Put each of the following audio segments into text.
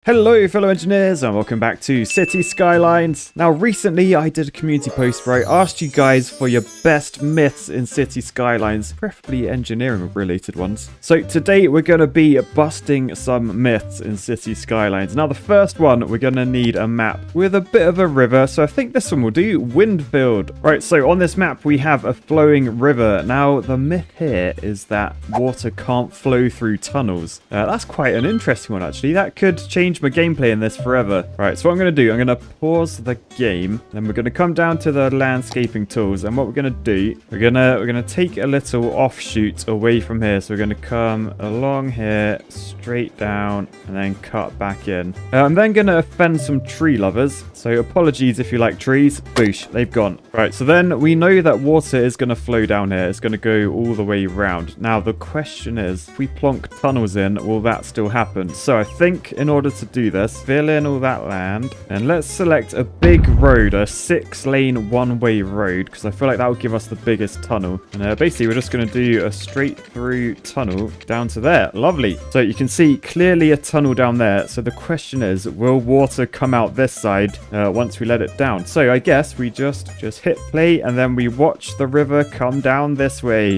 Hello fellow engineers and welcome back to Cities Skylines. Now recently I did a community post where I asked you guys for your best myths in Cities Skylines, preferably engineering related ones. So today we're going to be busting some myths in Cities Skylines. Now the first one, we're going to need a map with a bit of a river, so I think this one will do, Windfield. Right, so on this map we have a flowing river. Now the myth here is that water can't flow through tunnels. That's quite an interesting one actually. That could change my gameplay in this forever. Right, so what I'm going to do, I'm going to pause the game, then we're going to come down to the landscaping tools, and what we're going to do, we're going to take a little offshoot away from here. So we're going to come along here, straight down, and then cut back in. I'm then going to offend some tree lovers, so apologies if you like trees. Boosh, they've gone. Right, so then we know that water is going to flow down here. It's going to go all the way around. Now the question is, if we plonk tunnels in, will that still happen? So I think in order to do this, fill in all that land, and let's select a big road, a 6-lane one-way road, because I feel like that will give us the biggest tunnel. And basically we're just going to do a straight through tunnel down to there. Lovely. So you can see clearly a tunnel down there. So the question is, will water come out this side once we let it down? So I guess we just hit play and then we watch the river come down this way.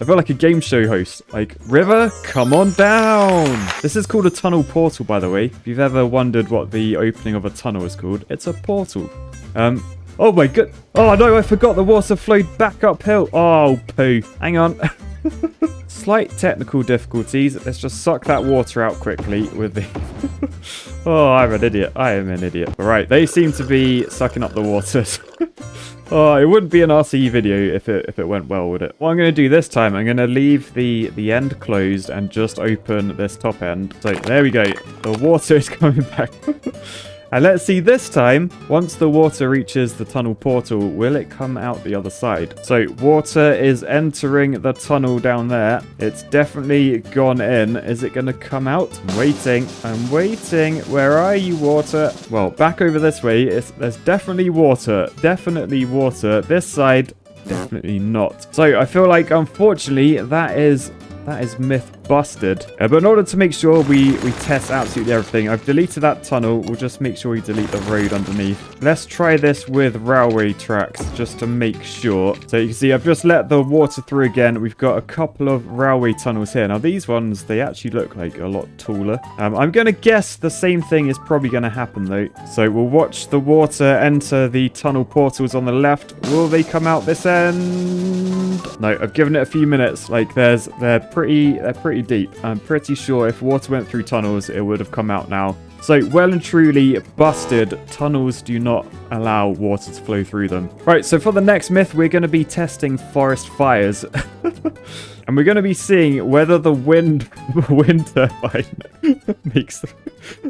I feel like a game show host. Like, river, come on down. This is called a tunnel portal, by the way. If you've ever wondered what the opening of a tunnel is called, it's a portal. Oh my god. Oh no, I forgot the water flowed back uphill. Oh, poo. Hang on. Slight technical difficulties. Let's just suck that water out quickly with the... Oh, I'm an idiot. I am an idiot. All right, they seem to be sucking up the waters. Oh, it wouldn't be an RCE video if it went well, would it? What I'm going to do this time, I'm going to leave the end closed and just open this top end. So there we go. The water is coming back. And let's see this time, once the water reaches the tunnel portal, will it come out the other side? So water is entering the tunnel down there. It's definitely gone in. Is it going to come out? I'm waiting. I'm waiting. Where are you, water? Well, back over this way. There's definitely water. Definitely water. This side, definitely not. So I feel like, unfortunately, that is myth busted. But in order to make sure we test absolutely everything, I've deleted that tunnel. We'll just make sure we delete the road underneath. Let's try this with railway tracks just to make sure. So you can see I've just let the water through again. We've got a couple of railway tunnels here. Now these ones, they actually look like a lot taller. I'm going to guess the same thing is probably going to happen though. So we'll watch the water enter the tunnel portals on the left. Will they come out this end? No, I've given it a few minutes. Like they're pretty deep. I'm pretty sure if water went through tunnels, it would have come out now. So, well and truly busted. Tunnels do not allow water to flow through them. Right, so for the next myth, we're going to be testing forest fires. And we're going to be seeing whether the wind turbine makes...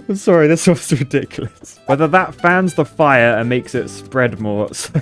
I'm sorry, this was ridiculous. Whether that fans the fire and makes it spread more. So,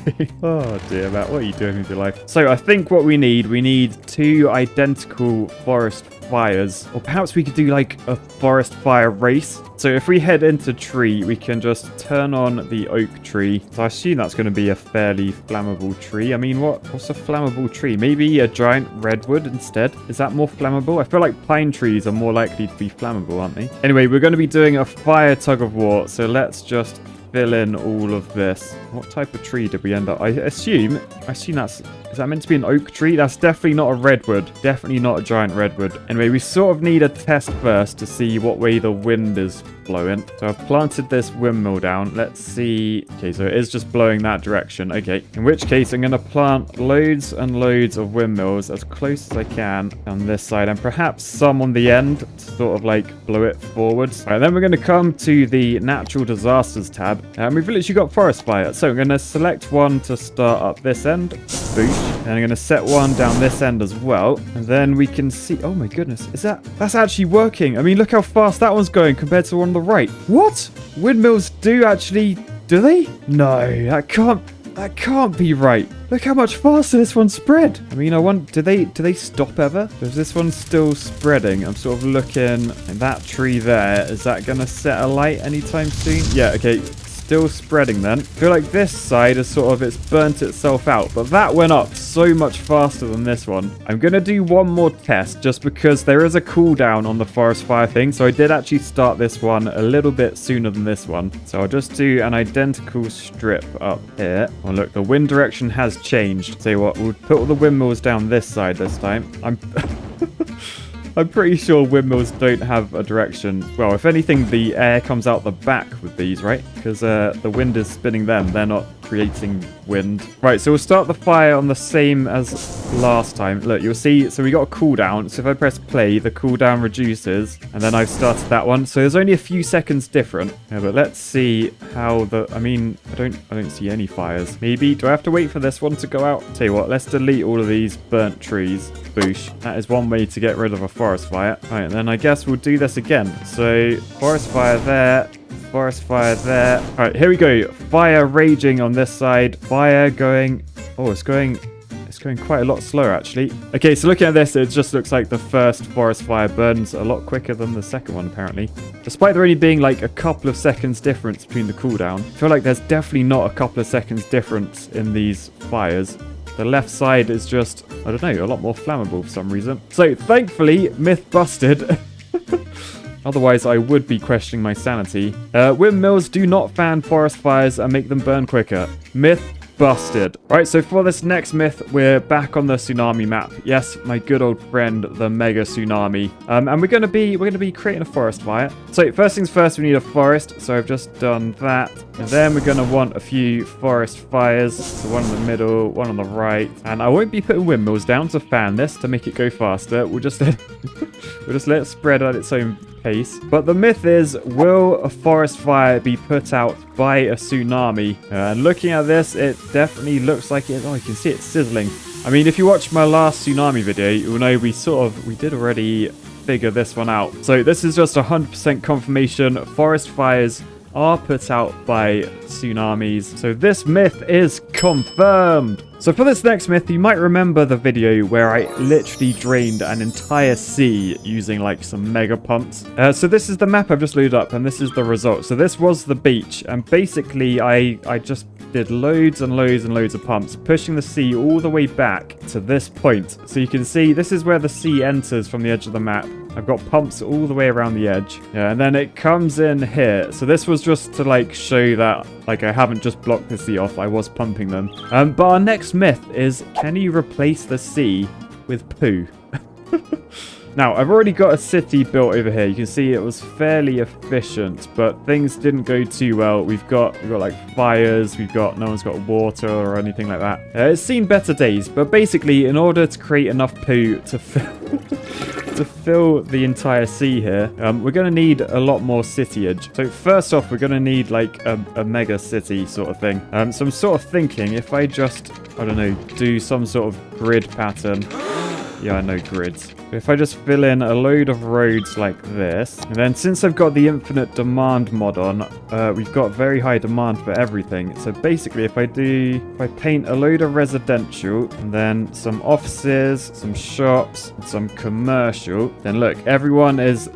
oh dear, Matt, what are you doing with your life? So I think what we need 2 identical forest fires. Or perhaps we could do like a forest fire race. So if we head into tree, we can just turn on the oak tree. So I assume that's going to be a fairly flammable tree. I mean, what's a flammable tree? Maybe a giant redwood instead? Is that more flammable? I feel like pine trees are more likely to be flammable, aren't they? Anyway, we're going to be doing a fire tug of war. So let's just fill in all of this. What type of tree did we end up? I assume that's... Is that meant to be an oak tree? That's definitely not a redwood. Definitely not a giant redwood. Anyway, we sort of need a test first to see what way the wind is blowing. So I've planted this windmill down. Let's see. Okay, so it is just blowing that direction. Okay, in which case I'm going to plant loads and loads of windmills as close as I can on this side, and perhaps some on the end to sort of like blow it forwards. All right, then we're going to come to the natural disasters tab, and we've literally got forest fire. So I'm going to select one to start up this end. Boosh. And I'm going to set one down this end as well. And then we can see... Oh my goodness. That's actually working. I mean, look how fast that one's going compared to the one on the right. What? Windmills do actually... Do they? No, that can't be right. Look how much faster this one spread. I mean, I wonder, do they stop ever? Is this one still spreading? I'm sort of looking at that tree there. Is that going to set alight anytime soon? Yeah, okay. still spreading then. I feel like this side is sort of, it's burnt itself out, but that went up so much faster than this one. I'm going to do one more test just because there is a cooldown on the forest fire thing. So I did actually start this one a little bit sooner than this one. So I'll just do an identical strip up here. Oh, look, the wind direction has changed. Tell you what, we'll put all the windmills down this side this time. I'm pretty sure windmills don't have a direction. Well, if anything, the air comes out the back with these, right? Because the wind is spinning them. They're not creating wind. Right, so we'll start the fire on the same as last time. Look, you'll see, so we got a cooldown. So if I press play, the cooldown reduces. And then I've started that one. So there's only a few seconds different. Yeah, but let's see how I don't see any fires. Maybe, do I have to wait for this one to go out? Tell you what, let's delete all of these burnt trees. Boosh. That is one way to get rid of a forest fire. All right, then I guess we'll do this again. So forest fire there. Forest fire there. All right, here we go. Fire raging on this side. Fire going... Oh, it's going quite a lot slower, actually. Okay, so looking at this, it just looks like the first forest fire burns a lot quicker than the second one, apparently. Despite there only being like a couple of seconds difference between the cooldown, I feel like there's definitely not a couple of seconds difference in these fires. The left side is just, I don't know, a lot more flammable for some reason. So, thankfully, myth busted. Otherwise, I would be questioning my sanity. Windmills do not fan forest fires and make them burn quicker. Myth busted. Right, so for this next myth, we're back on the tsunami map. Yes, my good old friend, the mega tsunami. And we're gonna be creating a forest fire. So first things first, we need a forest. So I've just done that. And then we're gonna want a few forest fires. So one in the middle, one on the right. And I won't be putting windmills down to fan this to make it go faster. We'll just let it spread at its own pace. But the myth is, will a forest fire be put out by a tsunami? And looking at this, it definitely looks like it. Oh, you can see it sizzling. I mean, if you watched my last tsunami video, you'll know we did already figure this one out. So this is just 100% confirmation. Forest fires are put out by tsunamis. So this myth is confirmed. So for this next myth, you might remember the video where I literally drained an entire sea using like some mega pumps. So this is the map I've just loaded up, and this is the result. So this was the beach, and basically I just did loads and loads and loads of pumps, pushing the sea all the way back to this point. So you can see this is where the sea enters from the edge of the map. I've got pumps all the way around the edge. Yeah, and then it comes in here. So this was just to like show that like I haven't just blocked the sea off. I was pumping them. But our next myth is, can you replace the sea with poo? Now, I've already got a city built over here. You can see it was fairly efficient, but things didn't go too well. We've got like fires. No one's got water or anything like that. It's seen better days, but basically, in order to create enough poo to fill the entire sea here, we're going to need a lot more cityage. So first off, we're going to need like a mega city sort of thing. So I'm sort of thinking if I just, I don't know, do some sort of grid pattern. Yeah, I know grids. If I just fill in a load of roads like this, and then since I've got the infinite demand mod on, we've got very high demand for everything. So basically, if I paint a load of residential, and then some offices, some shops, and some commercial, then look, everyone is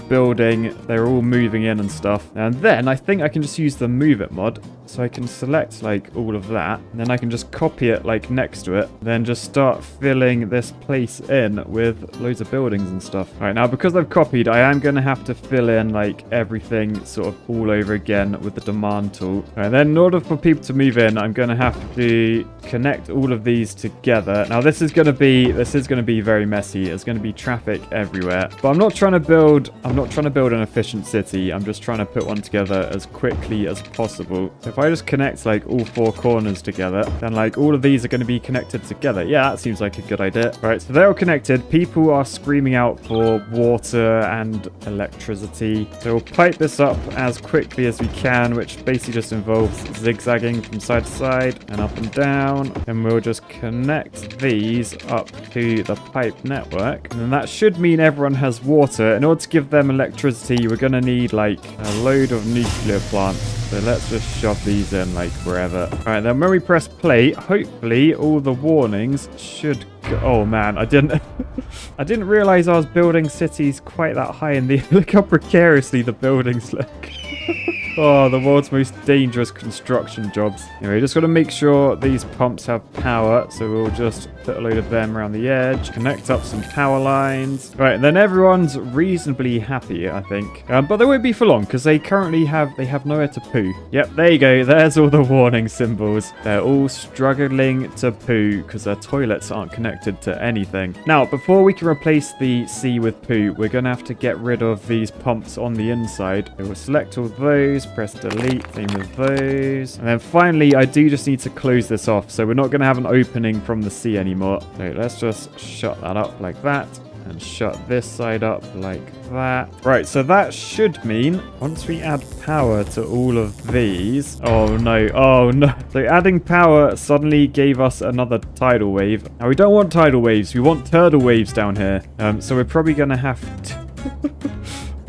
building, they're all moving in and stuff. And then I think I can just use the move it mod. So I can select like all of that, and then I can just copy it like next to it, then just start filling this place in with loads of buildings and stuff. All right, now because I've copied, I am going to have to fill in like everything sort of all over again with the demand tool. All right, then in order for people to move in, I'm going to have to connect all of these together. Now this is going to be very messy. There's going to be traffic everywhere, but I'm not trying to build an efficient city. I'm just trying to put one together as quickly as possible. So if I just connect like all four corners together, then like all of these are going to be connected together. Yeah, that seems like a good idea. All right, so they're all connected. People are screaming out for water and electricity. So we'll pipe this up as quickly as we can, which basically just involves zigzagging from side to side and up and down. And we'll just connect these up to the pipe network. And then that should mean everyone has water. In order to give them electricity, we're going to need like a load of nuclear plants. So let's just shove these in like wherever. All right, then when we press play, hopefully all the warnings should go. Oh man, I didn't realize I was building cities quite that high in the... Look how precariously the buildings look. Oh, the world's most dangerous construction jobs. Anyway, just got to make sure these pumps have power. So we'll just put a load of them around the edge, connect up some power lines. Right, and then everyone's reasonably happy, I think. But they won't be for long because they currently have nowhere to poo. Yep, there you go. There's all the warning symbols. They're all struggling to poo because their toilets aren't connected to anything. Now, before we can replace the C with poo, we're going to have to get rid of these pumps on the inside. So we'll select all those, press delete, same with those. And then finally, I do just need to close this off. So we're not going to have an opening from the sea anymore. So let's just shut that up like that. And shut this side up like that. Right, so that should mean once we add power to all of these... Oh no. So adding power suddenly gave us another tidal wave. Now we don't want tidal waves, we want turtle waves down here. So we're probably going to have to...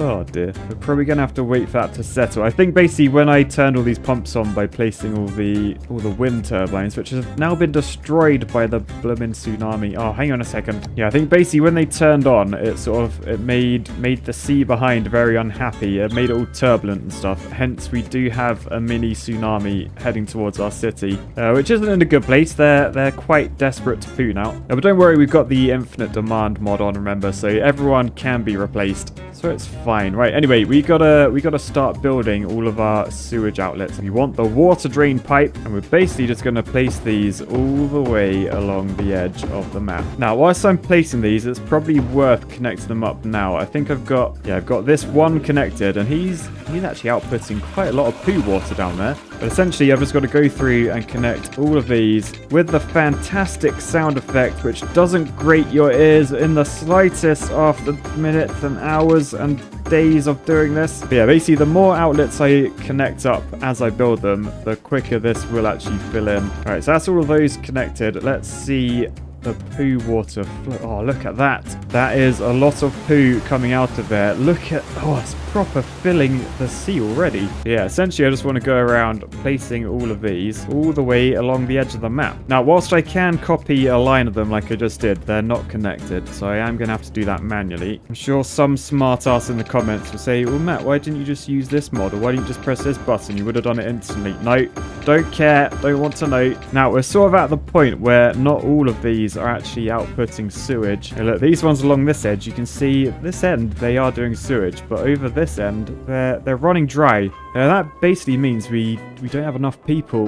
Oh dear. We're probably going to have to wait for that to settle. I think basically when I turned all these pumps on by placing all the wind turbines, which have now been destroyed by the blooming tsunami. Oh, hang on a second. Yeah, I think basically when they turned on, it made the sea behind very unhappy. It made it all turbulent and stuff. Hence, we do have a mini tsunami heading towards our city, which isn't in a good place. They're quite desperate to poo now. But don't worry, we've got the infinite demand mod on, remember, so everyone can be replaced. So it's fine. Right, anyway, we gotta start building all of our sewage outlets. We want the water drain pipe, and we're basically just gonna place these all the way along the edge of the map. Now, whilst I'm placing these, it's probably worth connecting them up now. I think I've got this one connected, and he's actually outputting quite a lot of poo water down there. But essentially, I've just got to go through and connect all of these with the fantastic sound effect, which doesn't grate your ears in the slightest after minutes and hours and days of doing this. But yeah, basically, the more outlets I connect up as I build them, the quicker this will actually fill in. All right, so that's all of those connected. Let's see the poo water flow. Oh, look at that. That is a lot of poo coming out of there. Look at... Oh, it's proper filling the sea already. Yeah, essentially, I just want to go around placing all of these all the way along the edge of the map. Now, whilst I can copy a line of them like I just did, they're not connected, so I am going to have to do that manually. I'm sure some smart ass in the comments will say, well, Matt, why didn't you just use this mod? Or why didn't you just press this button? You would have done it instantly. No, don't care. Don't want to know. Now, we're sort of at the point where not all of these are actually outputting sewage. And look, these ones along this edge, you can see this end, they are doing sewage, but over this end, they're running dry. That basically means we don't have enough people.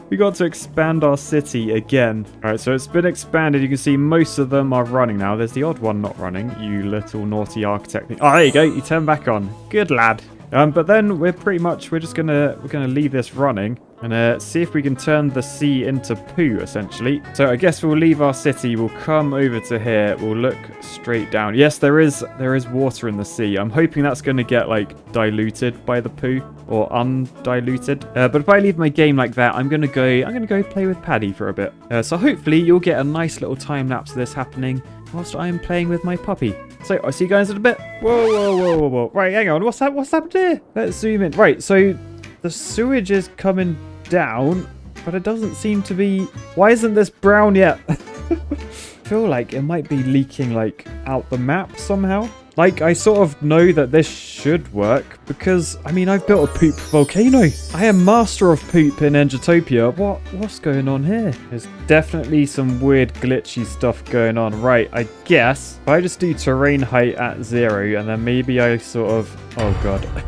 We got to expand our city again. All right, so it's been expanded. You can see most of them are running now. There's the odd one not running, you little naughty architect. Oh, there you go. You turn back on. Good lad. But then we're just gonna leave this running and see if we can turn the sea into poo, essentially. So I guess we'll leave our city. We'll come over to here. We'll look straight down. Yes, there is water in the sea. I'm hoping that's going to get like diluted by the poo or undiluted. But if I leave my game like that, I'm gonna go play with Paddy for a bit. So hopefully you'll get a nice little time lapse of this happening whilst I'm playing with my puppy. So I'll see you guys in a bit. Whoa. Right, hang on. What's happened here? Let's zoom in. Right, so the sewage is coming down, but it doesn't seem to be... Why isn't this brown yet? I feel like it might be leaking like out the map somehow. Like, I sort of know that this should work because, I mean, I've built a poop volcano. I am master of poop in Engitopia. What's going on here? There's definitely some weird glitchy stuff going on. Right, I guess if I just do terrain height at 0 and then maybe I sort of... Oh, God.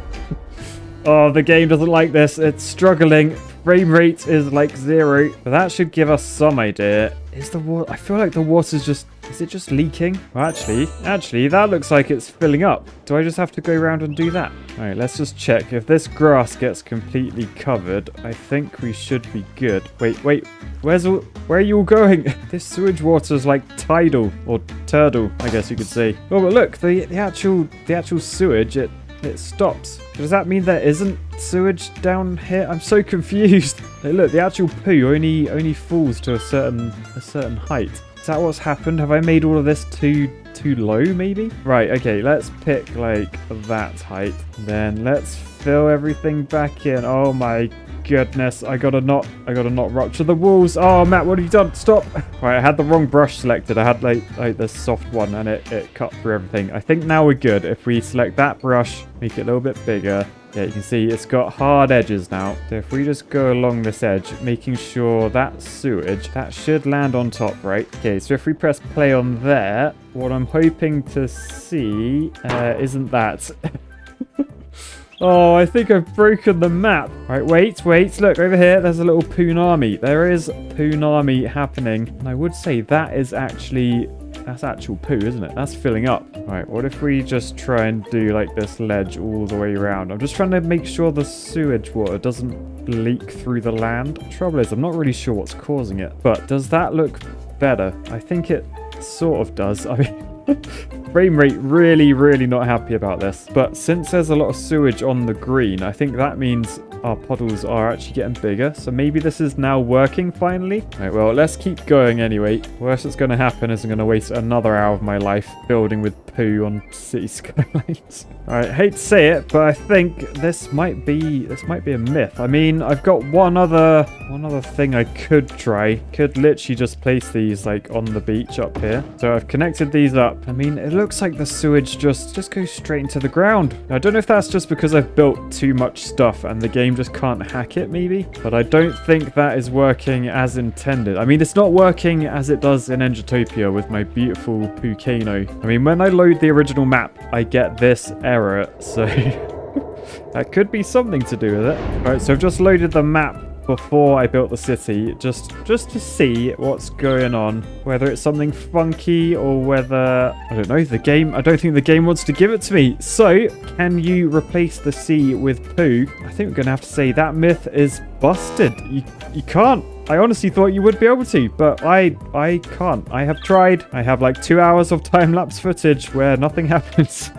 Oh, the game doesn't like this. It's struggling. Frame rate is like 0. But that should give us some idea. Is the water... I feel like the water's just... Is it just leaking? Well, actually, that looks like it's filling up. Do I just have to go around and do that? All right, let's just check. If this grass gets completely covered, I think we should be good. Wait. Where are you all going? This sewage water is like tidal or turtle, I guess you could say. Oh, but look, the actual sewage, it stops. Does that mean there isn't sewage down here? I'm so confused. Hey, look, the actual poo only falls to a certain height. Is that what's happened? Have I made all of this too low, maybe? Right, okay, let's pick, like, that height. Then let's fill everything back in. Oh my goodness. I gotta not rupture the walls. Oh, Matt, what have you done? Stop. Right, I had the wrong brush selected. I had like the soft one and it cut through everything. I think now we're good. If we select that brush, make it a little bit bigger. Yeah, you can see it's got hard edges now. So if we just go along this edge, making sure that sewage, that should land on top, right? Okay, so if we press play on there, what I'm hoping to see isn't that. Oh, I think I've broken the map. Right, wait. Look, over here, there's a little tsunami. There is tsunami happening. And I would say that is actually... That's actual poo, isn't it? That's filling up. Right, what if we just try and do like this ledge all the way around? I'm just trying to make sure the sewage water doesn't leak through the land. The trouble is, I'm not really sure what's causing it. But does that look better? I think it sort of does. I mean... Frame rate really not happy about this, but since there's a lot of sewage on the green, I think that means our puddles are actually getting bigger, so maybe this is now working finally. Right, well, let's keep going anyway. Worst that's going to happen is I'm going to waste another hour of my life building with poo on Cities Skylines. Alright, hate to say it, but I think this might be a myth. I mean, I've got one other thing I could try. Could literally just place these like on the beach up here. So I've connected these up. I mean, it looks like the sewage just goes straight into the ground. I don't know if that's just because I've built too much stuff and the game just can't hack it maybe, but I don't think that is working as intended. I mean, it's not working as it does in Engitopia with my beautiful volcano. I mean, when I load the original map, I get this error, so that could be something to do with it. All right, so I've just loaded the map before I built the city, just to see what's going on, whether it's something funky or whether, I don't know, I don't think the game wants to give it to me. So, can you replace the sea with poo? I think we're going to have to say that myth is busted. You can't. I honestly thought you would be able to, but I can't. I have tried. I have like 2 hours of time-lapse footage where nothing happens.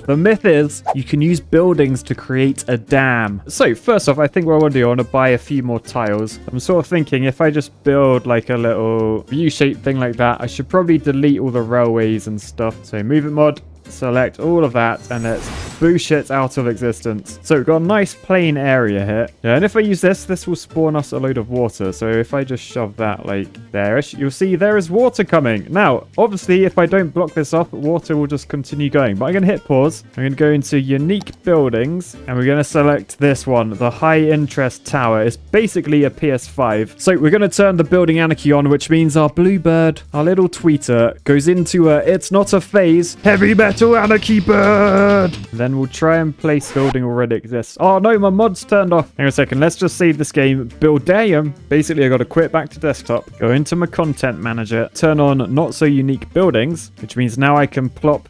The myth is you can use buildings to create a dam. So first off, I think what I want to do, I want to buy a few more tiles. I'm sort of thinking if I just build like a little U-shaped thing like that, I should probably delete all the railways and stuff. So move it mod, select all of that, and let's boosh it out of existence. So we've got a nice plain area here. Yeah, and if I use this will spawn us a load of water. So if I just shove that like there, you'll see there is water coming. Now, obviously, if I don't block this off, water will just continue going. But I'm going to hit pause. I'm going to go into unique buildings, and we're going to select this one, the high interest tower. It's basically a PS5. So we're going to turn the building anarchy on, which means our bluebird, our little tweeter, goes into a it's not a phase, heavy metal anarchy bird. Then we'll try and place building already exists. Oh no, my mod's turned off. Hang on a second, let's just save this game. Buildarium. Basically, I got to quit back to desktop, go into my content manager, turn on not so unique buildings, which means now I can plop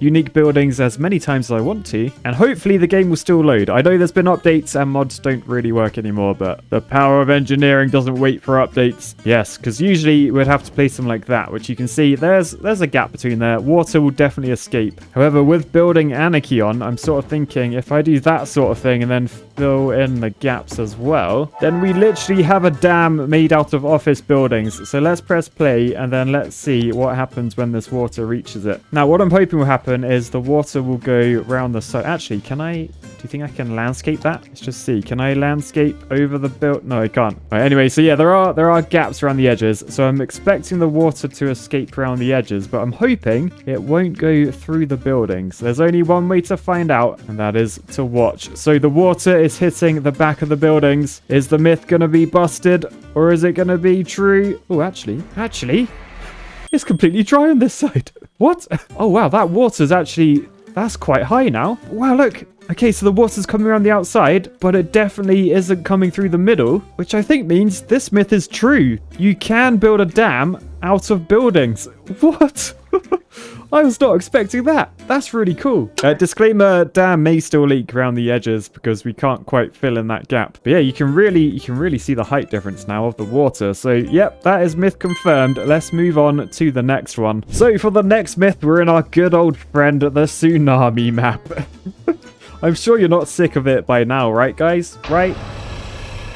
unique buildings as many times as I want to, and hopefully the game will still load. I know there's been updates and mods don't really work anymore, but the power of engineering doesn't wait for updates. Yes, because usually we'd have to place them like that, which you can see there's a gap between there. Water will definitely escape. However, with building anarchy on, I'm sort of thinking if I do that sort of thing and then fill in the gaps as well, then we literally have a dam made out of office buildings. So let's press play and then let's see what happens when this water reaches it. Now, what I'm hoping will happen is the water will go around the side. Actually, do you think I can landscape that? Let's just see. Can I landscape over the build? No, I can't. Right, anyway, so yeah, there are gaps around the edges. So I'm expecting the water to escape around the edges, but I'm hoping it won't go through the buildings. There's only one way to find out, and that is to watch. So the water is hitting the back of the buildings. Is the myth going to be busted, or is it going to be true? Oh, actually, it's completely dry on this side. What? Oh, wow, that water's actually... That's quite high now. Wow, look. Okay, so the water's coming around the outside, but it definitely isn't coming through the middle, which I think means this myth is true. You can build a dam out of buildings. What? I was not expecting that. That's really cool. Disclaimer, dam may still leak around the edges because we can't quite fill in that gap. But yeah, you can really see the height difference now of the water. So yep, that is myth confirmed. Let's move on to the next one. So for the next myth, we're in our good old friend, the Tsunami map. I'm sure you're not sick of it by now, right guys? Right?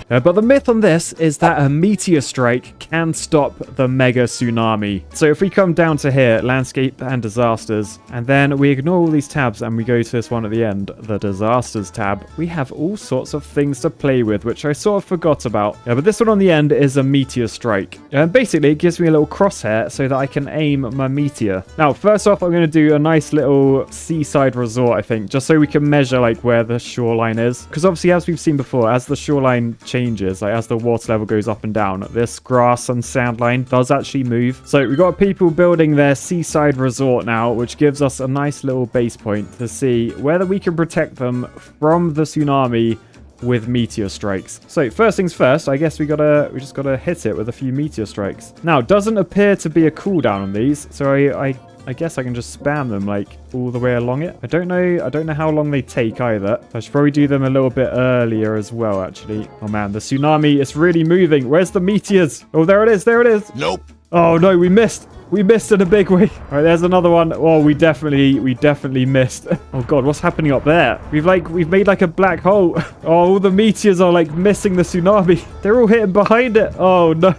But the myth on this is that a meteor strike can stop the mega tsunami. So if we come down to here, landscape and disasters, and then we ignore all these tabs and we go to this one at the end, the disasters tab, we have all sorts of things to play with, which I sort of forgot about. But this one on the end is a meteor strike. And basically it gives me a little crosshair so that I can aim my meteor. Now, first off, I'm going to do a nice little seaside resort, I think, just so we can measure like where the shoreline is. Because obviously, as we've seen before, as the shoreline changes, like as the water level goes up and down, this grass and sand line does actually move. So we've got people building their seaside resort now, which gives us a nice little base point to see whether we can protect them from the tsunami with meteor strikes. So first things first, I guess we just gotta hit it with a few meteor strikes. Now, doesn't appear to be a cooldown on these, so I guess I can just spam them like all the way along it. I don't know how long they take either. I should probably do them a little bit earlier as well, actually. Oh man, the tsunami, it's really moving. Where's the meteors? Oh, there it is. There it is. Nope. Oh no, we missed. We missed in a big way. All right, there's another one. Oh, we definitely missed. Oh god, what's happening up there? We've made like a black hole. Oh, all the meteors are like missing the tsunami. They're all hitting behind it. Oh no.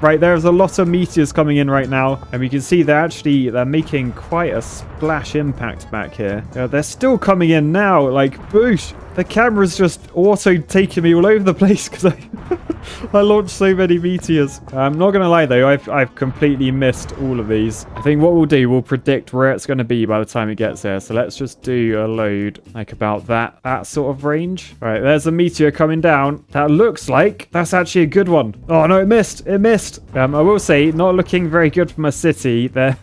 Right, there's a lot of meteors coming in right now, and we can see they're making quite a splash impact back here. They're still coming in now, like boosh. The camera's just auto taking me all over the place because I launched so many meteors. I'm not gonna lie though, I've completely missed all of these. I think what we'll do, we'll predict where it's gonna be by the time it gets there. So let's just do a load like about that sort of range. All right, there's a meteor coming down. That looks like that's actually a good one. Oh no, it missed. It missed. I will say, not looking very good from a city there.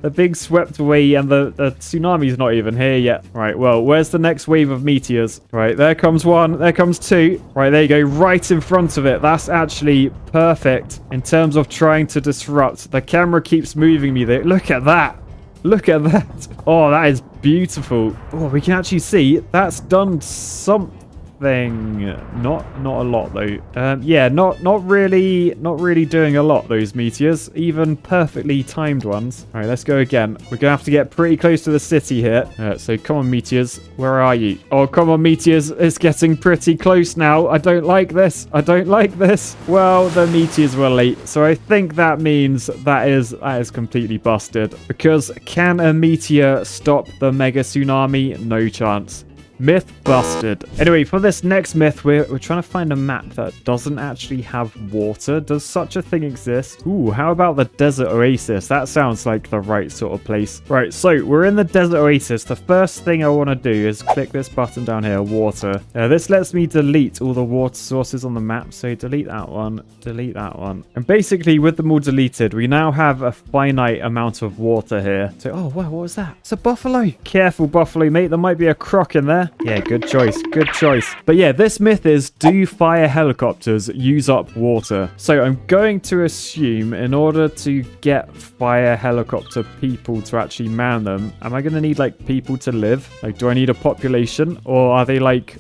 They're being swept away and the tsunami's not even here yet. Right, well, where's the next wave of meteors? Right, there comes one. There comes two. Right, there you go. Right in front of it. That's actually perfect in terms of trying to disrupt. The camera keeps moving me there. Look at that. Look at that. Oh, that is beautiful. Oh, we can actually see that's done something. Not a lot though. Yeah, not really doing a lot, those meteors, even perfectly timed ones. All right, let's go again. We're gonna have to get pretty close to the city here. So come on, meteors, where are you? Oh, come on, meteors, it's getting pretty close now. I don't like this. Well, the meteors were late, so I think that means that is completely busted, because can a meteor stop the mega tsunami? No chance. Myth busted. Anyway, for this next myth, we're trying to find a map that doesn't actually have water. Does such a thing exist? Ooh, how about the desert oasis? That sounds like the right sort of place. Right, so we're in the desert oasis. The first thing I want to do is click this button down here, water. This lets me delete all the water sources on the map. So delete that one, delete that one. And basically with them all deleted, we now have a finite amount of water here. So, oh, wow, what was that? It's a buffalo. Careful, buffalo, mate. There might be a croc in there. Yeah, good choice. Good choice. But yeah, this myth is, do fire helicopters use up water? So I'm going to assume in order to get fire helicopter people to actually man them, am I going to need like people to live? Like, do I need a population, or are they like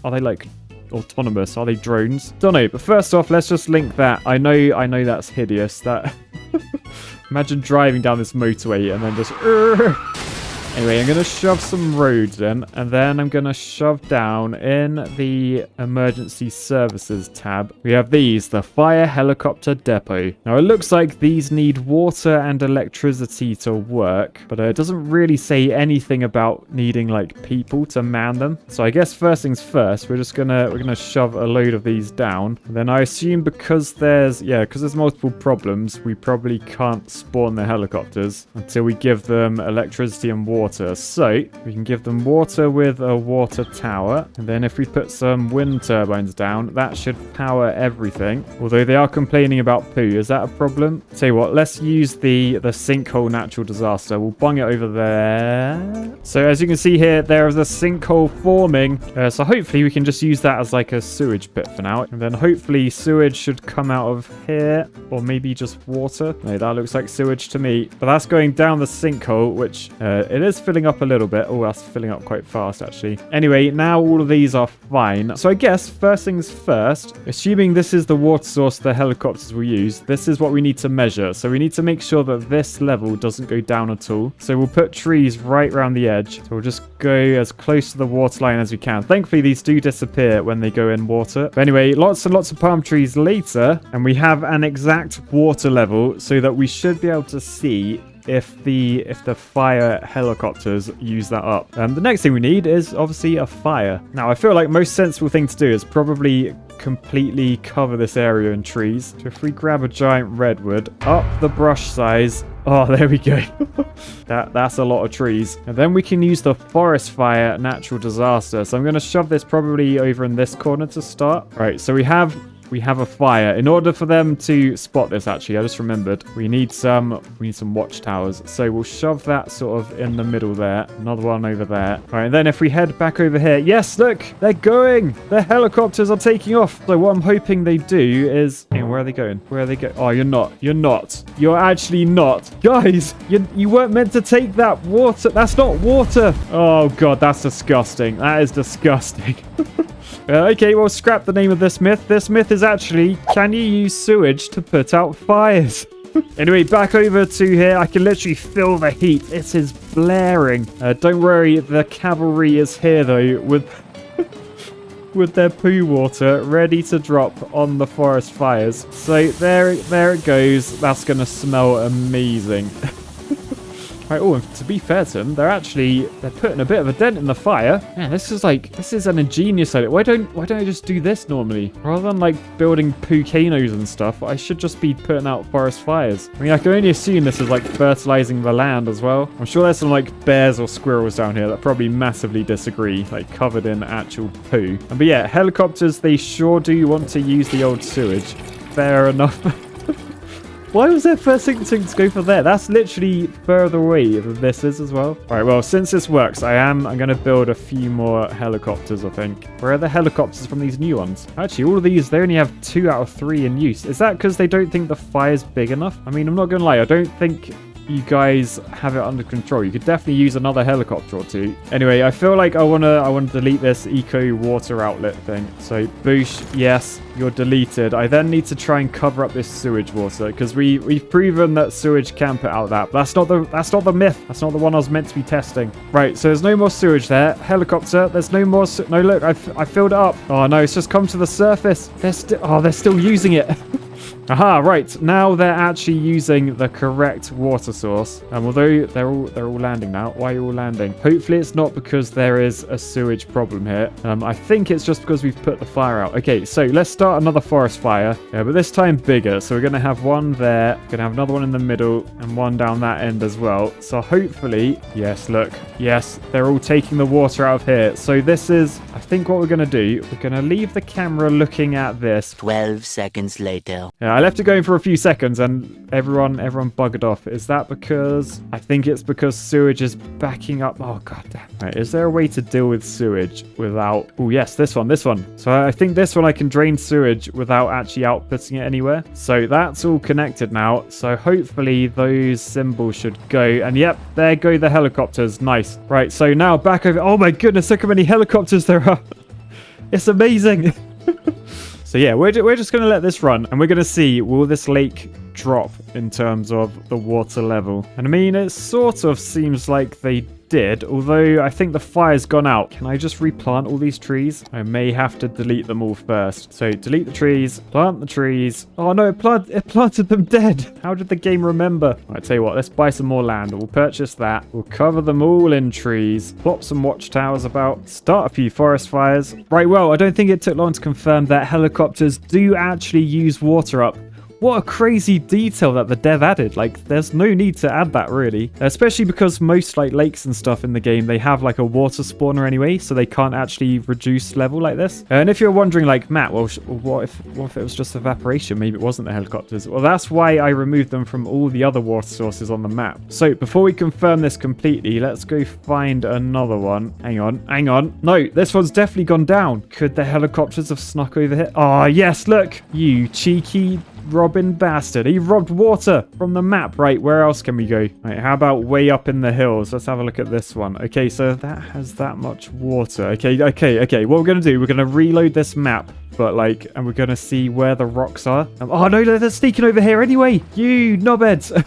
autonomous? Are they drones? Don't know. But first off, let's just link that. I know that's hideous. That imagine driving down this motorway and then just Anyway, I'm going to shove some roads in, and then I'm going to shove down in the emergency services tab. We have these, the fire helicopter depot. Now, it looks like these need water and electricity to work, but it doesn't really say anything about needing like people to man them. So I guess first things first, we're gonna shove a load of these down. And then I assume because there's multiple problems, we probably can't spawn the helicopters until we give them electricity and water. So we can give them water with a water tower, and then if we put some wind turbines down, that should power everything. Although they are complaining about poo. Is that a problem? Tell you what, let's use the sinkhole natural disaster. We'll bung it over there. So as you can see here, there is a sinkhole forming. So hopefully we can just use that as like a sewage pit for now, and then hopefully sewage should come out of here, or maybe just water. No, that looks like sewage to me. But that's going down the sinkhole, which it is is filling up a little bit. Oh, that's filling up quite fast, actually. Anyway, now all of these are fine. So I guess first things first, assuming this is the water source the helicopters will use, this is what we need to measure. So we need to make sure that this level doesn't go down at all. So we'll put trees right around the edge. So we'll just go as close to the water line as we can. Thankfully, these do disappear when they go in water. But anyway, lots and lots of palm trees later, and we have an exact water level so that we should be able to see if the fire helicopters use that up. The next thing we need is obviously a fire. Now, I feel like most sensible thing to do is probably completely cover this area in trees. So if we grab a giant redwood, up the brush size. Oh, there we go. That's a lot of trees. And then we can use the forest fire natural disaster. So I'm going to shove this probably over in this corner to start. Right, so we have a fire. In order for them to spot this, actually, I just remembered, we need some watchtowers. So we'll shove that sort of in the middle there. Another one over there. All right, and then if we head back over here, yes, look, they're going. The helicopters are taking off. So what I'm hoping they do is, hey, where are they going? Where are they going? Oh, you're not. You're actually not. Guys, you weren't meant to take that water. That's not water. Oh, God, that's disgusting. That is disgusting. Okay, well, scrap the name of this myth. This myth is actually, can you use sewage to put out fires? Anyway, back over to here. I can literally feel the heat. It is blaring. Don't worry, the cavalry is here, though, with their poo water ready to drop on the forest fires. So there it goes. That's going to smell amazing. Right, oh, and to be fair to them, they're putting a bit of a dent in the fire. Man, this is an ingenious idea. Why don't I just do this normally? Rather than like building volcanoes and stuff, I should just be putting out forest fires. I mean, I can only assume this is like fertilizing the land as well. I'm sure there's some like bears or squirrels down here that probably massively disagree, like covered in actual poo. But yeah, helicopters, they sure do want to use the old sewage. Fair enough. Why was their first instinct to go for there? That's literally further away than this is as well. All right, well, since this works, I'm going to build a few more helicopters, I think. Where are the helicopters from these new ones? Actually, all of these, they only have 2 out of 3 in use. Is that because they don't think the fire's big enough? I mean, I'm not going to lie. I don't think you guys have it under control. You could definitely use another helicopter or 2. Anyway, I feel like I want to delete this eco water outlet thing. So boosh, yes, you're deleted. I then need to try and cover up this sewage water because we've proven that sewage can put out that. But that's not the myth. That's not the one I was meant to be testing. Right, so there's no more sewage there. Helicopter, there's no more. No, look, I filled it up. Oh no, it's just come to the surface. They're still using it. Aha, right. Now they're actually using the correct water source. Although they're all landing now. Why are you all landing? Hopefully it's not because there is a sewage problem here. I think it's just because we've put the fire out. Okay, so let's start another forest fire. Yeah, but this time bigger. So we're going to have one there. We're going to have another one in the middle and one down that end as well. So hopefully, yes, look. Yes, they're all taking the water out of here. So this is, I think what we're going to do, we're going to leave the camera looking at this. 12 seconds later. Yeah, I left it going for a few seconds and everyone buggered off. Is that because... I think it's because sewage is backing up. Oh, god damn. Right, is there a way to deal with sewage without... Oh, yes, this one. So I think this one I can drain sewage without actually outputting it anywhere. So that's all connected now. So hopefully those symbols should go. And yep, there go the helicopters. Nice. Right, so now back over... Oh my goodness, look how many helicopters there are. It's amazing. So yeah, we're just going to let this run and we're going to see, will this lake drop in terms of the water level? And I mean, it sort of seems like they did, although I think the fire's gone out. Can I just replant all these trees? I may have to delete them all first. So delete the trees, plant the trees. Oh no, it planted them dead. How did the game remember? I tell you what, let's buy some more land. We'll purchase that. We'll cover them all in trees. Plop some watchtowers about. Start a few forest fires. Right, well, I don't think it took long to confirm that helicopters do actually use water up. What a crazy detail that the dev added. Like, there's no need to add that, really. Especially because most, like, lakes and stuff in the game, they have, like, a water spawner anyway, so they can't actually reduce level like this. And if you're wondering, like, Matt, well, what if it was just evaporation? Maybe it wasn't the helicopters. Well, that's why I removed them from all the other water sources on the map. So, before we confirm this completely, let's go find another one. Hang on. No, this one's definitely gone down. Could the helicopters have snuck over here? Oh, yes, look. You cheeky robbing bastard. He robbed water from the map. Right, where else can we go? Right, how about way up in the hills? Let's have a look at this one. Okay, so that has that much water. Okay. What we're going to do, we're going to reload this map. But like, and we're going to see where the rocks are. Oh, no, they're sneaking over here anyway. You knobheads.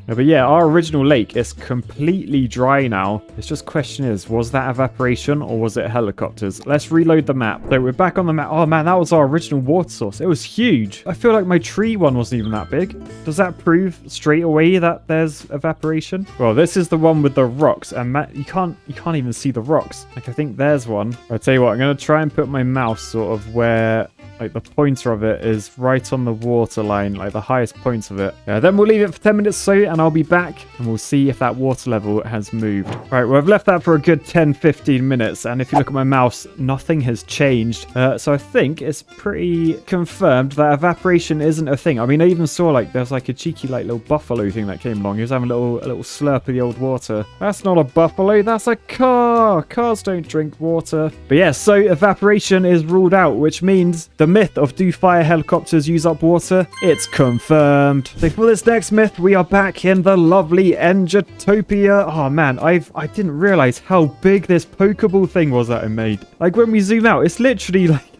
No, but yeah, our original lake is completely dry now. It's just question is, was that evaporation or was it helicopters? Let's reload the map. So we're back on the map. Oh man, that was our original water source. It was huge. I feel like my tree one wasn't even that big. Does that prove straight away that there's evaporation? Well, this is the one with the rocks, and you can't even see the rocks. Like, I think there's one. I'll tell you what, I'm going to try and put my mouse sort of where like the pointer of it is right on the water line, like the highest point of it. Yeah, then we'll leave it for 10 minutes or so, and I'll be back and we'll see if that water level has moved. Right, well, I've left that for a good 10-15 minutes, and if you look at my mouse, nothing has changed. So I think it's pretty confirmed that evaporation isn't a thing. I mean, I even saw like there's like a cheeky like little buffalo thing that came along. He was having a little slurp of the old water. That's not a buffalo, that's a car. Cars don't drink water. But yeah, so evaporation is ruled out, which means the myth of do fire helicopters use up water, it's confirmed. So for this next myth, we are back in the lovely Engitopia. Oh man, I didn't realize how big this Pokeball thing was that I made. Like when we zoom out, it's literally like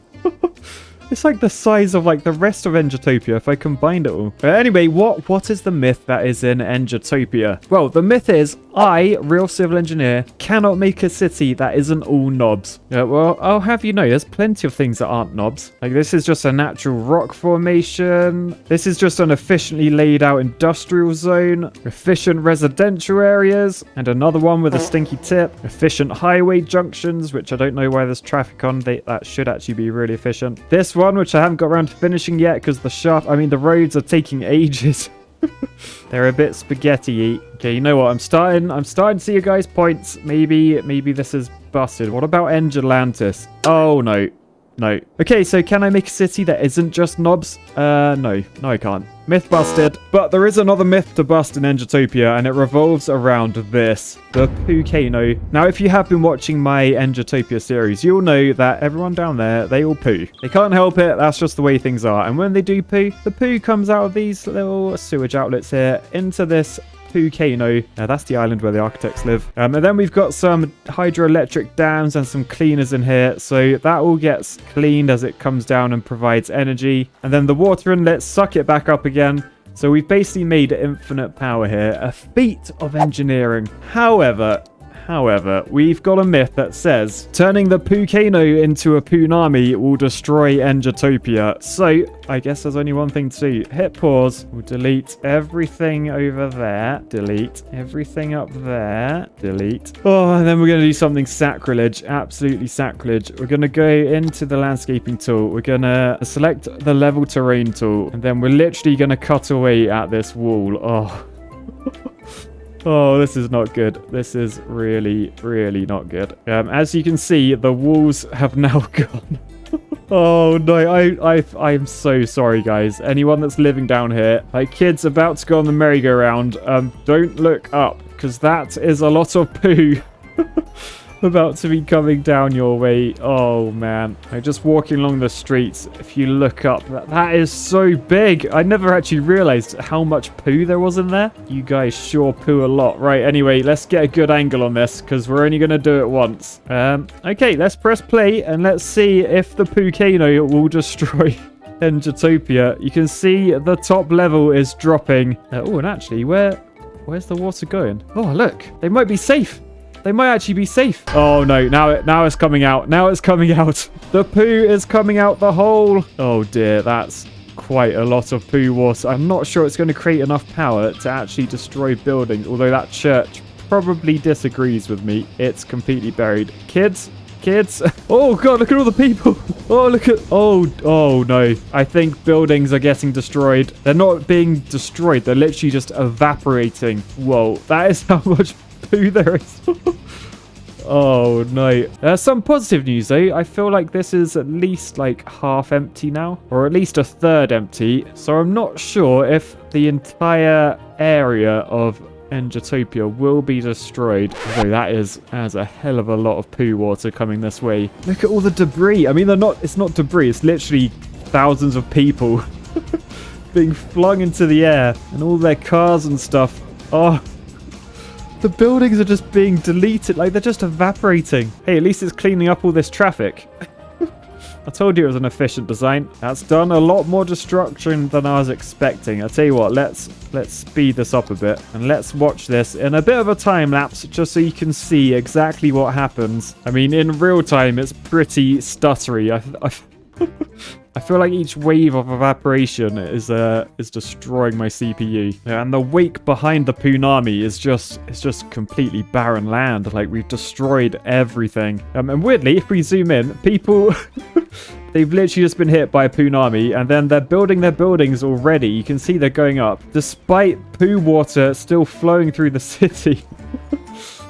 it's like the size of like the rest of Engitopia if I combined it all. But anyway, what is the myth that is in Engitopia? Well, the myth is I, real civil engineer, cannot make a city that isn't all knobs. Well, I'll have you know, there's plenty of things that aren't knobs. Like this is just a natural rock formation. This is just an efficiently laid out industrial zone, efficient residential areas, and another one with a stinky tip, efficient highway junctions, which I don't know why there's traffic on. That should actually be really efficient. This one, which I haven't got around to finishing yet because the roads are taking ages. They're a bit spaghetti-y. Okay, you know what? I'm starting to see you guys' points. Maybe this is busted. What about Engelantis? Oh, no. No. Okay, so can I make a city that isn't just knobs? No, I can't. Myth busted. But there is another myth to bust in Engitopia, and it revolves around this. The Pookano. Now, if you have been watching my Engitopia series, you'll know that everyone down there, they all poo. They can't help it. That's just the way things are. And when they do poo, the poo comes out of these little sewage outlets here into this Pookano. That's the island where the architects live. And then we've got some hydroelectric dams and some cleaners in here. So that all gets cleaned as it comes down and provides energy. And then the water inlets suck it back up again. So we've basically made infinite power here. A feat of engineering. However, we've got a myth that says turning the Pookano into a Tsunami will destroy Engitopia. So I guess there's only one thing to do. Hit pause. We'll delete everything over there. Delete everything up there. Delete. Oh, and then we're going to do something sacrilege. Absolutely sacrilege. We're going to go into the landscaping tool. We're going to select the level terrain tool. And then we're literally going to cut away at this wall. Oh. Oh, this is not good. This is really, really not good. As you can see, the walls have now gone. Oh, no. I'm so sorry, guys. Anyone that's living down here, like kids about to go on the merry-go-round, don't look up, because that is a lot of poo about to be coming down your way. Oh, man. Like, just walking along the streets, if you look up, that is so big. I never actually realized how much poo there was in there. You guys sure poo a lot. Right, anyway, let's get a good angle on this, because we're only going to do it once. Okay, let's press play, and let's see if the Pookano will destroy Engitopia. You can see the top level is dropping. Oh, and actually, where's the water going? Oh, look, they might be safe. They might actually be safe. Oh, no. Now it's coming out. Now it's coming out. The poo is coming out the hole. Oh, dear. That's quite a lot of poo water. I'm not sure it's going to create enough power to actually destroy buildings, although that church probably disagrees with me. It's completely buried. Kids. Oh, God, look at all the people. Oh, look at... Oh, no. I think buildings are getting destroyed. They're not being destroyed. They're literally just evaporating. Whoa, that is how much poo there is. Oh no. There's some positive news though. I feel like this is at least like half empty now, or at least a third empty. So I'm not sure if the entire area of Engitopia will be destroyed. Although there's a hell of a lot of poo water coming this way. Look at all the debris. I mean, it's not debris. It's literally thousands of people being flung into the air and all their cars and stuff. Oh, the buildings are just being deleted. Like, they're just evaporating. Hey, at least it's cleaning up all this traffic. I told you it was an efficient design. That's done a lot more destruction than I was expecting. I'll tell you what, let's speed this up a bit. And let's watch this in a bit of a time lapse, just so you can see exactly what happens. I mean, in real time, it's pretty stuttery. I feel like each wave of evaporation is destroying my CPU. Yeah, and the wake behind the tsunami is just completely barren land. Like, we've destroyed everything. And weirdly, if we zoom in, people they've literally just been hit by a tsunami, and then they're building their buildings already. You can see they're going up, despite poo water still flowing through the city.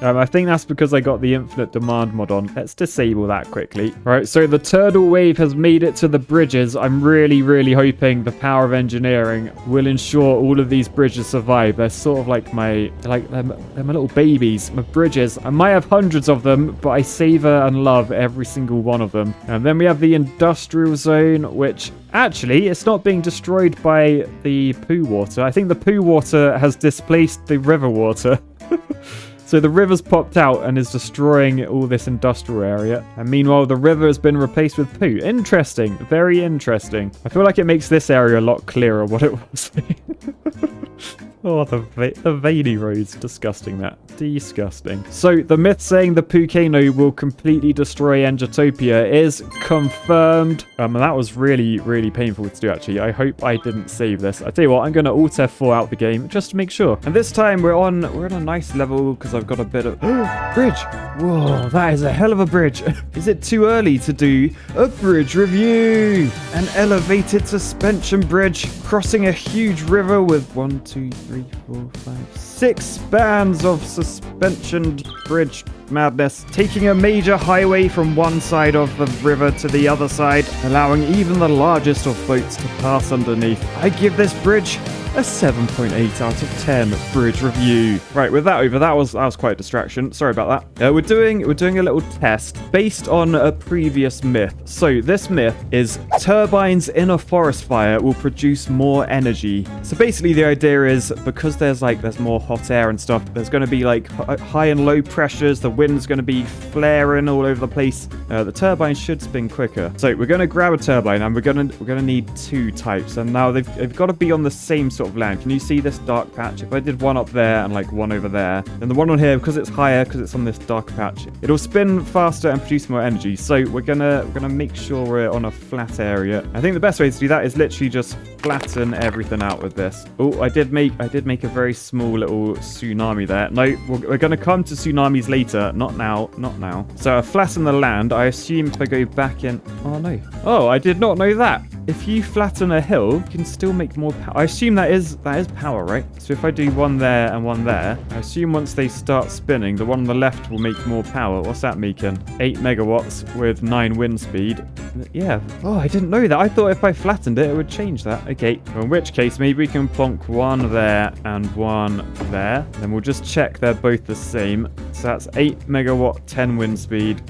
I think that's because I got the infinite demand mod on. Let's disable that quickly. Right, so the turtle wave has made it to the bridges. I'm really, really hoping the power of engineering will ensure all of these bridges survive. They're sort of like they're my little babies, my bridges. I might have hundreds of them, but I savor and love every single one of them. And then we have the industrial zone, which actually, it's not being destroyed by the poo water. I think the poo water has displaced the river water. So the river's popped out and is destroying all this industrial area. And meanwhile, the river has been replaced with poo. Interesting. Very interesting. I feel like it makes this area a lot clearer what it was. Oh, the veiny roads. Disgusting, that. Disgusting. So, the myth saying the volcano will completely destroy Engitopia is confirmed. And that was really, really painful to do, actually. I hope I didn't save this. I tell you what, I'm going to Alt F4 out the game just to make sure. And this time, we're on a nice level because I've got a bit of... bridge! Whoa, that is a hell of a bridge. Is it too early to do a bridge review? An elevated suspension bridge crossing a huge river with 1, 2, 3, 4, 5, 6 spans of suspension bridge madness, taking a major highway from one side of the river to the other side, allowing even the largest of boats to pass underneath. I give this bridge a 7.8 out of 10 bridge review. Right, with that over, that was quite a distraction. Sorry about that. We're doing a little test based on a previous myth. So this myth is turbines in a forest fire will produce more energy. So basically the idea is because there's more hot air and stuff, there's going to be like high and low pressures. The wind's going to be flaring all over the place. The turbine should spin quicker. So we're going to grab a turbine and we're going to need 2 types. And now they've got to be on the same sort of land. Can you see this dark patch? If I did one up there and like one over there, then the one on here, because it's higher, because it's on this dark patch, it'll spin faster and produce more energy. So we're gonna make sure we're on a flat area. I think the best way to do that is literally just flatten everything out with this. Oh, I did make a very small little tsunami there. No, we're gonna come to tsunamis later. Not now. So I flatten the land. I assume if I go back in... Oh no. Oh, I did not know that. If you flatten a hill, you can still make more power. I assume that is power, right? So if I do one there and one there, I assume once they start spinning, the one on the left will make more power. What's that making? 8 megawatts with 9 wind speed. Yeah. Oh, I didn't know that. I thought if I flattened it, it would change that. Okay. Well, in which case, maybe we can plonk one there and one there. Then we'll just check they're both the same. So that's 8 megawatt, 10 wind speed.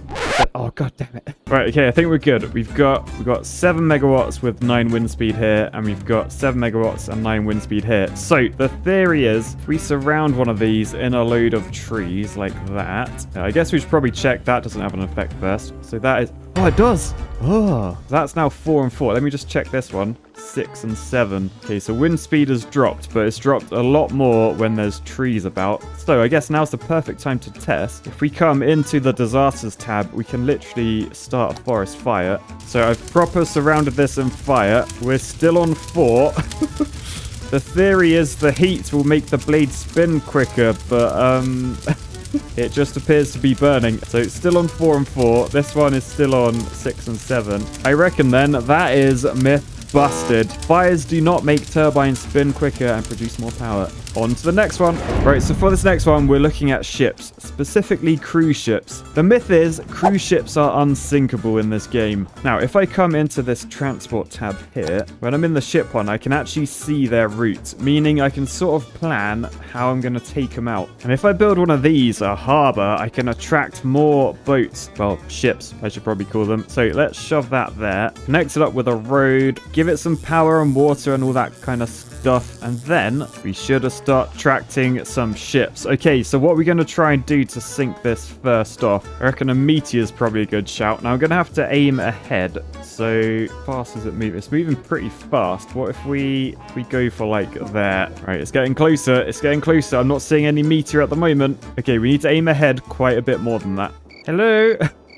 Oh, god damn it. Right, okay, I think we're good. We've got 7 megawatts with 9 wind speed here, and we've got 7 megawatts and 9 wind speed here. So the theory is if we surround one of these in a load of trees like that, I guess we should probably check that doesn't have an effect first. So that is... Oh, it does! Oh, that's now 4 and 4. Let me just check this one. 6 and 7. Okay, so wind speed has dropped, but it's dropped a lot more when there's trees about. So I guess now's the perfect time to test. If we come into the disasters tab, we can literally start a forest fire. So I've proper surrounded this in fire. We're still on 4. The theory is the heat will make the blade spin quicker, but it just appears to be burning. So it's still on 4 and 4. This one is still on 6 and 7. I reckon then that is myth busted. Fires do not make turbines spin quicker and produce more power. on to the next one. Right, so for this next one, we're looking at ships, specifically cruise ships. The myth is cruise ships are unsinkable in this game. Now, if I come into this transport tab here, when I'm in the ship one, I can actually see their route, meaning I can sort of plan how I'm going to take them out. And if I build one of these, a harbor, I can attract more boats. Well, ships, I should probably call them. So let's shove that there. Connect it up with a road, give it some power and water and all that kind of stuff. And then we should start attracting some ships. Okay, so what we're going to try and do to sink this first off, I reckon a meteor is probably a good shout. Now I'm going to have to aim ahead. So fast as it moves, it's moving pretty fast. What if we go for like there? Right, it's getting closer. It's getting closer. I'm not seeing any meteor at the moment. Okay, we need to aim ahead quite a bit more than that. Hello?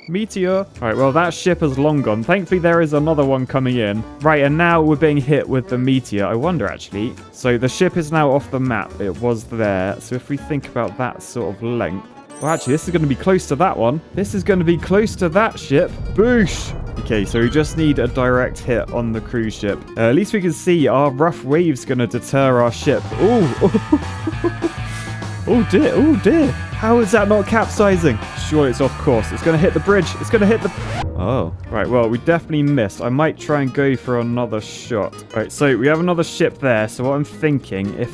Meteor. All right, well, that ship has long gone. Thankfully, there is another one coming in. Right, and now we're being hit with the meteor. I wonder, actually. So the ship is now off the map. It was there. So if we think about that sort of length. Well, actually, this is going to be close to that one. This is going to be close to that ship. Boosh! Okay, so we just need a direct hit on the cruise ship. At least we can see our rough waves going to deter our ship. Oh dear, oh dear. How is that not capsizing? Surely it's off course. It's going to hit the bridge. It's going to hit the... Oh, right. Well, we definitely missed. I might try and go for another shot. All right, so we have another ship there. So what I'm thinking, if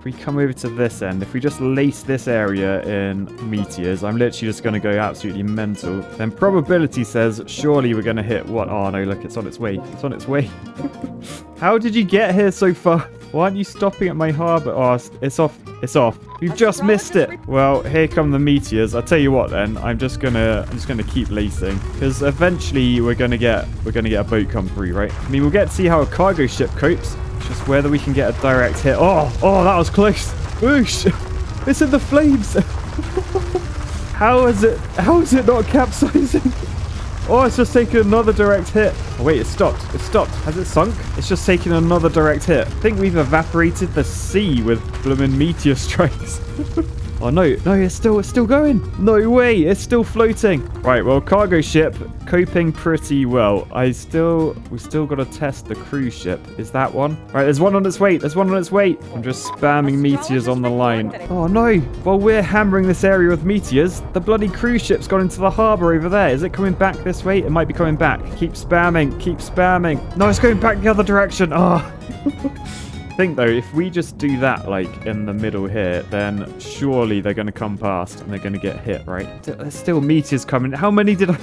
we come over to this end, if we just lace this area in meteors, I'm literally just going to go absolutely mental. Then probability says, surely we're going to hit what? Oh, no, look, it's on its way. It's on its way. How did you get here so far? Why aren't you stopping at my harbour? Oh, it's off. It's off. We've just missed it. Well, here come the meteors. I'll tell you what then. I'm just gonna keep lacing. Because eventually we're gonna get a boat come through, right? I mean, we'll get to see how a cargo ship copes. It's just whether we can get a direct hit. Oh, that was close. Whoosh! It's in the flames. How is it not capsizing? Oh, it's just taken another direct hit. Oh, wait, it stopped. It stopped. Has it sunk? It's just taken another direct hit. I think we've evaporated the sea with blooming meteor strikes. Oh, no, it's still going. No way, it's still floating. Right, well, cargo ship coping pretty well. We still got to test the cruise ship. Is that one? Right, there's one on its way. I'm just spamming meteors on the line. Oh, no. While we're hammering this area with meteors, the bloody cruise ship's gone into the harbor over there. Is it coming back this way? It might be coming back. Keep spamming. No, it's going back the other direction. Oh. I think though, if we just do that like in the middle here, then surely they're going to come past and they're going to get hit, right? There's still meteors coming. How many did I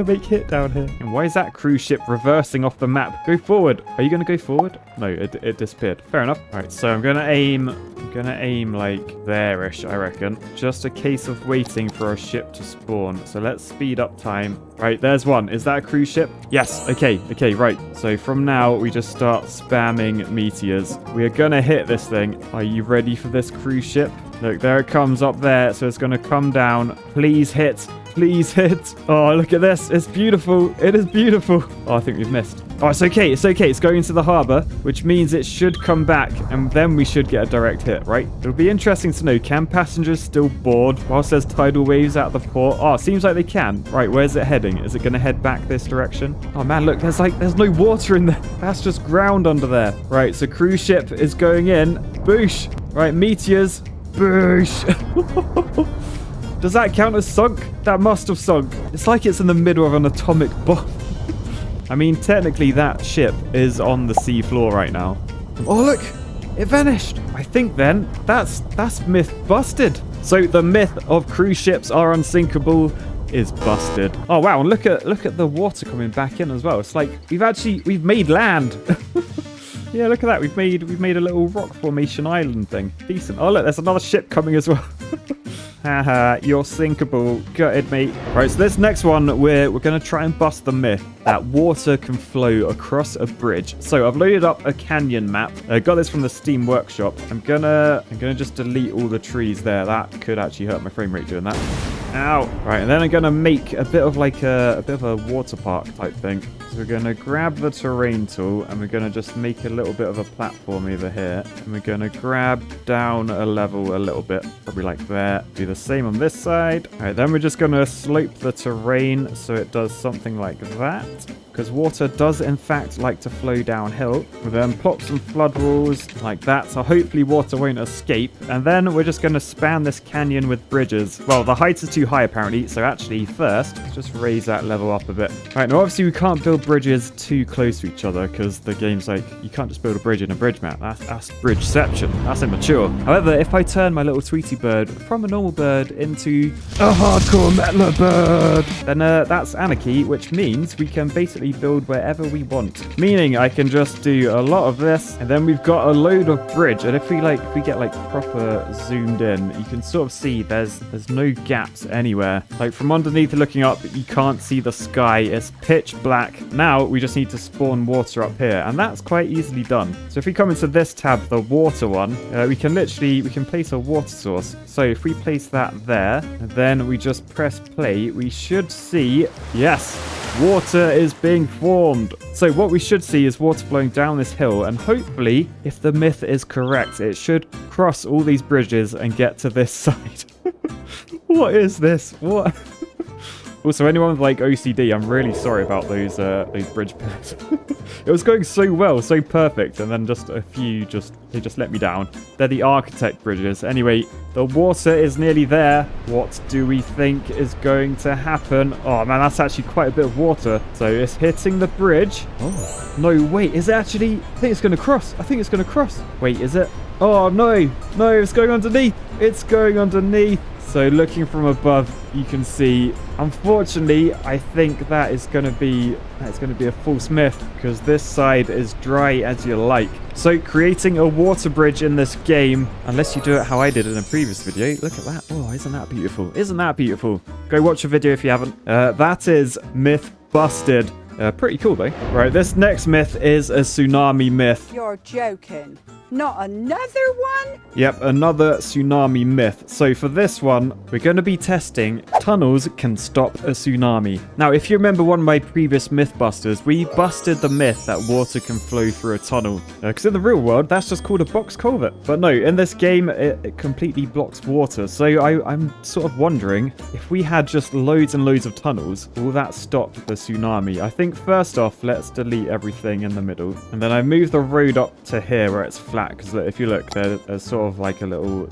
make hit down here? And why is that cruise ship reversing off the map? Go forward. Are you going to go forward? No, it disappeared. Fair enough. All right, so I'm going to aim like there-ish, I reckon. Just a case of waiting for a ship to spawn. So let's speed up time. Right, there's one. Is that a cruise ship? Yes. Okay, right. So from now, we just start spamming meteors. We are going to hit this thing. Are you ready for this cruise ship? Look, there it comes up there. So it's going to come down. Please hit. Please hit. Oh, look at this. It's beautiful. It is beautiful. Oh, I think we've missed. Oh, it's okay. It's okay. It's going into the harbor, which means it should come back, and then we should get a direct hit, right? It'll be interesting to know, can passengers still board whilst there's tidal waves out the port? Oh, it seems like they can. Right, where's it heading? Is it going to head back this direction? Oh, man, look, there's no water in there. That's just ground under there. Right, so cruise ship is going in. Boosh. Right, meteors. Boosh. Does that count as sunk? That must have sunk. It's like it's in the middle of an atomic bomb. I mean, technically that ship is on the sea floor right now. Oh, look! It vanished! I think then, that's myth busted. So the myth of cruise ships are unsinkable is busted. Oh, wow, and look at the water coming back in as well. It's like, we've made land. Yeah, look at that. We've made a little rock formation island thing. Decent. Oh, look, there's another ship coming as well. Haha, you're sinkable. Gutted, mate. Right, so this next one, we're going to try and bust the myth that water can flow across a bridge. So I've loaded up a canyon map. I got this from the Steam Workshop. I'm gonna just delete all the trees there. That could actually hurt my frame rate doing that. Ow. Right, and then I'm gonna make a bit of a water park type thing. So we're gonna grab the terrain tool and we're gonna just make a little bit of a platform over here. And we're gonna grab down a level a little bit, probably like there. Do the same on this side. All right, then we're just gonna slope the terrain so it does something like that. because water does in fact like to flow downhill. We'll then plop some flood walls like that, so hopefully water won't escape. And then we're just going to span this canyon with bridges. Well, the height is too high apparently, so actually first, let's just raise that level up a bit. All right, now obviously we can't build bridges too close to each other because the game's like, you can't just build a bridge in a bridge map. That's bridgeception. That's immature. However, if I turn my little Tweety bird from a normal bird into a hardcore metal bird, then that's anarchy, which means we can basically build wherever we want. Meaning I can just do a lot of this, and then we've got a load of bridge. And if we get like proper zoomed in, you can sort of see there's no gaps anywhere. Like from underneath looking up, you can't see the sky. It's pitch black. Now we just need to spawn water up here, and that's quite easily done. So if we come into this tab, the water one, we can place a water source. So if we place that there, and then we just press play, we should see, yes, water is being formed. So what we should see is water flowing down this hill, and hopefully, if the myth is correct, it should cross all these bridges and get to this side. What is this? What? Also, anyone with like OCD, I'm really sorry about those bridge pillars. It was going so well, so perfect, and then just a few they just let me down. They're the architect bridges. Anyway, the water is nearly there. What do we think is going to happen? Oh man, that's actually quite a bit of water. So it's hitting the bridge. Oh no, wait, is it actually? I think it's going to cross. I think it's going to cross. Wait, is it? Oh no, it's going underneath. It's going underneath. So looking from above, you can see, unfortunately, I think that's going to be a false myth because this side is dry as you like. So creating a water bridge in this game, unless you do it how I did in a previous video, look at that. Oh, isn't that beautiful? Isn't that beautiful? Go watch a video if you haven't. That is myth busted. Pretty cool though. Right, this next myth is a tsunami myth. You're joking. Not another one? Yep, another tsunami myth. So for this one, we're going to be testing tunnels can stop a tsunami. Now, if you remember one of my previous Mythbusters, we busted the myth that water can flow through a tunnel. Because in the real world, that's just called a box culvert. But no, in this game, it completely blocks water. So I'm sort of wondering, if we had just loads and loads of tunnels, will that stop the tsunami? I think first off, let's delete everything in the middle. And then I move the road up to here where it's flat. Because if you look, there's sort of like a little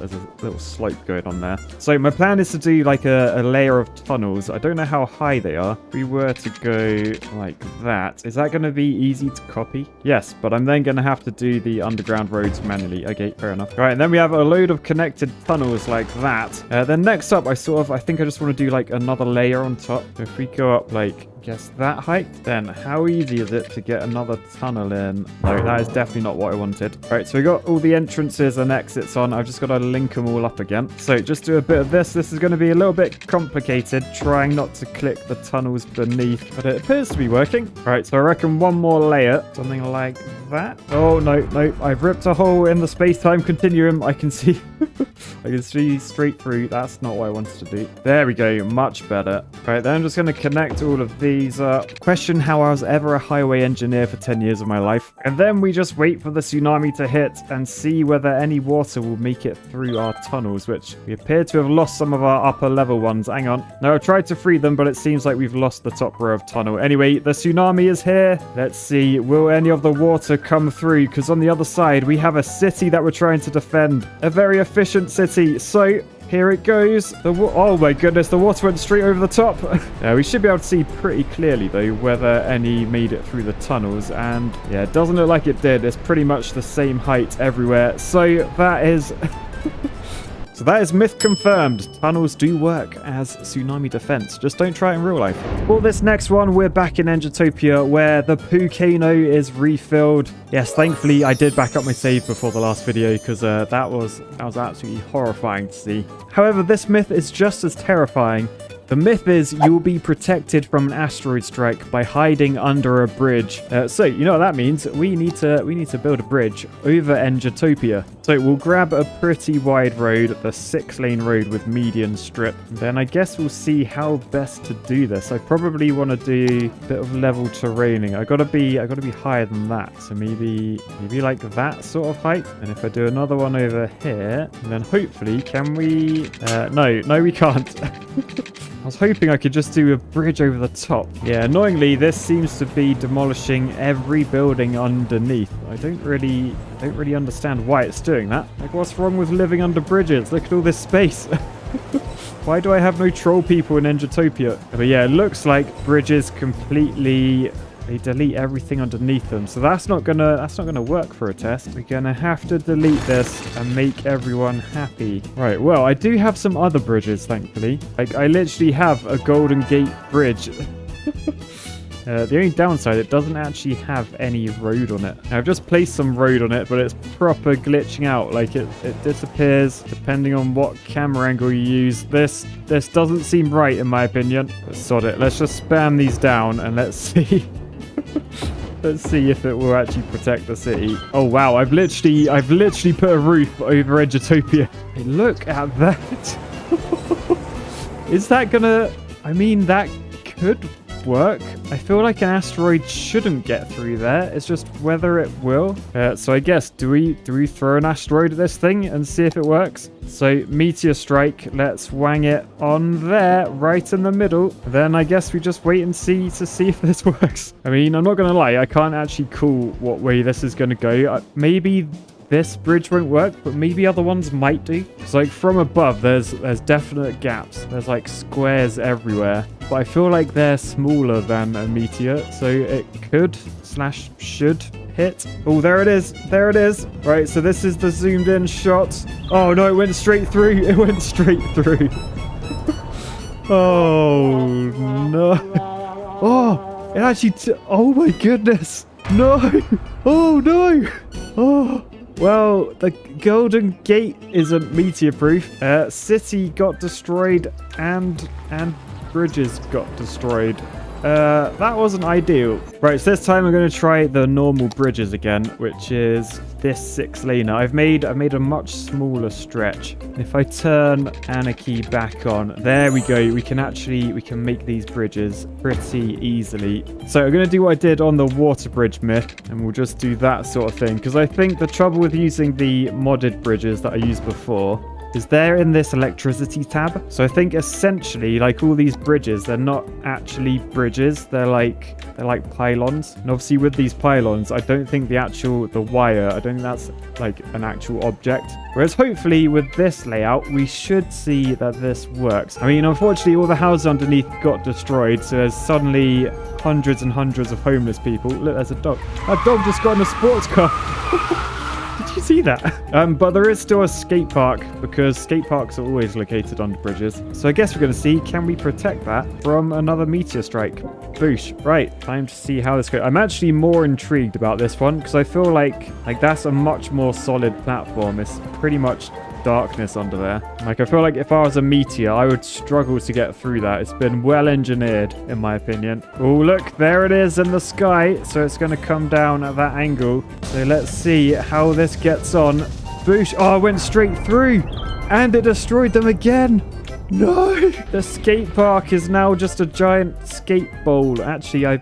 slope going on there. So my plan is to do like a layer of tunnels. I don't know how high they are. If we were to go like that, is that going to be easy to copy? Yes, but I'm then going to have to do the underground roads manually. Okay, fair enough. All right, and then we have a load of connected tunnels like that. Then next up, I think I just want to do like another layer on top. So if we go up like, guess that height, then how easy is it to get another tunnel in? No, that is definitely not what I wanted. All right, so we got all the entrances and exits on. I've just got to link them all up again. So just do a bit of this. This is going to be a little bit complicated, trying not to click the tunnels beneath, but it appears to be working. All right, so I reckon one more layer, something like that. Oh, no, I've ripped a hole in the space-time continuum. I can see I can see straight through. That's not what I wanted to do. There we go, much better. All right, then I'm just going to connect all of these up. Question how I was ever a highway engineer for 10 years of my life. And then we just wait for the tsunami to hit and see whether any water will make it through our tunnels, which we appear to have lost some of our upper level ones. Hang on. No, I've tried to free them, but it seems like we've lost the top row of tunnel. Anyway, the tsunami is here. Let's see, will any of the water come through? Because on the other side, we have a city that we're trying to defend. A very efficient city. So here it goes. Oh my goodness, the water went straight over the top. We should be able to see pretty clearly though whether any made it through the tunnels, and yeah, it doesn't look like it did. It's pretty much the same height everywhere. So that is So that is myth confirmed. Tunnels do work as tsunami defense. Just don't try it in real life. For this next one, we're back in Engitopia where the Volcano is refilled. Yes, thankfully I did back up my save before the last video because that was absolutely horrifying to see. However, this myth is just as terrifying. The myth is you will be protected from an asteroid strike by hiding under a bridge. So you know what that means? We need to build a bridge over Engitopia. So we'll grab a pretty wide road, the 6-lane road with median strip. Then I guess we'll see how best to do this. I probably want to do a bit of level terraining. I gotta be higher than that. So maybe like that sort of height. And if I do another one over here, and then hopefully can we? No, we can't. was hoping I could just do a bridge over the top. Yeah, annoyingly, this seems to be demolishing every building underneath. I don't really understand why it's doing that. Like, what's wrong with living under bridges? Look at all this space. Why do I have no troll people in Engitopia? But yeah, it looks like bridges completely... They delete everything underneath them. So that's not gonna work for a test. We're gonna have to delete this and make everyone happy. Right, well, I do have some other bridges, thankfully. Like, I literally have a Golden Gate Bridge. The only downside, it doesn't actually have any road on it. Now, I've just placed some road on it, but it's proper glitching out. Like, it disappears depending on what camera angle you use. This doesn't seem right, in my opinion. But sod it. Let's just spam these down and let's see. Let's see if it will actually protect the city. Oh, wow. I've literally put a roof over Engitopia. Hey, look at that. Is that gonna... I mean, that could work. I feel like an asteroid shouldn't get through there. It's just whether it will. So I guess, do we throw an asteroid at this thing and see if it works? So Meteor strike, let's wang it on there, right in the middle. Then I guess we just wait and see to see if this works. I mean, I'm not gonna lie, I can't actually call what way this is gonna go. Maybe this bridge won't work, but maybe other ones might do. So like from above, there's definite gaps. There's like squares everywhere. But I feel like they're smaller than a meteor, so it could/should hit. Oh, there it is. There it is. Right, so this is the zoomed in shot. Oh no, it went straight through. It went straight through. Oh no. Oh, it actually... oh my goodness. No. Oh no. Oh. Well, the Golden Gate isn't meteor-proof. City got destroyed and bridges got destroyed. That wasn't ideal. Right, so this time I'm going to try the normal bridges again, which is this 6-laner. I've made a much smaller stretch. If I turn Anarchy back on, there we go. We can make these bridges pretty easily. So I'm going to do what I did on the water bridge myth, and we'll just do that sort of thing. Because I think the trouble with using the modded bridges that I used before is they're in this electricity tab. So I think essentially, like all these bridges, they're not actually bridges. They're like pylons. And obviously with these pylons, I don't think the wire, I don't think that's like an actual object. Whereas hopefully with this layout, we should see that this works. I mean, unfortunately, all the houses underneath got destroyed. So there's suddenly hundreds and hundreds of homeless people. Look, there's a dog. That dog just got in a sports car. Did you see that? But there is still a skate park because skate parks are always located under bridges. So I guess we're going to see, can we protect that from another meteor strike? Boosh. Right, time to see how this goes. I'm actually more intrigued about this one because I feel like that's a much more solid platform. It's pretty much darkness under there. Like, I feel like if I was a meteor, I would struggle to get through that. It's been well engineered, in my opinion. Oh, look, there it is in the sky. So it's going to come down at that angle. So let's see how this gets on. Boosh. Oh, it went straight through. And it destroyed them again. No! The skate park is now just a giant skate bowl. Actually, I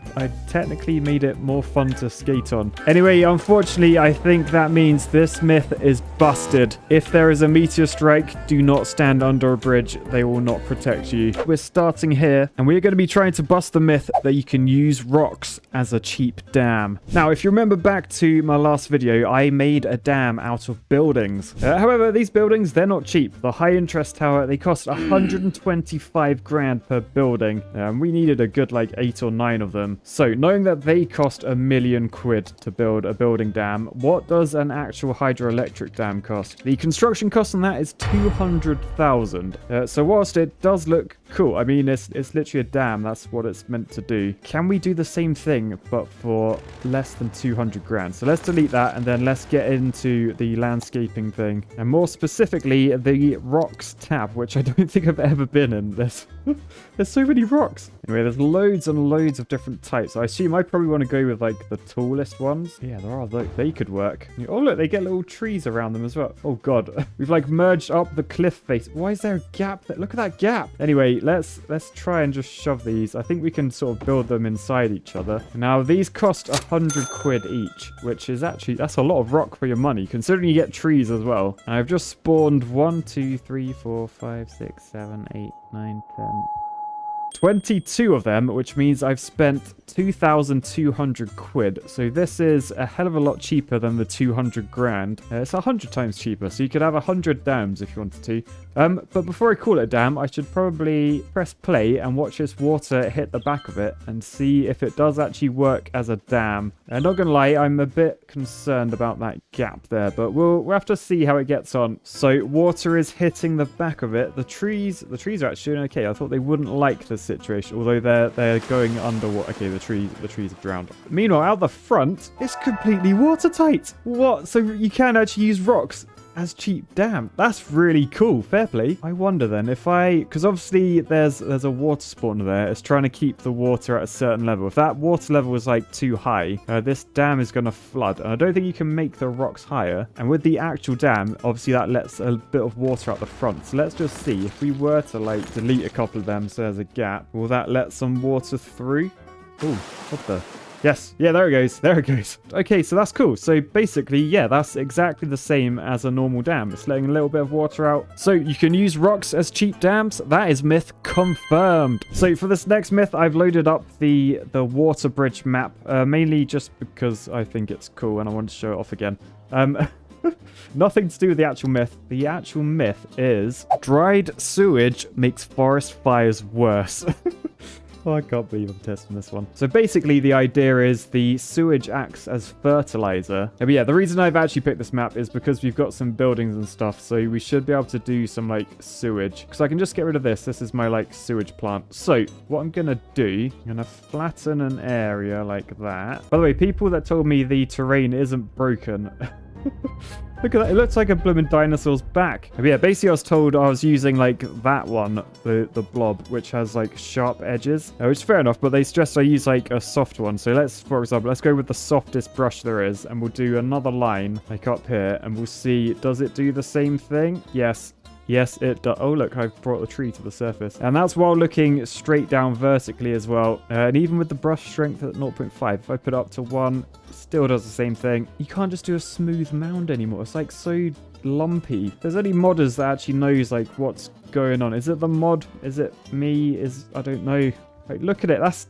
technically made it more fun to skate on. Anyway, unfortunately, I think that means this myth is busted. If there is a meteor strike, do not stand under a bridge. They will not protect you. We're starting here, and we're going to be trying to bust the myth that you can use rocks as a cheap dam. Now, if you remember back to my last video, I made a dam out of buildings. However, these buildings, they're not cheap. The high interest tower, they cost 125 grand per building. We needed a good like 8 or 9 of them. So knowing that they cost £1 million to build a building dam, what does an actual hydroelectric dam cost? The construction cost on that is 200,000. So whilst it does look cool, I mean it's literally a dam, that's what it's meant to do. Can we do the same thing but for less than 200 grand? So let's delete that and then let's get into the landscaping thing, and more specifically the rocks tab, which I don't think I've ever been in. There's so many rocks. Anyway, there's loads and loads of different types. I assume I probably want to go with like the tallest ones. Yeah, there are. They could work. Oh look, they get little trees around them as well. Oh god, we've like merged up the cliff face. Why is there a gap there? Look at that gap. Anyway, let's try and just shove these. I think we can sort of build them inside each other. Now these cost 100 quid each, which is actually, that's a lot of rock for your money, considering you get trees as well. And I've just spawned 1, 2, 3, 4, 5, 6, 7, 8, 9, 10. 22 of them, which means I've spent 2,200 quid. So this is a hell of a lot cheaper than the 200 grand. It's 100 times cheaper, so you could have 100 dams if you wanted to. But before I call it a dam, I should probably press play and watch this water hit the back of it and see if it does actually work as a dam. And not gonna lie, I'm a bit concerned about that gap there, but we'll have to see how it gets on. So water is hitting the back of it. The trees are actually doing okay. I thought they wouldn't like this situation, although they're going under what? Okay, the trees have drowned. Meanwhile, out the front, it's completely watertight. What? So you can actually use rocks as cheap dam. That's really cool. Fair play. I wonder then if because obviously there's a water spawner there. It's trying to keep the water at a certain level. If that water level is like too high, this dam is going to flood. And I don't think you can make the rocks higher. And with the actual dam, obviously that lets a bit of water out the front. So let's just see if we were to like delete a couple of them so there's a gap. Will that let some water through? Oh, what the? Yes. Yeah, there it goes. There it goes. Okay, so that's cool. So basically, yeah, that's exactly the same as a normal dam. It's letting a little bit of water out. So you can use rocks as cheap dams. That is myth confirmed. So for this next myth, I've loaded up the water bridge map, mainly just because I think it's cool and I want to show it off again. Nothing to do with the actual myth. The actual myth is dried sewage makes forest fires worse. Oh, I can't believe I'm testing this one. So basically, the idea is the sewage acts as fertilizer. But yeah, the reason I've actually picked this map is because we've got some buildings and stuff. So we should be able to do some like sewage. Because I can just get rid of this. This is my like sewage plant. So what I'm going to do, I'm going to flatten an area like that. By the way, people that told me the terrain isn't broken. Look at that. It looks like a blooming dinosaur's back. But yeah, basically I was told I was using like that one, the blob, which has like sharp edges. Which is fair enough, but they suggest I use like a soft one. So for example, let's go with the softest brush there is. And we'll do another line like up here. And we'll see, does it do the same thing? Yes. Yes, it does. Oh, look, I've brought the tree to the surface. And that's while looking straight down vertically as well. And even with the brush strength at 0.5, if I put it up to 1, it still does the same thing. You can't just do a smooth mound anymore. It's like so lumpy. There's only modders that actually knows like what's going on. Is it the mod? Is it me? I don't know. Like, look at it. That's...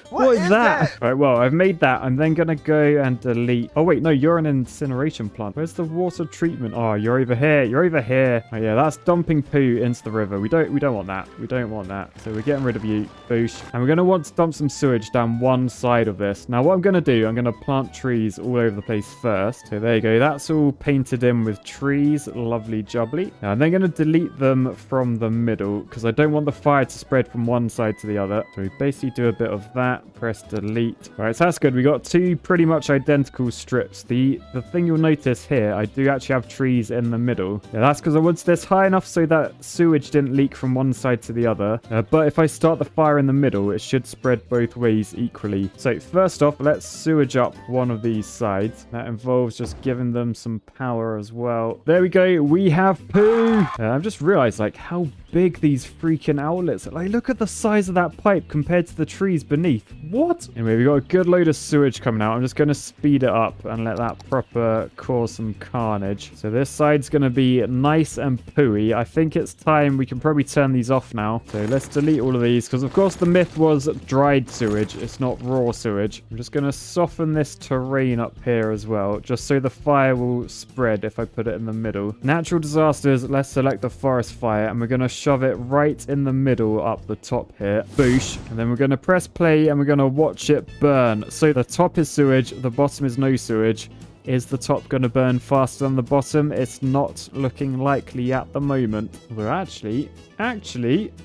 What is that? Right, well, I've made that. I'm then going to go and delete. Oh, wait, no, you're an incineration plant. Where's the water treatment? Oh, you're over here. You're over here. Oh, yeah, that's dumping poo into the river. We don't want that. We don't want that. So we're getting rid of you. Boosh. And we're going to want to dump some sewage down one side of this. Now, what I'm going to do, I'm going to plant trees all over the place first. So there you go. That's all painted in with trees. Lovely jubbly. Now, I'm then going to delete them from the middle because I don't want the fire to spread from one side to the other. So we basically do a bit of that. Press delete. All right, so that's good. We got two pretty much identical strips. The thing you'll notice here, I do actually have trees in the middle. Yeah, that's because I wanted this high enough so that sewage didn't leak from one side to the other. But if I start the fire in the middle, it should spread both ways equally. So first off, let's sewage up one of these sides. That involves just giving them some power as well. There we go. We have poo. I've just realized like how big these freaking outlets are. Like, look at the size of that pipe compared to the trees beneath. What? Anyway, we got a good load of sewage coming out. I'm just going to speed it up and let that proper cause some carnage. So this side's going to be nice and pooey. I think it's time we can probably turn these off now. So let's delete all of these because of course the myth was dried sewage. It's not raw sewage. I'm just going to soften this terrain up here as well, just so the fire will spread if I put it in the middle. Natural disasters, let's select the forest fire and we're going to shove it right in the middle up the top here. Boosh. And then we're going to press play and we're going to watch it burn. So the top is sewage, the bottom is no sewage. Is the top going to burn faster than the bottom? It's not looking likely at the moment. Although actually,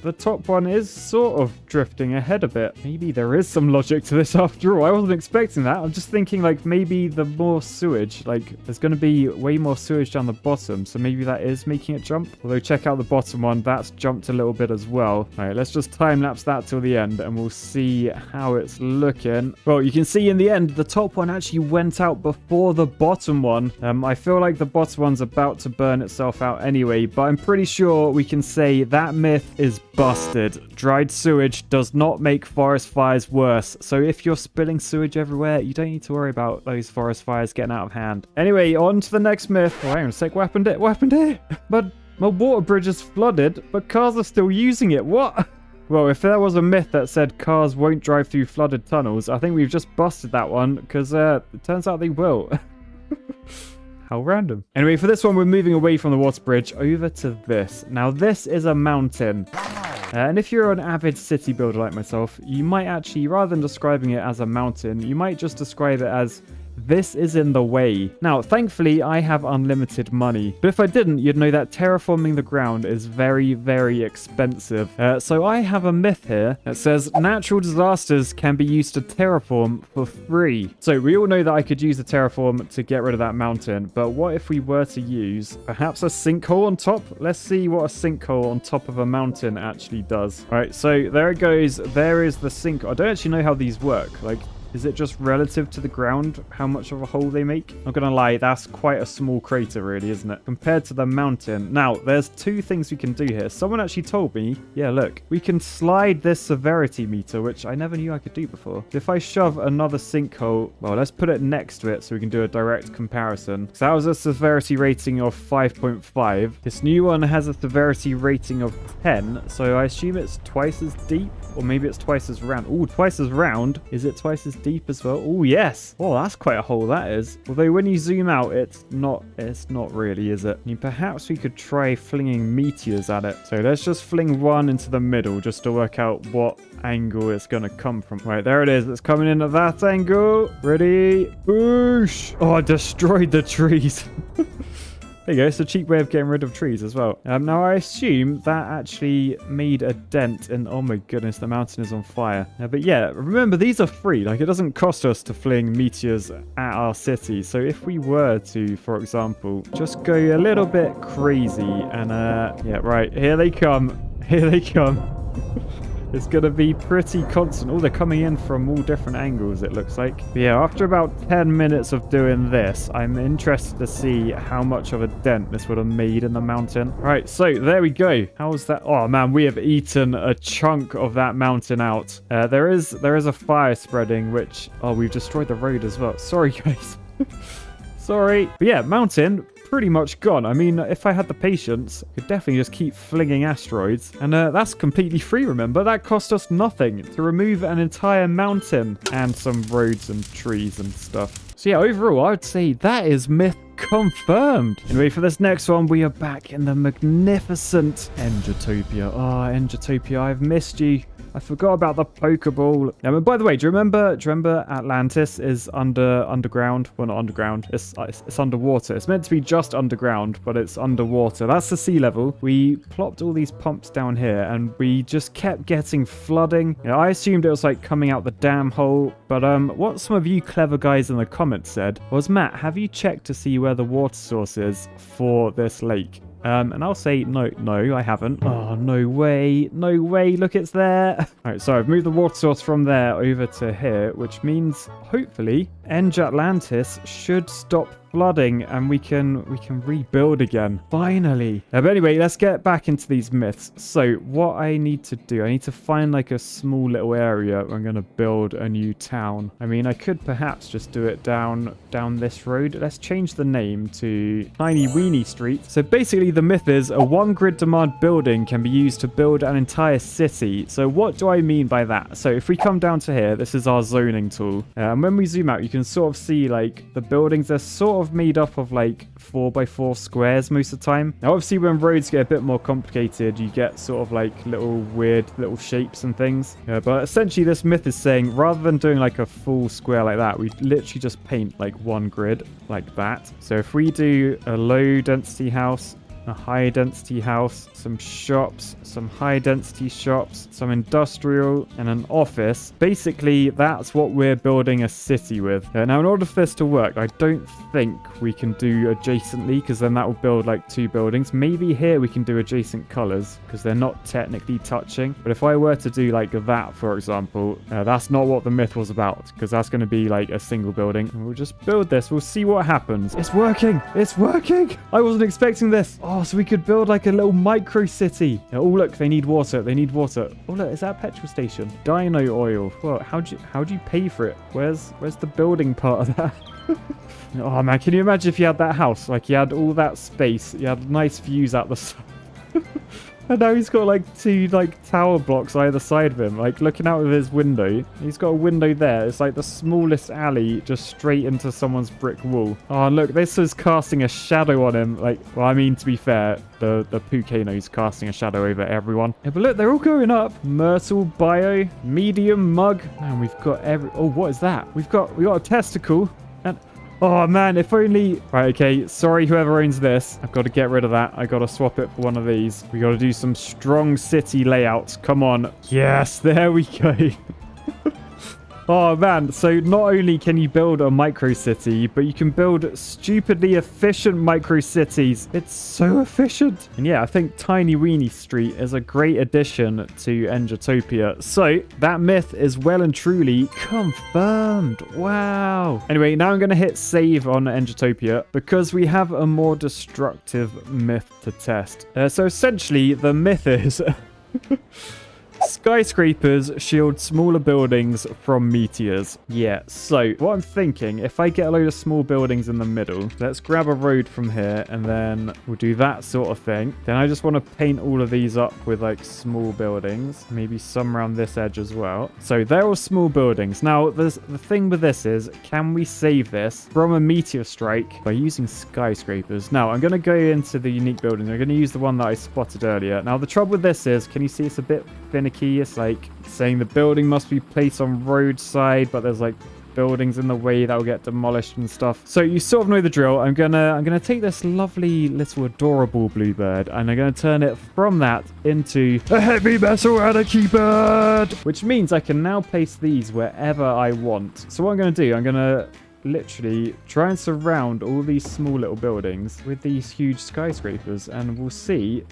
the top one is sort of drifting ahead a bit. Maybe there is some logic to this after all. I wasn't expecting that. I'm just thinking like maybe the more sewage, like there's going to be way more sewage down the bottom. So maybe that is making it jump. Although check out the bottom one. That's jumped a little bit as well. All right, let's just time lapse that till the end and we'll see how it's looking. Well, you can see in the end, the top one actually went out before the bottom one. I feel like the bottom one's about to burn itself out anyway, but I'm pretty sure we can say that myth is busted. Dried sewage does not make forest fires worse. So if you're spilling sewage everywhere, you don't need to worry about those forest fires getting out of hand. Anyway, on to the next myth. Oh, hang on a sec. What happened here? What happened here? But my water bridge is flooded, but cars are still using it. What? Well, if there was a myth that said cars won't drive through flooded tunnels, I think we've just busted that one because it turns out they will. How random. Anyway, for this one, we're moving away from the water bridge over to this. Now, this is a mountain. And if you're an avid city builder like myself, you might actually, rather than describing it as a mountain, you might just describe it as this is in the way. Now, thankfully, I have unlimited money. But if I didn't, you'd know that terraforming the ground is very, very expensive. So I have a myth here that says natural disasters can be used to terraform for free. So we all know that I could use the terraform to get rid of that mountain. But what if we were to use perhaps a sinkhole on top? Let's see what a sinkhole on top of a mountain actually does. All right, so there it goes. There is the sinkhole. I don't actually know how these work. Like, is it just relative to the ground, how much of a hole they make? Not gonna lie, that's quite a small crater really, isn't it? Compared to the mountain. Now, there's two things we can do here. Someone actually told me, yeah, look, we can slide this severity meter, which I never knew I could do before. If I shove another sinkhole, well, let's put it next to it so we can do a direct comparison. So that was a severity rating of 5.5. This new one has a severity rating of 10, so I assume it's twice as deep. Or maybe it's twice as round. Oh, twice as round. Is it twice as deep as well? Oh, yes. Oh, that's quite a hole, that is. Although when you zoom out, it's not really, is it? I mean, perhaps we could try flinging meteors at it. So let's just fling one into the middle just to work out what angle it's going to come from. Right, there it is. It's coming in at that angle. Ready? Boosh. Oh, I destroyed the trees. There you go, it's a cheap way of getting rid of trees as well. Now, I assume that actually made a dent in... Oh my goodness, the mountain is on fire. But yeah, remember, these are free. Like, it doesn't cost us to fling meteors at our city. So if we were to, for example, just go a little bit crazy and... yeah, right, here they come. Here they come. It's going to be pretty constant. Oh, they're coming in from all different angles, it looks like. But yeah, after about 10 minutes of doing this, I'm interested to see how much of a dent this would have made in the mountain. All right, so there we go. How was that? Oh, man, we have eaten a chunk of that mountain out. There is a fire spreading, which... Oh, we've destroyed the road as well. Sorry, guys. Sorry. But yeah, mountain... pretty much gone. I mean, if I had the patience, I could definitely just keep flinging asteroids. And that's completely free, remember? That cost us nothing to remove an entire mountain and some roads and trees and stuff. So yeah, overall, I would say that is myth confirmed. Anyway, for this next one, we are back in the magnificent Engitopia. Oh, Engitopia, I've missed you. I forgot about the Pokeball. And by the way, do you remember Atlantis is underground? Well, not underground. It's underwater. It's meant to be just underground, but it's underwater. That's the sea level. We plopped all these pumps down here, and we just kept getting flooding. You know, I assumed it was like coming out the dam hole, but what some of you clever guys in the comments said was, Matt, have you checked to see where the water source is for this lake? And I'll say, no, I haven't. Oh, no way. No way. Look, it's there. All right, so I've moved the water source from there over to here, which means, hopefully, Atlantis should stop flooding and we can rebuild again. Finally. But anyway, let's get back into these myths. So what I need to do, I need to find like a small little area where I'm going to build a new town. I mean, I could perhaps just do it down this road. Let's change the name to Tiny Weenie Street. So basically the myth is a one grid demand building can be used to build an entire city. So what do I mean by that? So if we come down to here, this is our zoning tool. And when we zoom out, you can sort of see like the buildings are sort of made up of like 4x4 squares most of the time. Now obviously when roads get a bit more complicated, you get sort of like little weird little shapes and things. But essentially this myth is saying rather than doing like a full square like that, we literally just paint like one grid like that. So if we do a low density house, a high density house, some shops, some high density shops, some industrial, and an office. Basically, that's what we're building a city with. Now, in order for this to work, I don't think we can do adjacently, because then that will build like two buildings. Maybe here we can do adjacent colors, because they're not technically touching. But if I were to do like that, for example, that's not what the myth was about, because that's going to be like a single building. And we'll just build this. We'll see what happens. It's working. It's working. I wasn't expecting this. Oh, so we could build like a little micro city. Oh, look, they need water. They need water. Oh, look, is that a petrol station? Dino oil. Well, how'd you pay for it? Where's the building part of that? Oh, man, can you imagine if you had that house? Like, you had all that space. You had nice views out the sun. And now he's got like 2 like tower blocks either side of him, like looking out of his window. He's got a window there. It's like the smallest alley just straight into someone's brick wall. Oh, look, this is casting a shadow on him. Like, well, I mean, to be fair, the Pucano's casting a shadow over everyone. Yeah, but look, they're all going up. Myrtle bio, medium mug. Man, we've got every... Oh, what is that? We got a testicle. And... Oh, man, if only... Right, okay, sorry whoever owns this. I've got to get rid of that. I got to swap it for one of these. We got to do some strong city layouts. Come on. Yes, there we go. Oh, man. So not only can you build a micro city, but you can build stupidly efficient micro cities. It's so efficient. And yeah, I think Tiny Weenie Street is a great addition to Engitopia. So that myth is well and truly confirmed. Wow. Anyway, now I'm going to hit save on Engitopia because we have a more destructive myth to test. So essentially, the myth is... Skyscrapers shield smaller buildings from meteors. Yeah, so what I'm thinking, if I get a load of small buildings in the middle, let's grab a road from here and then we'll do that sort of thing. Then I just want to paint all of these up with like small buildings, maybe some around this edge as well. So they're all small buildings. Now, the thing with this is, can we save this from a meteor strike by using skyscrapers? Now, I'm going to go into the unique building. I'm going to use the one that I spotted earlier. Now, the trouble with this is, can you see it's a bit finicky? It's like saying the building must be placed on roadside, but there's like buildings in the way that will get demolished and stuff. So you sort of know the drill. I'm gonna take this lovely little adorable bluebird and I'm gonna turn it from that into a heavy metal anarchy bird, which means I can now place these wherever I want. So what I'm gonna do, I'm gonna literally try and surround all these small little buildings with these huge skyscrapers, and we'll see,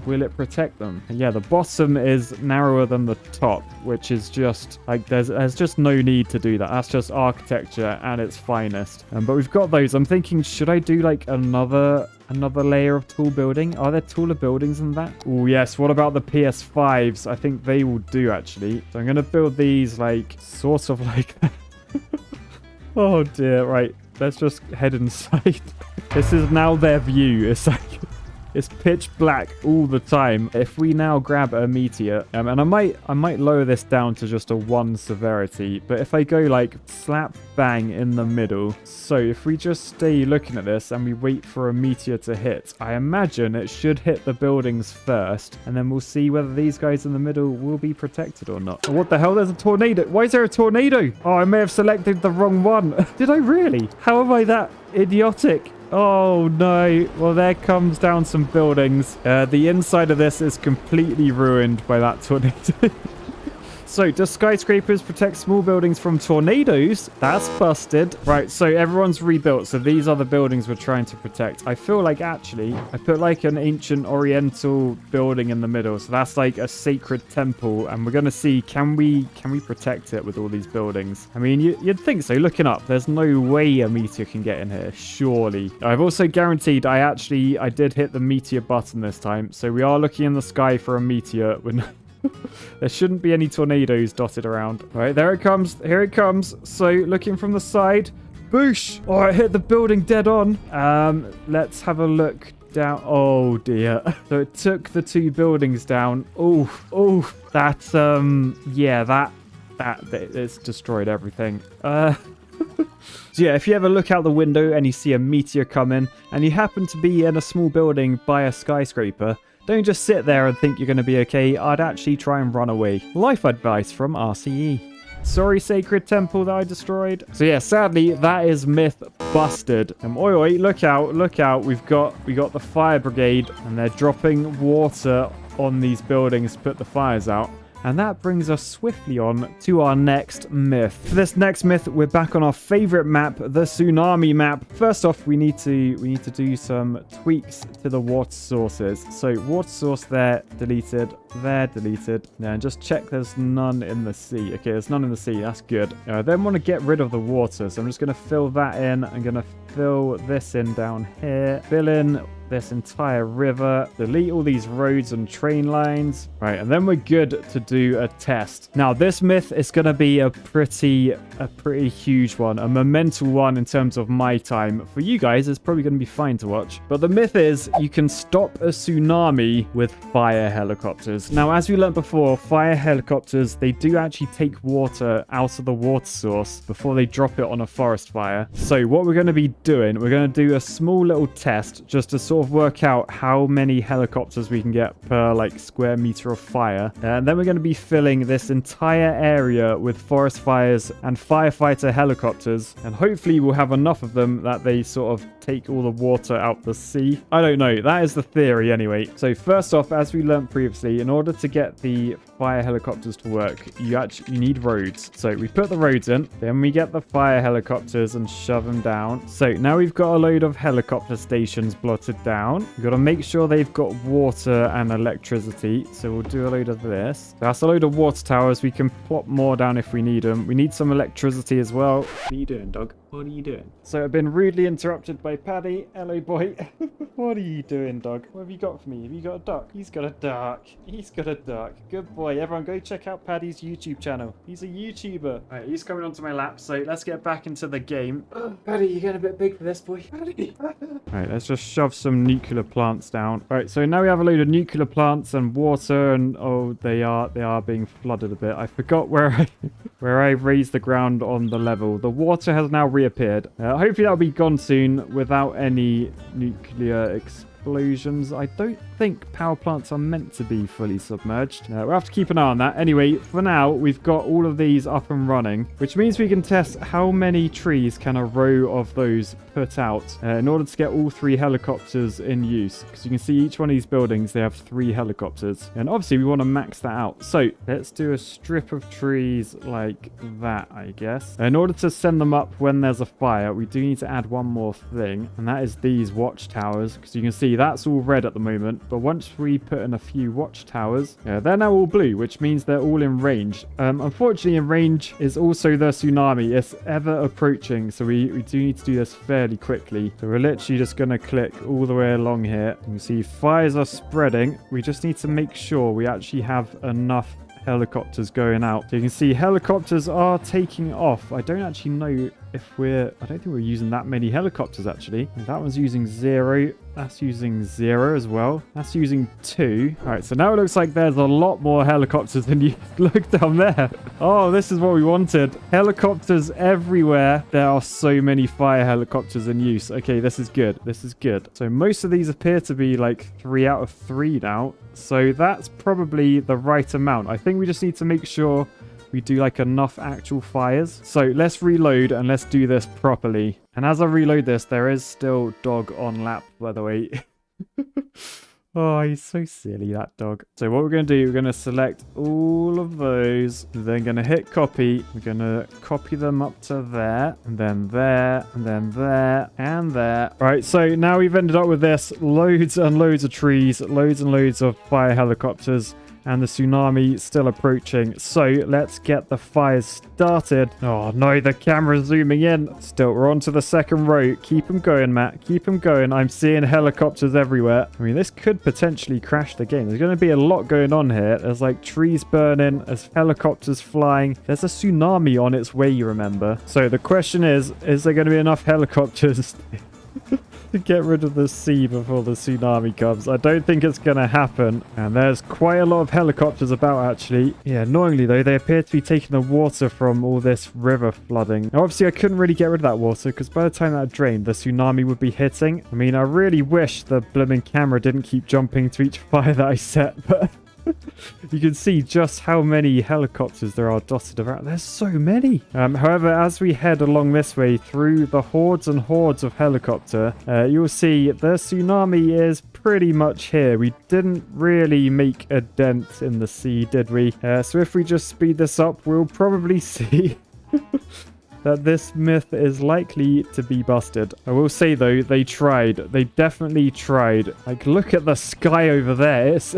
will it protect them? And yeah, the bottom is narrower than the top, which is just like there's just no need to do that. That's just architecture at its finest. But we've got those. I'm thinking, should I do like another layer of tall building? Are there taller buildings than that? Oh yes, what about the PS5s? I think they will do actually. So I'm gonna build these like sort of like that. Oh dear, right, let's just head inside. This is now their view. It's like, it's pitch black all the time. If we now grab a meteor, and I might lower this down to just a 1 severity, but if I go like slap bang in the middle, so if we just stay looking at this and we wait for a meteor to hit, I imagine it should hit the buildings first, and then we'll see whether these guys in the middle will be protected or not. What the hell? There's a tornado. Why is there a tornado? Oh, I may have selected the wrong one. Did I really? How am I that idiotic? Oh no. Well, there comes down some buildings. The inside of this is completely ruined by that tornado. So, does skyscrapers protect small buildings from tornadoes? That's busted. Right, so everyone's rebuilt. So these are the buildings we're trying to protect. I feel like actually, I put like an ancient oriental building in the middle. So that's like a sacred temple. And we're going to see, can we protect it with all these buildings? I mean, you'd think so. Looking up, there's no way a meteor can get in here, surely. I've also guaranteed I did hit the meteor button this time. So we are looking in the sky for a meteor. There shouldn't be any tornadoes dotted around. All right, there it comes. Here it comes. So looking from the side. Boosh! Oh, it hit the building dead on. Let's have a look down. Oh dear. So it took the 2 buildings down. Oh, that it's destroyed everything. So yeah, if you ever look out the window and you see a meteor come in and you happen to be in a small building by a skyscraper, don't just sit there and think you're going to be okay. I'd actually try and run away. Life advice from RCE. Sorry, sacred temple that I destroyed. So yeah, sadly, that is myth busted. Oi, look out. We've got the fire brigade and they're dropping water on these buildings to put the fires out. And that brings us swiftly on to our next myth. For this next myth, we're back on our favorite map, the Tsunami map. First off, we need to do some tweaks to the water sources. So water source there, deleted. Now, and just check there's none in the sea. Okay, there's none in the sea. That's good. I then want to get rid of the water. So I'm just going to fill that in. I'm going to fill this in down here. Fill in this entire river, delete all these roads and train lines. Right, and then we're good to do a test. Now, this myth is going to be a pretty huge one, a monumental one in terms of my time. For you guys, it's probably going to be fine to watch. But the myth is you can stop a tsunami with fire helicopters. Now, as we learned before, fire helicopters, they do actually take water out of the water source before they drop it on a forest fire. So what we're going to be doing, we're going to do a small little test just to sort of work out how many helicopters we can get per like square meter of fire. And then we're going to be filling this entire area with forest fires and firefighter helicopters. And hopefully we'll have enough of them that they sort of take all the water out the sea. I don't know. That is the theory anyway. So first off, as we learned previously, in order to get the fire helicopters to work, you need roads. So we put the roads in, then we get the fire helicopters and shove them down. So now we've got a load of helicopter stations blotted down. We've got to make sure they've got water and electricity. So we'll do a load of this. That's a load of water towers. We can plop more down if we need them. We need some electricity as well. What are you doing, dog? What are you doing? So I've been rudely interrupted by Paddy. Hello, boy. What are you doing, dog? What have you got for me? Have you got a duck? He's got a duck. He's got a duck. Good boy. Everyone go check out Paddy's YouTube channel. He's a YouTuber. All right, he's coming onto my lap, so let's get back into the game. Paddy, you're getting a bit big for this, boy. Paddy. All right, let's just shove some nuclear plants down. All right, so now we have a load of nuclear plants and water, and oh, they are being flooded a bit. I forgot where I raised the ground on the level. The water has now reappeared. Hopefully that'll be gone soon without any nuclear explosions. I don't think power plants are meant to be fully submerged. We'll have to keep an eye on that. Anyway, for now, we've got all of these up and running, which means we can test how many trees can a row of those put out in order to get all 3 helicopters in use. Because you can see each one of these buildings, they have 3 helicopters. And obviously, we want to max that out. So let's do a strip of trees like that, I guess. In order to send them up when there's a fire, we do need to add one more thing. And that is these watchtowers. Because you can see that's all red at the moment. But once we put in a few watchtowers, they're now all blue, which means they're all in range. Unfortunately, in range is also the tsunami. It's ever approaching, so we do need to do this fairly quickly. So we're literally just going to click all the way along here. You can see fires are spreading. We just need to make sure we actually have enough helicopters going out. So you can see helicopters are taking off. I don't actually know if I don't think we're using that many helicopters actually. That one's using 0. That's using 0 as well. That's using 2. All right, so now it looks like there's a lot more helicopters than you look down there. Oh, this is what we wanted. Helicopters everywhere. There are so many fire helicopters in use. Okay, this is good. This is good. So most of these appear to be like 3 out of 3 now. So that's probably the right amount. I think we just need to make sure we do like enough actual fires. So let's reload and let's do this properly. And as I reload this, there is still dog on lap, by the way. Oh, he's so silly, that dog. So what we're going to do, we're going to select all of those. Then going to hit copy. We're going to copy them up to there, and then there, and then there, and there. All right, so now we've ended up with this. Loads and loads of trees, loads and loads of fire helicopters, and the tsunami still approaching. So let's get the fires started. Oh no, the camera's zooming in. Still, we're on to the second row. Keep them going, Matt. Keep them going. I'm seeing helicopters everywhere. I mean, this could potentially crash the game. There's going to be a lot going on here. There's like trees burning. There's helicopters flying. There's a tsunami on its way, you remember. So the question is there going to be enough helicopters to get rid of the sea before the tsunami comes? I don't think it's going to happen. And there's quite a lot of helicopters about, actually. Yeah, annoyingly, though, they appear to be taking the water from all this river flooding. Now, obviously, I couldn't really get rid of that water because by the time that drained, the tsunami would be hitting. I mean, I really wish the blooming camera didn't keep jumping to each fire that I set, but you can see just how many helicopters there are dotted around. There's so many. However, as we head along this way through the hordes and hordes of helicopter, you'll see the tsunami is pretty much here. We didn't really make a dent in the sea, did we? So if we just speed this up, we'll probably see that this myth is likely to be busted. I will say, though, they tried. They definitely tried. Like, look at the sky over there. It's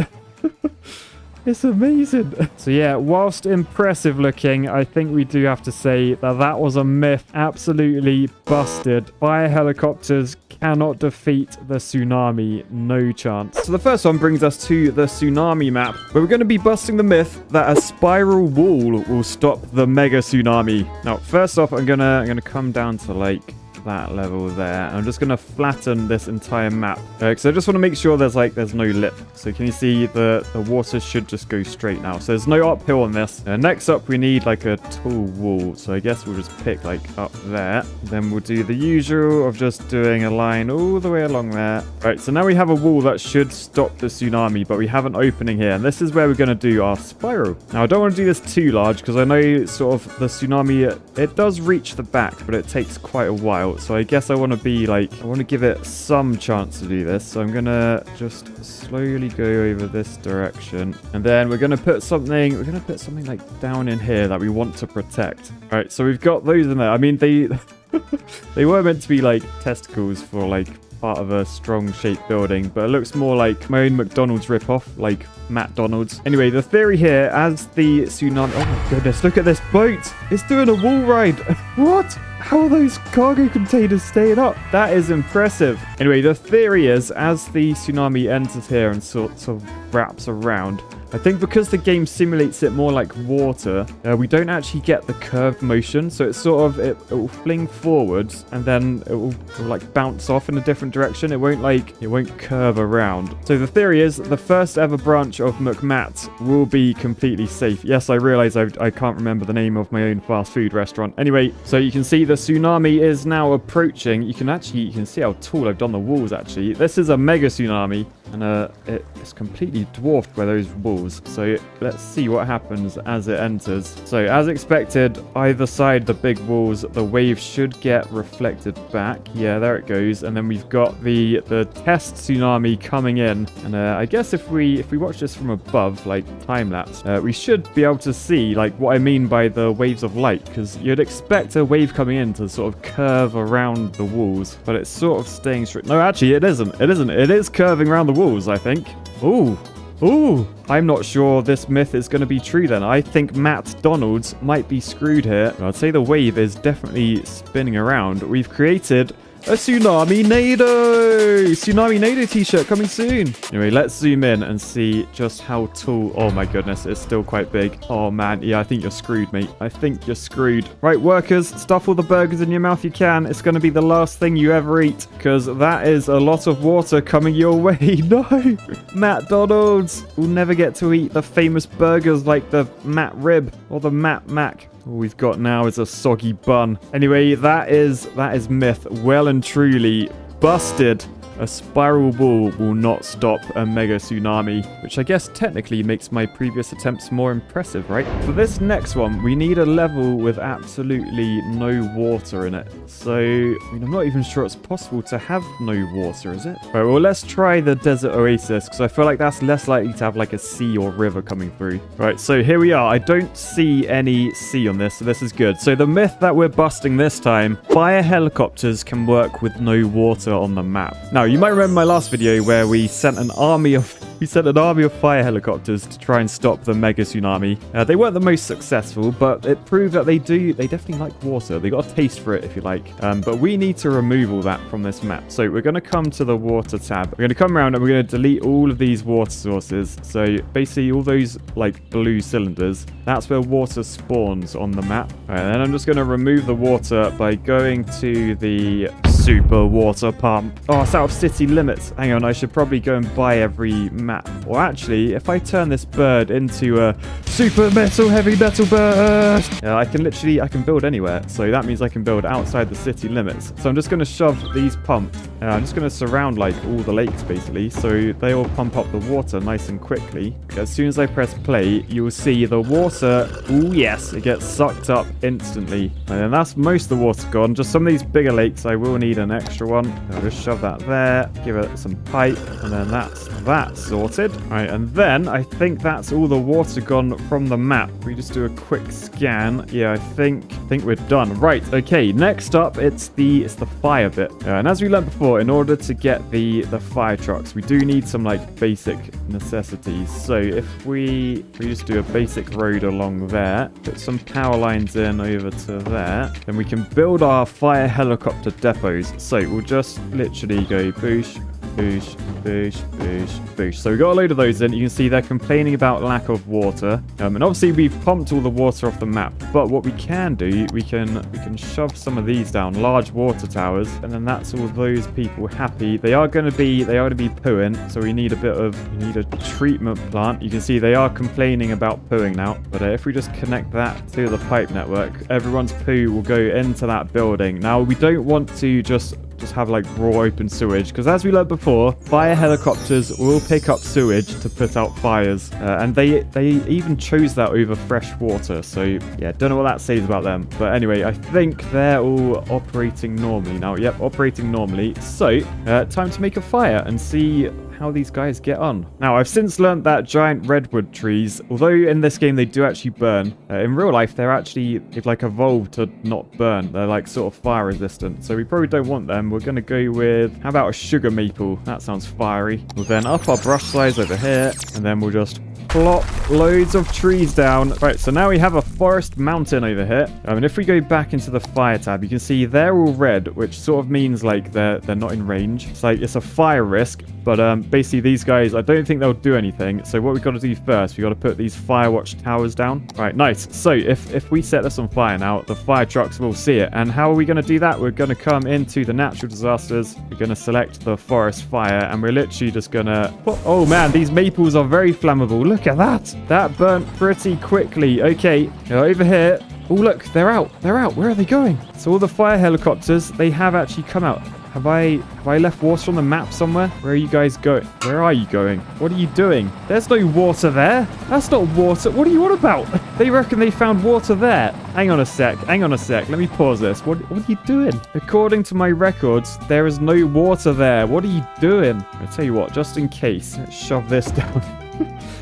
It's amazing. So yeah, whilst impressive looking, I think we do have to say that that was a myth. Absolutely busted. Fire helicopters cannot defeat the tsunami. No chance. So the first one brings us to the tsunami map, where we're going to be busting the myth that a spiral wall will stop the mega tsunami. Now, first off, I'm gonna come down to like that level there. I'm just gonna flatten this entire map because I just want to make sure there's no lip. So can you see the water should just go straight now, so there's no uphill on this. Next up, we need like a tall wall, so I guess we'll just pick like up there. Then we'll do the usual of just doing a line all the way along there. Right, so now we have a wall that should stop the tsunami, but we have an opening here, and this is where we're going to do our spiral. Now I don't want to do this too large because I know sort of the tsunami, it does reach the back, but it takes quite a while. So I guess I want to be like, I want to give it some chance to do this. So I'm going to just slowly go over this direction. And then we're going to put something, like down in here that we want to protect. All right, so we've got those in there. I mean, they were meant to be like testicles for like part of a strong shaped building, but it looks more like my own McDonald's ripoff, like Matt Donald's. Anyway, the theory here, as the tsunami... Oh my goodness, look at this boat! It's doing a wall ride! What? How are those cargo containers staying up? That is impressive. Anyway, the theory is, as the tsunami enters here and sort of wraps around, I think because the game simulates it more like water, we don't actually get the curved motion. So it's sort of, it will fling forwards and then it will like bounce off in a different direction. It won't curve around. So the theory is the first ever branch of McMat will be completely safe. Yes, I realize I can't remember the name of my own fast food restaurant. Anyway, so you can see the tsunami is now approaching. You can see how tall I've done the walls actually. This is a mega tsunami. And it's completely dwarfed by those walls. So let's see what happens as it enters. So as expected, either side the big walls, the wave should get reflected back. Yeah, there it goes. And then we've got the test tsunami coming in. And I guess if we watch this from above, like time lapse, we should be able to see like what I mean by the waves of light, because you'd expect a wave coming in to sort of curve around the walls, but it's sort of staying straight. No, actually, it isn't. It is curving around the walls, I think. Ooh, I'm not sure this myth is going to be true then. I think Matt Donald's might be screwed here. I'd say the wave is definitely spinning around. We've created a Tsunami Nado! Tsunami Nado t-shirt coming soon. Anyway, let's zoom in and see just how tall. Oh my goodness, it's still quite big. Oh man, yeah, I think you're screwed, mate. I think you're screwed. Right, workers, stuff all the burgers in your mouth you can. It's going to be the last thing you ever eat, because that is a lot of water coming your way. No! Matt Donald's will never get to eat the famous burgers like the Matt Rib or the Matt Mac. All we've got now is a soggy bun. Anyway, that is myth well and truly busted. A spiral wall will not stop a mega tsunami, which I guess technically makes my previous attempts more impressive, right? For this next one, we need a level with absolutely no water in it. So, I mean, I'm not even sure it's possible to have no water, is it? All right, well, let's try the desert oasis, because I feel like that's less likely to have like a sea or river coming through. Right, so here we are. I don't see any sea on this, so this is good. So the myth that we're busting this time, fire helicopters can work with no water on the map. Now, you might remember my last video where we sent an army of fire helicopters to try and stop the mega tsunami. They weren't the most successful, but it proved that they definitely like water. They got a taste for it, if you like. But we need to remove all that from this map. So we're going to come to the water tab. We're going to come around and we're going to delete all of these water sources. So basically all those like blue cylinders, that's where water spawns on the map. All right, and then I'm just going to remove the water by going to the super water pump. Oh, it's out of city limits. Hang on, I should probably go and buy every map. Or actually, if I turn this bird into a super heavy metal bird, I can build anywhere. So that means I can build outside the city limits. So I'm just going to shove these pumps. I'm just going to surround like all the lakes basically, so they all pump up the water nice and quickly. As soon as I press play, you'll see the water. Oh yes, it gets sucked up instantly. And then that's most of the water gone. Just some of these bigger lakes, I will need an extra one. I'll just shove that there, give it some pipe, and then that's that sorted. All right, and then I think that's all the water gone from the map. We just do a quick scan. Yeah, I think think we're done. Right, okay, next up, it's the fire bit. And as we learned before, in order to get the fire trucks, we do need some, like, basic necessities. So if we just do a basic road along there, put some power lines in over to there, then we can build our fire helicopter depots. So we'll just literally go boosh, boosh, boosh, boosh, boosh. So we got a load of those in. You can see they're complaining about lack of water. And obviously we've pumped all the water off the map. But what we can do, we can shove some of these down, large water towers, and then that's all those people happy. They are going to be pooing, so we need a treatment plant. You can see they are complaining about pooing now. But if we just connect that to the pipe network, everyone's poo will go into that building. Now we don't want to just have like raw open sewage, because as we learned before, fire helicopters will pick up sewage to put out fires, and they even chose that over fresh water. So yeah, don't know what that says about them, but anyway, I think they're all operating normally now. Yep, operating normally. So time to make a fire and see how these guys get on. Now, I've since learned that giant redwood trees, although in this game they do actually burn, in real life they've like evolved to not burn. They're like sort of fire resistant, so we probably don't want them. We're going to go with, how about a sugar maple? That sounds fiery. We'll then up our brush size over here, and then we'll just plop loads of trees down. Right, so now we have a forest mountain over here. And if we go back into the fire tab, you can see they're all red, which sort of means like they're not in range. It's like it's a fire risk, but basically these guys, I don't think they'll do anything. So what we've got to do first, we've got to put these fire watch towers down. Right, nice. So if we set this on fire now, the fire trucks will see it. And how are we going to do that? We're going to come into the natural disasters. We're going to select the forest fire, and we're literally just going to... Oh man, these maples are very flammable. Look at that. That burnt pretty quickly. Okay, over here. Oh, look, they're out. They're out. Where are they going? So all the fire helicopters, they have actually come out. Have I left water on the map somewhere? Where are you guys going? Where are you going? What are you doing? There's no water there. That's not water. What are you on about? They reckon they found water there. Hang on a sec. Hang on a sec. Let me pause this. What are you doing? According to my records, there is no water there. What are you doing? I'll tell you what, just in case, let's shove this down.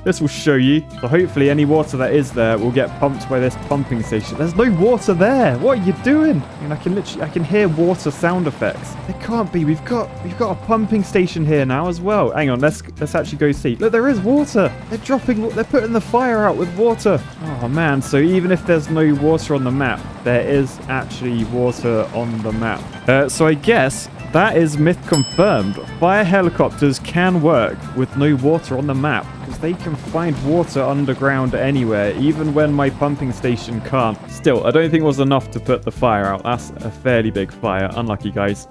This will show you. So hopefully any water that is there will get pumped by this pumping station. There's no water there. What are you doing? And I can hear water sound effects. There can't be. We've got a pumping station here now as well. Hang on, let's actually go see. Look, there is water. They're putting the fire out with water. Oh man, so even if there's no water on the map, there is actually water on the map. So I guess that is myth confirmed. Fire helicopters can work with no water on the map, because they can find water underground anywhere, even when my pumping station can't. Still, I don't think it was enough to put the fire out. That's a fairly big fire. Unlucky, guys.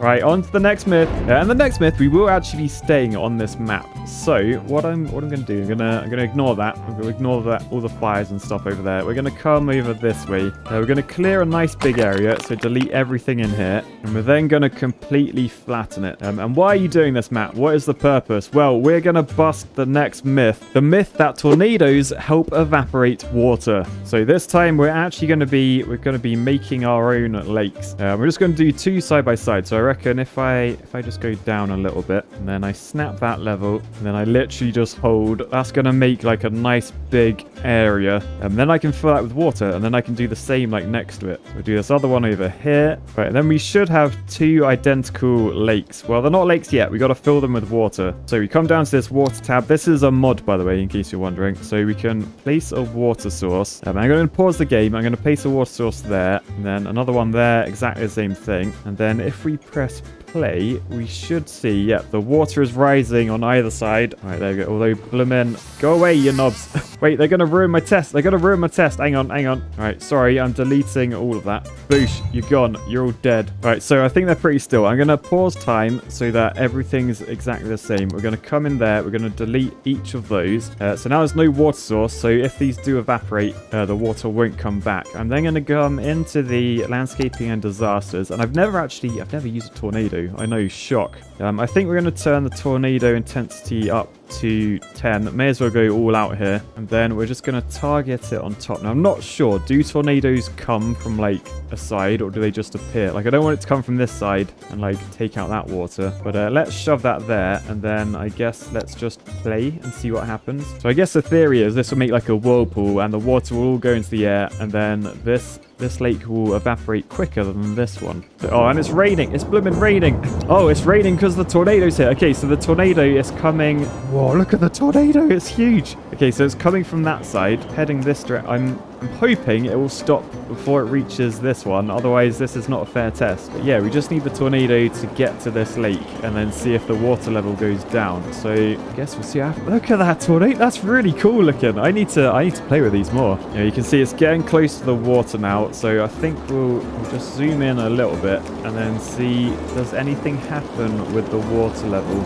Right, on to the next myth. And the next myth, we will actually be staying on this map. So what I'm gonna do, I'm gonna ignore that. I'm gonna ignore that, all the fires and stuff over there. We're gonna come over this way. We're gonna clear a nice big area, so delete everything in here, and we're then gonna completely flatten it. And why are you doing this, Matt? What is the purpose? Well, we're gonna bust the next myth, the myth that tornadoes help evaporate water. So this time we're actually gonna be making our own lakes. We're just gonna do two side by side. So I reckon if I just go down a little bit, and then I snap that level, and then I literally just hold, that's going to make like a nice big area. And then I can fill that with water, and then I can do the same like next to it. We'll do this other one over here. Right, and then we should have two identical lakes. Well, they're not lakes yet. We got to fill them with water. So we come down to this water tab. This is a mod, by the way, in case you're wondering. So we can place a water source. I'm going to pause the game. I'm going to place a water source there, and then another one there, exactly the same thing. And then if we press play, we should see, yeah, the water is rising on either side. All right, there we go. Although, bloomin', go away, you knobs. Wait, they're going to ruin my test. They're going to ruin my test. Hang on, hang on. All right, sorry, I'm deleting all of that. Boosh, you're gone. You're all dead. All right, so I think they're pretty still. I'm going to pause time so that everything's exactly the same. We're going to come in there. We're going to delete each of those. So now there's no water source. So if these do evaporate, the water won't come back. I'm then going to come into the landscaping and disasters. And I've never used a tornado. I know, shock. I think we're going to turn the tornado intensity up to 10. May as well go all out here. And then we're just going to target it on top. Now, I'm not sure. Do tornadoes come from, like, a side, or do they just appear? Like, I don't want it to come from this side and, like, take out that water. But let's shove that there. And then I guess let's just play and see what happens. So I guess the theory is this will make, like, a whirlpool, and the water will all go into the air. And then this lake will evaporate quicker than this one. So, oh, and it's raining. It's blooming raining. Oh, it's raining because the tornado's here. Okay, so the tornado is coming. Whoa, look at the tornado. It's huge. Okay, so it's coming from that side, heading this direction. I'm hoping it will stop before it reaches this one. Otherwise, this is not a fair test. But yeah, we just need the tornado to get to this lake and then see if the water level goes down. So I guess we'll see how. Look at that tornado. That's really cool looking. I need to play with these more. You know, you can see it's getting close to the water now. So I think we'll just zoom in a little bit and then see, does anything happen with the water level?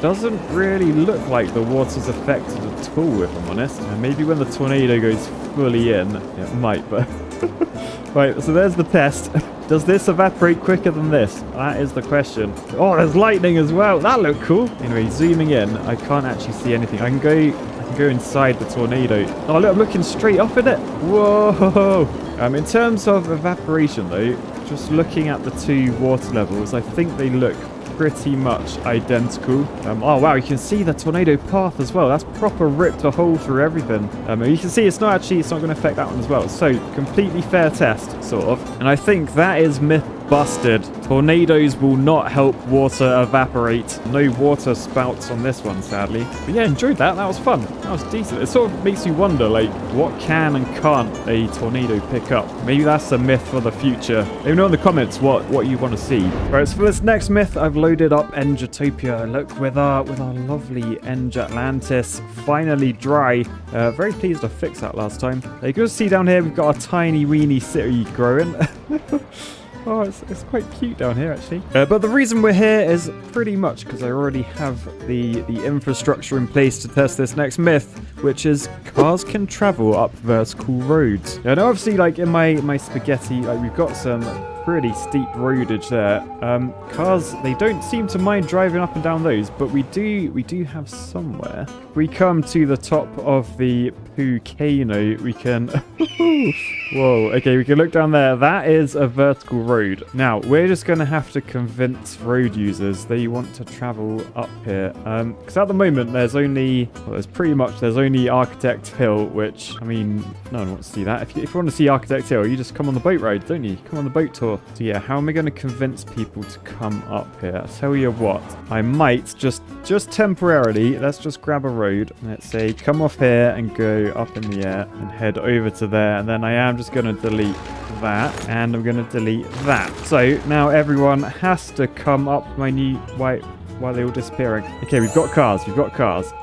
Doesn't really look like the water's affected at all, if I'm honest. Maybe when the tornado goes fully in, it might, but... Right, so there's the test. Does this evaporate quicker than this? That is the question. Oh, there's lightning as well. That looked cool. Anyway, zooming in, I can't actually see anything. I can go inside the tornado. Oh, look, I'm looking straight up at it. Whoa! In terms of evaporation, though, just looking at the two water levels, I think they look pretty much identical. Oh, wow, you can see the tornado path as well. That's proper ripped a hole through everything. You can see it's not going to affect that one as well. So, completely fair test, sort of. And I think that is myth busted. Tornadoes will not help water evaporate. No water spouts on this one, sadly. But yeah, enjoyed that. That was fun. That was decent. It sort of makes you wonder, like, what can and can't a tornado pick up? Maybe that's a myth for the future. Let me know in the comments what you want to see. Right, so for this next myth, I've loaded up Engitopia. Look, with our lovely Eng Atlantis finally dry. Very pleased to fix that last time. You can see down here, we've got a tiny weeny city growing. Oh, it's quite cute down here, actually. But the reason we're here is pretty much because I already have the infrastructure in place to test this next myth, which is cars can travel up vertical roads. Now, obviously, like in my spaghetti, like we've got some pretty steep roadage there. Cars, they don't seem to mind driving up and down those, but we do have somewhere. We come to the top of the volcano, we can... Whoa, okay, we can look down there. That is a vertical road. Now, we're just going to have to convince road users they want to travel up here. Because at the moment, there's only... Well, there's only Architect Hill, which, I mean, no one wants to see that. If you want to see Architect Hill, you just come on the boat ride, don't you? Come on the boat tour. So yeah, how am I going to convince people to come up here? I'll tell you what, I might just temporarily, let's just grab a road. Let's say come off here and go up in the air and head over to there. And then I am just going to delete that and I'm going to delete that. So now everyone has to come up my new white. Why are they all disappearing? Okay, we've got cars.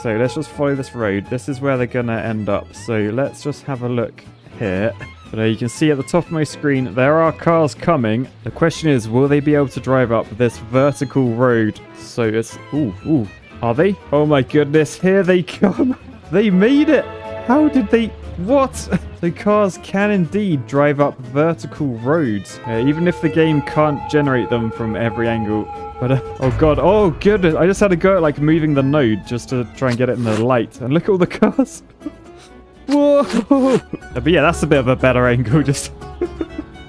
So let's just follow this road. This is where they're going to end up. So let's just have a look here. But you can see at the top of my screen, there are cars coming. The question is, will they be able to drive up this vertical road? So it's... Ooh. Are they? Oh my goodness, here they come. They made it. How did they... What? So cars can indeed drive up vertical roads, even if the game can't generate them from every angle. But, oh god, oh goodness, I just had to go at, like, moving the node just to try and get it in the light. And look at all the cars. Whoa! But yeah, that's a bit of a better angle, just...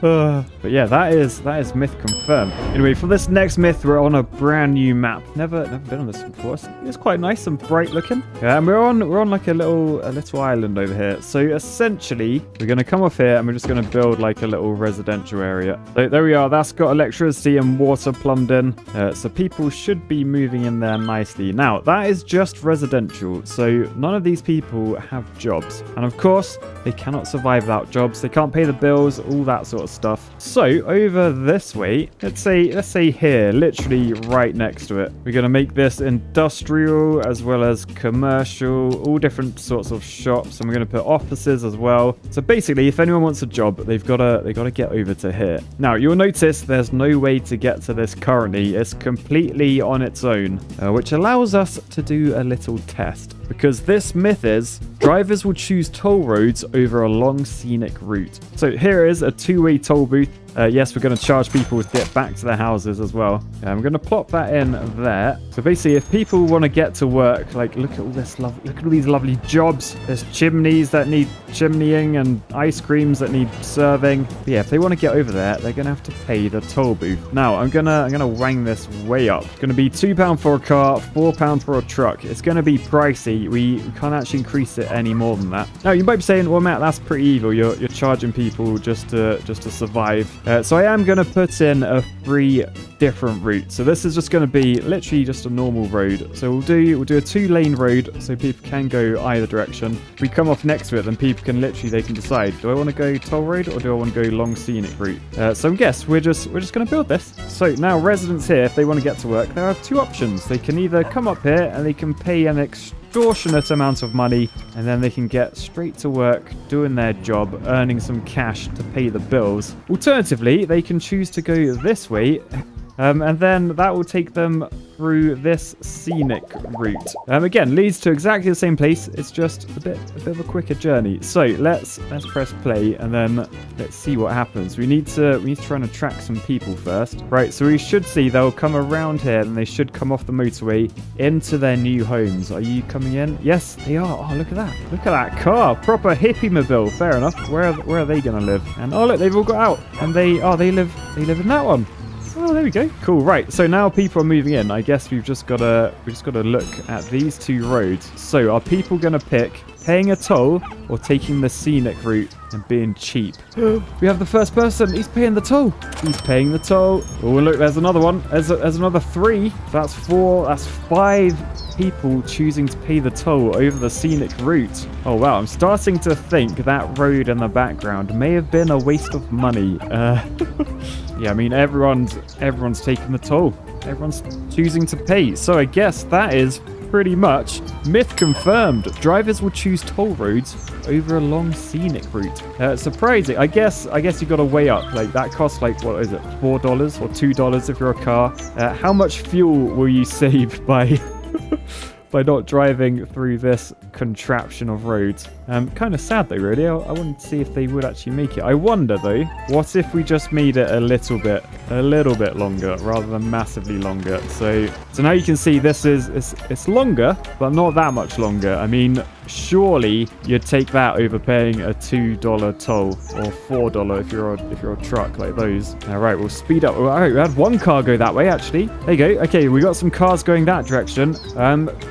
But yeah, that is myth confirmed. Anyway, for this next myth, we're on a brand new map. Never been on this before. It's quite nice and bright looking. Yeah, and we're on like a little island over here. So essentially, we're gonna come off here and we're just gonna build like a little residential area. So there we are. That's got electricity and water plumbed in. So people should be moving in there nicely. Now that is just residential. So none of these people have jobs, and of course they cannot survive without jobs. They can't pay the bills, all that sort of stuff. So over this way, let's say here, literally right next to it, we're going to make this industrial as well as commercial, all different sorts of shops, and we're going to put offices as well. So basically, if anyone wants a job, they've got to get over to here. Now you'll notice there's no way to get to this currently. It's completely on its own, which allows us to do a little test. Because this myth is, drivers will choose toll roads over a long scenic route. So here is a two-way toll booth. Yes, we're going to charge people to get back to their houses as well. I'm going to plop that in there. So basically, if people want to get to work, like look at all this look at all these lovely jobs. There's chimneys that need chimneying and ice creams that need serving. But yeah, if they want to get over there, they're going to have to pay the toll booth. Now, I'm gonna wang this way up. It's going to be £2 for a car, £4 for a truck. It's going to be pricey. We can't actually increase it any more than that. Now, you might be saying, well, Matt, that's pretty evil. You're charging people just to survive. So I am going to put in a 3 different route. So this is just going to be literally just a normal road. So we'll do a 2-lane road so people can go either direction. If we come off next to it, then people can they can decide, do I want to go toll road or do I want to go long scenic route? So I guess we're just going to build this. So now residents here, if they want to get to work, there are 2 options. They can either come up here and they can pay an extortionate amount of money, and then they can get straight to work doing their job, earning some cash to pay the bills. Alternatively, they can choose to go this way, and then that will take them through this scenic route. Again, leads to exactly the same place. It's just a bit of a quicker journey. So let's press play and then let's see what happens. We need to try and attract some people first. Right, so we should see they'll come around here and they should come off the motorway into their new homes. Are you coming in? Yes, they are. Oh, look at that. Look at that car. Proper hippie mobile. Fair enough. Where are they gonna live? And oh look, they've all got out. And they live in that one. Oh, there we go. Cool. Right. So now people are moving in. I guess we've just got to look at these 2 roads. So are people going to pick paying a toll or taking the scenic route and being cheap? We have the first person. He's paying the toll. He's paying the toll. Oh, look, there's another one. There's another 3. That's 4. That's 5 people choosing to pay the toll over the scenic route. Oh, wow. I'm starting to think that road in the background may have been a waste of money. Yeah, I mean, everyone's taking the toll. Everyone's choosing to pay. So I guess that is pretty much myth confirmed. Drivers will choose toll roads over a long scenic route. Surprising. I guess you got to weigh up. Like that costs like, what is it, $4 or $2 if you're a car. How much fuel will you save by by not driving through this contraption of roads? Kind of sad though, really. I wanted to see if they would actually make it. I wonder though, what if we just made it a little bit longer rather than massively longer? So now you can see this it's longer, but not that much longer. I mean, surely you'd take that over paying a $2 toll or $4 if you're a truck like those. All right, we'll speed up. All right, we had 1 car go that way actually. There you go. Okay, we got some cars going that direction.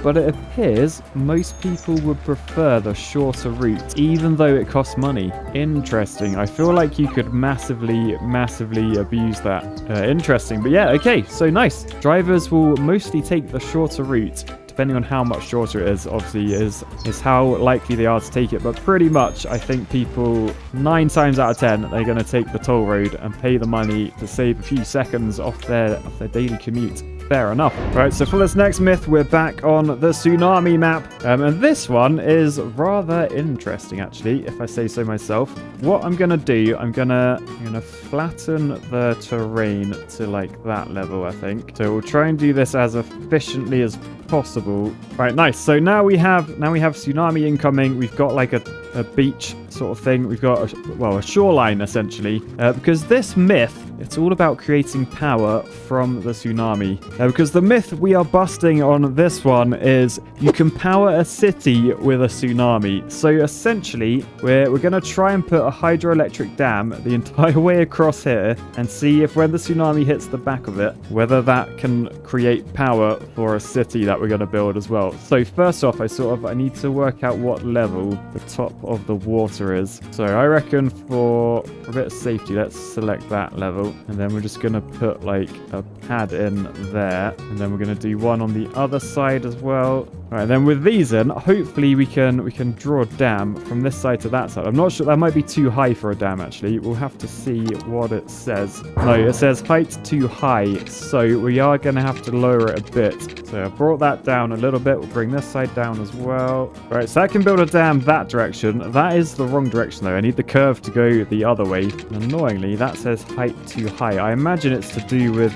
But it appears most people would prefer the shorter route, even though it costs money. Interesting. I feel like you could massively abuse that. Interesting. But yeah, okay. So nice. Drivers will mostly take the shorter route. Depending on how much shorter it is, obviously, is how likely they are to take it. But pretty much, I think people 9 times out of 10, they're going to take the toll road and pay the money to save a few seconds off their daily commute. Fair enough. Right, so for this next myth, we're back on the Tsunami map. And this one is rather interesting, actually, if I say so myself. What I'm going to do, I'm gonna flatten the terrain to like that level, I think. So we'll try and do this as efficiently as possible. Right, nice. So now we have Tsunami incoming. We've got like a beach sort of thing. We've got a shoreline essentially, because this myth, it's all about creating power from the tsunami. Because the myth we are busting on this one is you can power a city with a tsunami. So essentially, we're going to try and put a hydroelectric dam the entire way across here and see if when the tsunami hits the back of it, whether that can create power for a city that we're going to build as well. So first off, I need to work out what level the top of the water is. So I reckon for a bit of safety, let's select that level. And then we're just going to put like a pad in there. And then we're going to do one on the other side as well. All right, then with these in, hopefully we can draw a dam from this side to that side. I'm not sure, that might be too high for a dam actually. We'll have to see what it says. No, it says height too high. So we are going to have to lower it a bit. So I brought that down a little bit. We'll bring this side down as well. All right, so I can build a dam that direction. That is the wrong direction though. I need the curve to go the other way. And annoyingly, that says height too high. I imagine it's to do with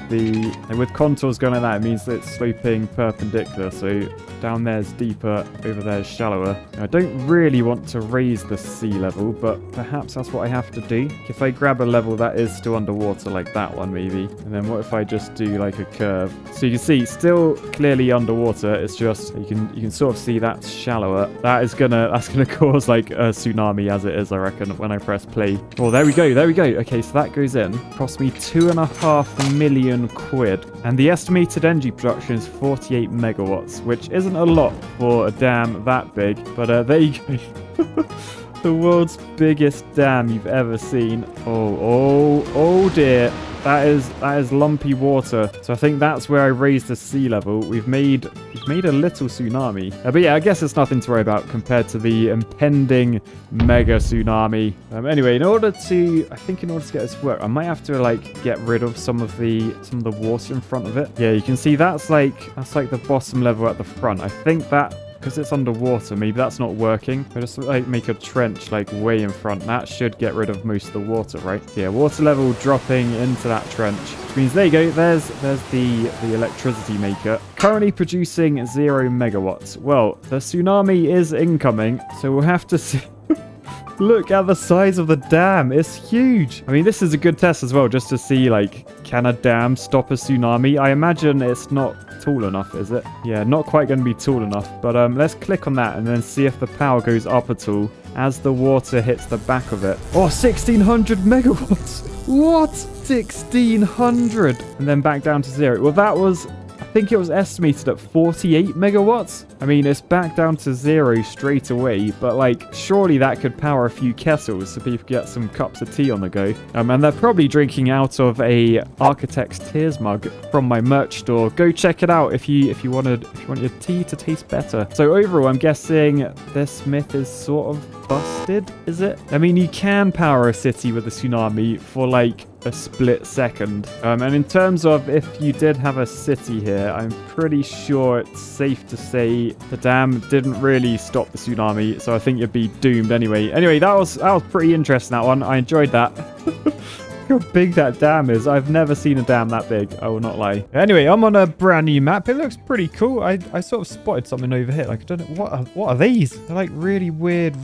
with contours going like that. It means that it's sloping perpendicular. So down down there is deeper, over there is shallower. I don't really want to raise the sea level, but perhaps that's what I have to do. If I grab a level that is still underwater, like that one maybe, and then what if I just do like a curve? So you can see, still clearly underwater. It's just you can sort of see that's shallower. That's gonna cause like a tsunami as it is, I reckon, when I press play. Oh, there we go, there we go. Okay, so that goes in. Cost me 2.5 million quid, and the estimated energy production is 48 megawatts, which isn't a lot for a dam that big, but there you go. The world's biggest dam you've ever seen. Oh dear. That is lumpy water. So I think that's where I raised the sea level. We've made a little tsunami. But yeah, I guess it's nothing to worry about compared to the impending mega tsunami. Anyway, in order to get this to work, I might have to like get rid of some of the water in front of it. Yeah, you can see that's like the bottom level at the front. I think that, because it's underwater, maybe that's not working. I'll just like make a trench like way in front. That should get rid of most of the water, right? Yeah, water level dropping into that trench, which means there you go. There's the electricity maker. Currently producing 0 megawatts. Well, the tsunami is incoming, so we'll have to see. Look at the size of the dam. It's huge. I mean, this is a good test as well, just to see, like, can a dam stop a tsunami? I imagine it's not tall enough, is it? Yeah, not quite going to be tall enough. But let's click on that and then see if the power goes up at all as the water hits the back of it. Oh, 1,600 megawatts. What? 1,600. And then back down to 0. Well, that was... I think it was estimated at 48 megawatts. I mean, it's back down to 0 straight away, but like, surely that could power a few kettles so people get some cups of tea on the go. And they're probably drinking out of a Architect's Tears mug from my merch store. Go check it out if you want your tea to taste better. So overall, I'm guessing this myth is sort of busted, is it? I mean, you can power a city with a tsunami for like a split second. And in terms of if you did have a city here, I'm pretty sure it's safe to say the dam didn't really stop the tsunami, so I think you'd be doomed anyway. Anyway, that was pretty interesting, that one. I enjoyed that. Look how big that dam is. I've never seen a dam that big, I will not lie. Anyway, I'm on a brand new map. It looks pretty cool. I sort of spotted something over here. Like, I don't know, what are these? They're like really weird.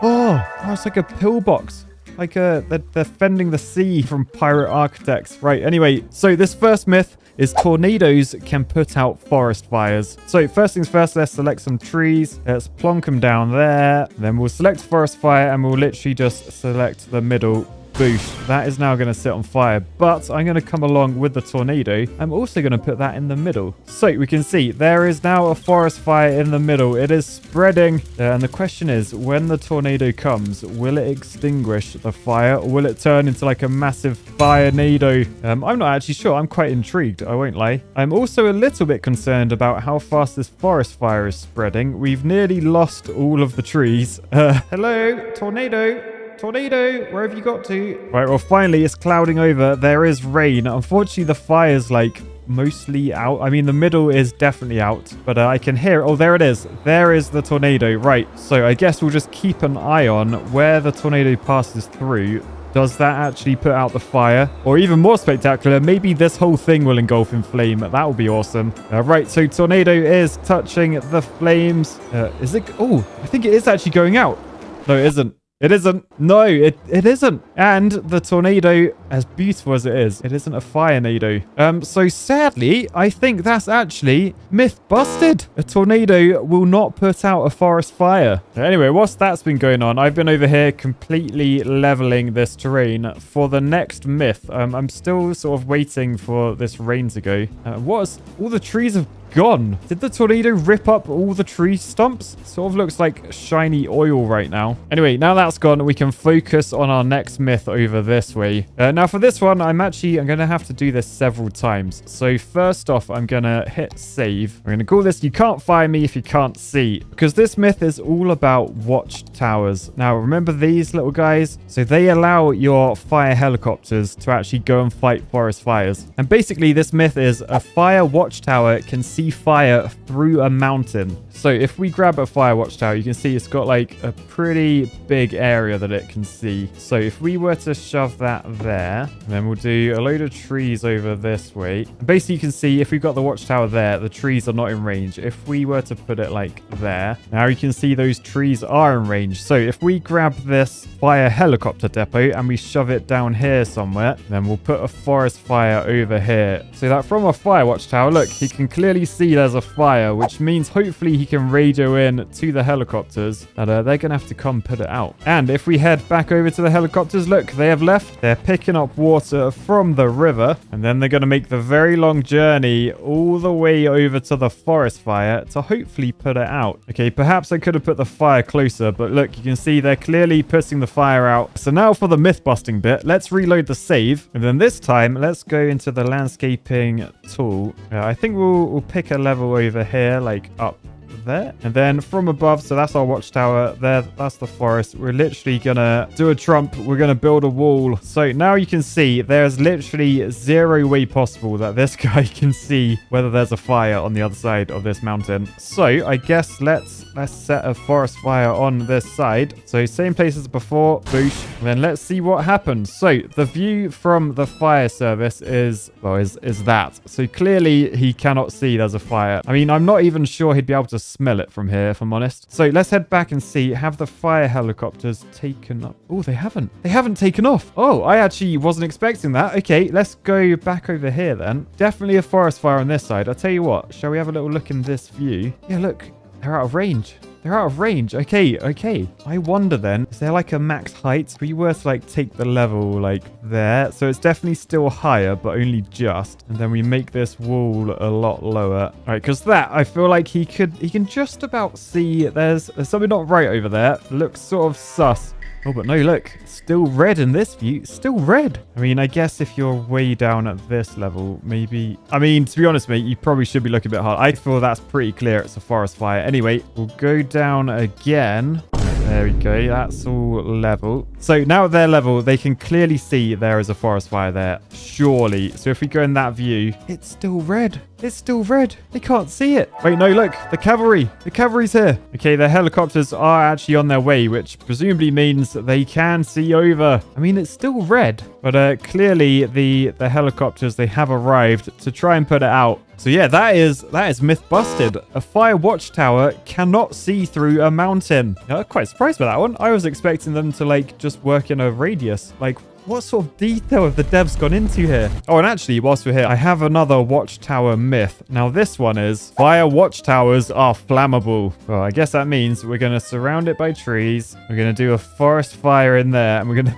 Oh, it's like a pillbox. Like they're fending the sea from pirate architects. Right, anyway, so this first myth is tornadoes can put out forest fires. So first things first, let's select some trees. Let's plonk them down there. Then we'll select forest fire and we'll literally just select the middle. Boosh. That is now going to sit on fire, but I'm going to come along with the tornado. I'm also going to put that in the middle. So we can see there is now a forest fire in the middle. It is spreading. And the question is, when the tornado comes, will it extinguish the fire or will it turn into like a massive fire-nado? I'm not actually sure. I'm quite intrigued. I won't lie. I'm also a little bit concerned about how fast this forest fire is spreading. We've nearly lost all of the trees. Hello, tornado. Tornado, where have you got to? Right, well, finally, it's clouding over. There is rain. Unfortunately, the fire's like mostly out. I mean, the middle is definitely out, but I can hear it. Oh, there it is. There is the tornado. Right, so I guess we'll just keep an eye on where the tornado passes through. Does that actually put out the fire? Or even more spectacular, maybe this whole thing will engulf in flame. That would be awesome. Right, so tornado is touching the flames. Is it? Oh, I think it is actually going out. No, it isn't. It isn't. No, it isn't. And the tornado, as beautiful as it isn't a fire-nado. So sadly, I think that's actually myth busted. A tornado will not put out a forest fire. Anyway, whilst that's been going on, I've been over here completely leveling this terrain for the next myth. I'm still sort of waiting for this rain to go. All the trees have gone. Did the tornado rip up all the tree stumps? Sort of looks like shiny oil right now. Anyway, now that's gone, we can focus on our next myth over this way. Now for this one, I'm going to have to do this several times. So first off, I'm going to hit save. I'm going to call this You Can't Fire Me If You Can't See, because this myth is all about watchtowers. Now remember these little guys? So they allow your fire helicopters to actually go and fight forest fires. And basically this myth is a fire watchtower can see see fire through a mountain. So if we grab a fire watchtower, you can see it's got like a pretty big area that it can see. So if we were to shove that there, then we'll do a load of trees over this way. Basically, you can see if we've got the watchtower there, the trees are not in range. If we were to put it like there, now you can see those trees are in range. So if we grab this fire helicopter depot and we shove it down here somewhere, then we'll put a forest fire over here. So that from a fire watchtower, look, he can clearly see there's a fire, which means hopefully he can radio in to the helicopters that they're gonna have to come put it out. And if we head back over to the helicopters, look, they have left. They're picking up water from the river, and then they're gonna make the very long journey all the way over to the forest fire to hopefully put it out. Okay, perhaps I could have put the fire closer, but look, you can see they're clearly putting the fire out. So now for the myth busting bit, let's reload the save, and then this time let's go into the landscaping tool. I think we'll pick a level over here, like up there, and then from above, so that's our watchtower there, that's the forest. We're literally gonna do a trump, we're gonna build a wall. So now you can see there's literally zero way possible that this guy can see whether there's a fire on the other side of this mountain. So I guess let's set a forest fire on this side. So same place as before, boosh, and then let's see what happens. So the view from the fire service is, well, is that. So clearly he cannot see there's a fire. I mean, I'm not even sure he'd be able to smell it from here, if I'm honest. So let's head back and see, have the fire helicopters taken up? Oh, they haven't. They haven't taken off. Oh, I actually wasn't expecting that. Okay, let's go back over here then. Definitely a forest fire on this side. I'll tell you what, shall we have a little look in this view? Yeah, look, they're out of range. They're out of range. Okay. I wonder then, is there like a max height? If we were to like take the level like there, so it's definitely still higher, but only just. And then we make this wall a lot lower. All right, because that, I feel like he can just about see there's something not right over there. It looks sort of sus. Oh, but no, look, still red in this view. Still red. I mean, I guess if you're way down at this level, maybe... I mean, to be honest, mate, you probably should be looking a bit hard. I feel that's pretty clear. It's a forest fire. Anyway, we'll go down again. There we go. That's all level. So now at their level, they can clearly see there is a forest fire there. Surely. So if we go in that view, it's still red. It's still red. They can't see it. Wait, no, look. The cavalry. The cavalry's here. Okay, the helicopters are actually on their way, which presumably means that they can see over. I mean, it's still red. But clearly, the helicopters, they have arrived to try and put it out. So yeah, that is myth busted. A fire watchtower cannot see through a mountain. I'm quite surprised by that one. I was expecting them to like just work in a radius. Like, what sort of detail have the devs gone into here? Oh, and actually, whilst we're here, I have another watchtower myth. Now, this one is fire watchtowers are flammable. Well, I guess that means we're going to surround it by trees. We're going to do a forest fire in there, and we're going to...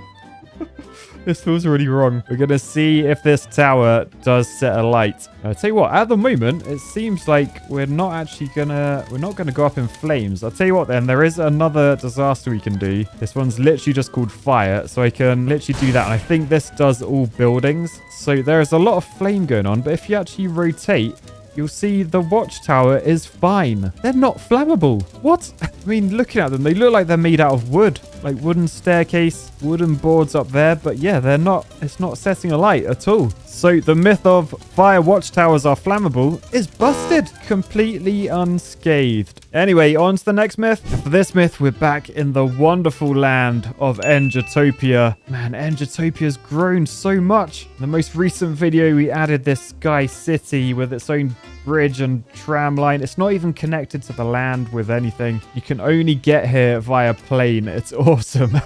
This feels really wrong. We're going to see if this tower does set a light. I'll tell you what, at the moment, it seems like we're not going to go up in flames. I'll tell you what then, there is another disaster we can do. This one's literally just called fire. So I can literally do that. And I think this does all buildings. So there's a lot of flame going on. But if you actually rotate, you'll see the watchtower is fine. They're not flammable. What? I mean, looking at them, they look like they're made out of wood. Like wooden staircase, wooden boards up there. But yeah, they're not. It's not setting a light at all. So the myth of fire watchtowers are flammable is busted. Completely unscathed. Anyway, on to the next myth. And for this myth, we're back in the wonderful land of Engitopia. Man, Engitopia's grown so much. In the most recent video, we added this sky city with its own bridge and tram line. It's not even connected to the land with anything. You can only get here via plane. It's awesome.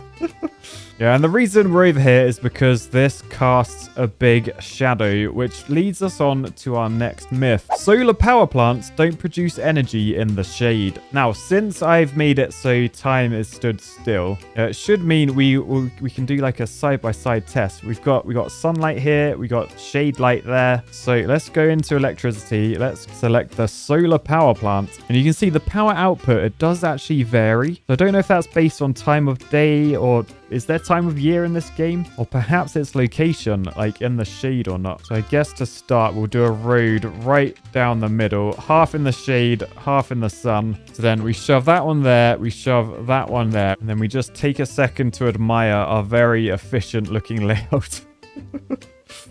Yeah, and the reason we're over here is because this casts a big shadow, which leads us on to our next myth. Solar power plants don't produce energy in the shade. Now, since I've made it so time is stood still, it should mean we can do like a side-by-side test. We've got sunlight here, we got shade light there. So let's go into electricity. Let's select the solar power plant. And you can see the power output, it does actually vary. So I don't know if that's based on time of day or... Is there time of year in this game? Or perhaps it's location, like in the shade or not. So I guess to start, we'll do a road right down the middle. Half in the shade, half in the sun. So then we shove that one there. We shove that one there. And then we just take a second to admire our very efficient looking layout.